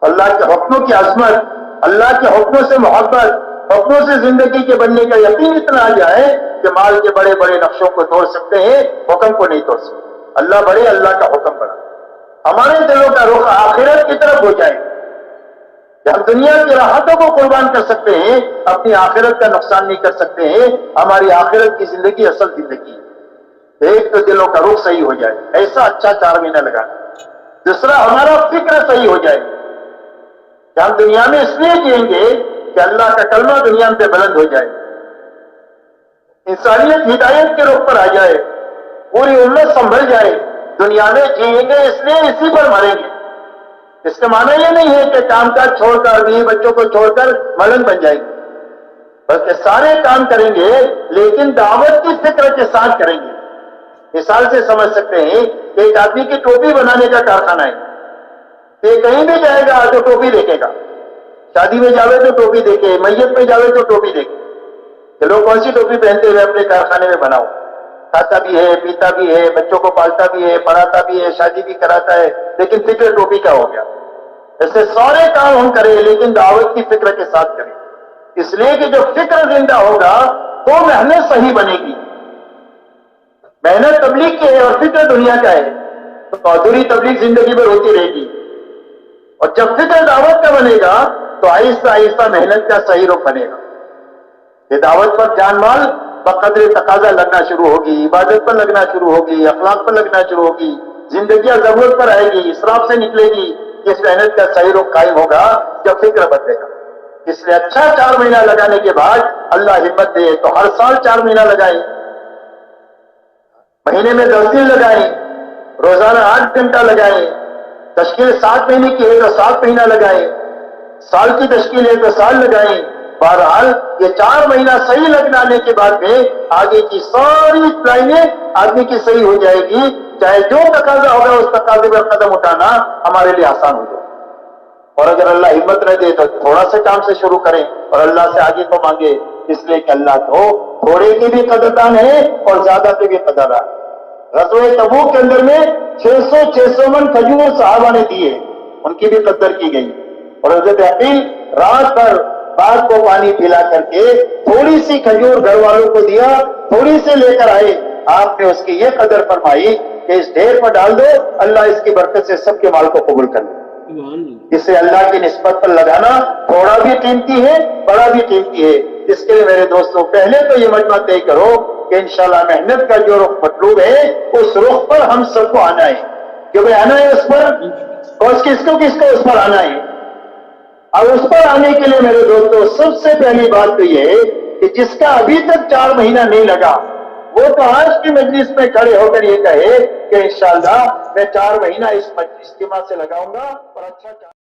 اللہ کے حکموں کی عظمت، اللہ کے حکموں سے محبت، حکموں سے زندگی کے بننے کا یقین اتنا آ جائے کہ مال کے بڑے بڑے نقشوں کو توڑ سکتے ہیں، حکم کو نہیں توڑ سکتے. اللہ بڑے، اللہ کا حکم بڑا. ہمارے دلوں کا رخ آخرت کی طرف ہو جائے کہ ہم دنیا کی راحتوں کو قربان کر سکتے ہیں، اپنی آخرت کا نقصان نہیں کر سکتے ہیں. ہماری آخرت کی زندگی اصل زندگی ہے. ایک تو دلوں کا رخ صحیح ہو جائے، ایسا اچھا 4 مہینہ لگانا. دوسرا ہمارا فکر صحیح ہو جائے کہ ہم دنیا میں اس لیے جئیں گے کہ اللہ کا کلمہ دنیا میں بلند ہو جائے، انسانیت ہدایت کے رخ پر آ جائے، پوری امت سنبھل جائے. دنیا میں جئیں گے اس لیے اسی پر مریں گے. اس کا معنی یہ نہیں ہے کہ کام کاج چھوڑ کر، بیوی بچوں کو چھوڑ کر ملنگ بن جائیں گے، بلکہ سارے کام کریں گے لیکن دعوت کی فکر کے ساتھ کریں گے. مثال سے سمجھ سکتے ہیں کہ ایک آدمی کی ٹوپی بنانے کا کارخانہ ہے، کہ کہیں بھی جائے گا تو ٹوپی دیکھے گا. شادی میں جاوے تو ٹوپی دیکھے، میت میں جاوے تو ٹوپی دیکھے کہ لوگ کون سی ٹوپی پہنتے ہوئے اپنے کارخانے میں بناؤ. کھاتا بھی ہے، پیتا بھی ہے، بچوں کو پالتا بھی ہے، پڑھاتا بھی ہے، شادی بھی کراتا ہے، لیکن فکر ٹوپی کا ہو گیا. ایسے سارے کام ہم کریں لیکن دعوت کی فکر کے ساتھ کریں. اس لیے کہ جو فکر زندہ ہوگا تو محنت صحیح بنے گی. محنت تبلیغ کی ہے اور فکر دنیا کا ہے تو ادھوری تبلیغ زندگی بھر ہوتی رہے گی. اور جب فکر دعوت کا بنے گا تو آہستہ آہستہ محنت کا صحیح رخ بنے گا. یہ دعوت پر جان مال بقدر تقاضا لگنا شروع ہوگی، عبادت پر لگنا شروع ہوگی، اخلاق پر لگنا شروع ہوگی، زندگیاں ضرورت پر آئے گی، اسراف سے نکلے گی. اس محنت کا صحیح رخ قائم ہوگا جب فکر بدلے گا. اس لیے اچھا 4 مہینہ لگانے کے بعد اللہ ہمت دے تو ہر سال 4 مہینہ لگائیں، مہینے میں 10 دن لگائیں، روزانہ 8 گھنٹہ لگائیں. تشکیل 7 مہینے کی ہے تو 7 مہینہ لگائیں، سال کی تشکیل ہے تو سال لگائیں. بہرحال یہ 4 مہینہ صحیح لگانے کے بعد میں آگے کی ساری لائنیں آدمی کی صحیح ہو جائے گی. چاہے جو تقاضا ہوگا اس تقاضے پر قدم اٹھانا ہمارے لیے آسان ہو جائے. اور اگر اللہ ہمت نہ دے تو تھوڑا سے کام سے شروع کریں اور اللہ سے آگے کو مانگے، اس لیے کہ اللہ تو تھوڑے کی بھی قدردان ہے اور زیادہ کے بھی قدردان. غزوہ تبوک کے اندر میں 600 من کھجور صحابہ نے دیے، ان کی بھی قدر کی گئی. اور حضرت عقیل رات پر بعد کو پانی پلا کر کے تھوڑی سی کھجور گھر والوں کو دیا، تھوڑی سے لے کر آئے. آپ نے اس کی یہ قدر فرمائی کہ اس ڈھیر پر ڈال دو، اللہ اس کی برکت سے سب کے مال کو قبول کر لے. اسے اللہ کی نسبت پر لگانا تھوڑا بھی قیمتی ہے، بڑا بھی قیمتی ہے۔ اس کے لیے میرے دوستوں پہلے تو یہ مجمع طے کرو کہ انشاءاللہ محنت کا جو رخ مطلوب ہے اس رخ پر ہم سب کو آنا ہے، کیونکہ آنا ہے اس پر، اور کس کو اس پر آنا ہے۔ اور اس پر آنے کے لیے میرے دوستوں سب سے پہلی بات تو یہ ہے کہ جس کا ابھی تک 4 مہینہ نہیں لگا وہ تو آج کی مجلس میں کھڑے ہو کر یہ کہے کہ انشاءاللہ میں 4 مہینہ اس اجتماع سے لگاؤں گا اور اچھا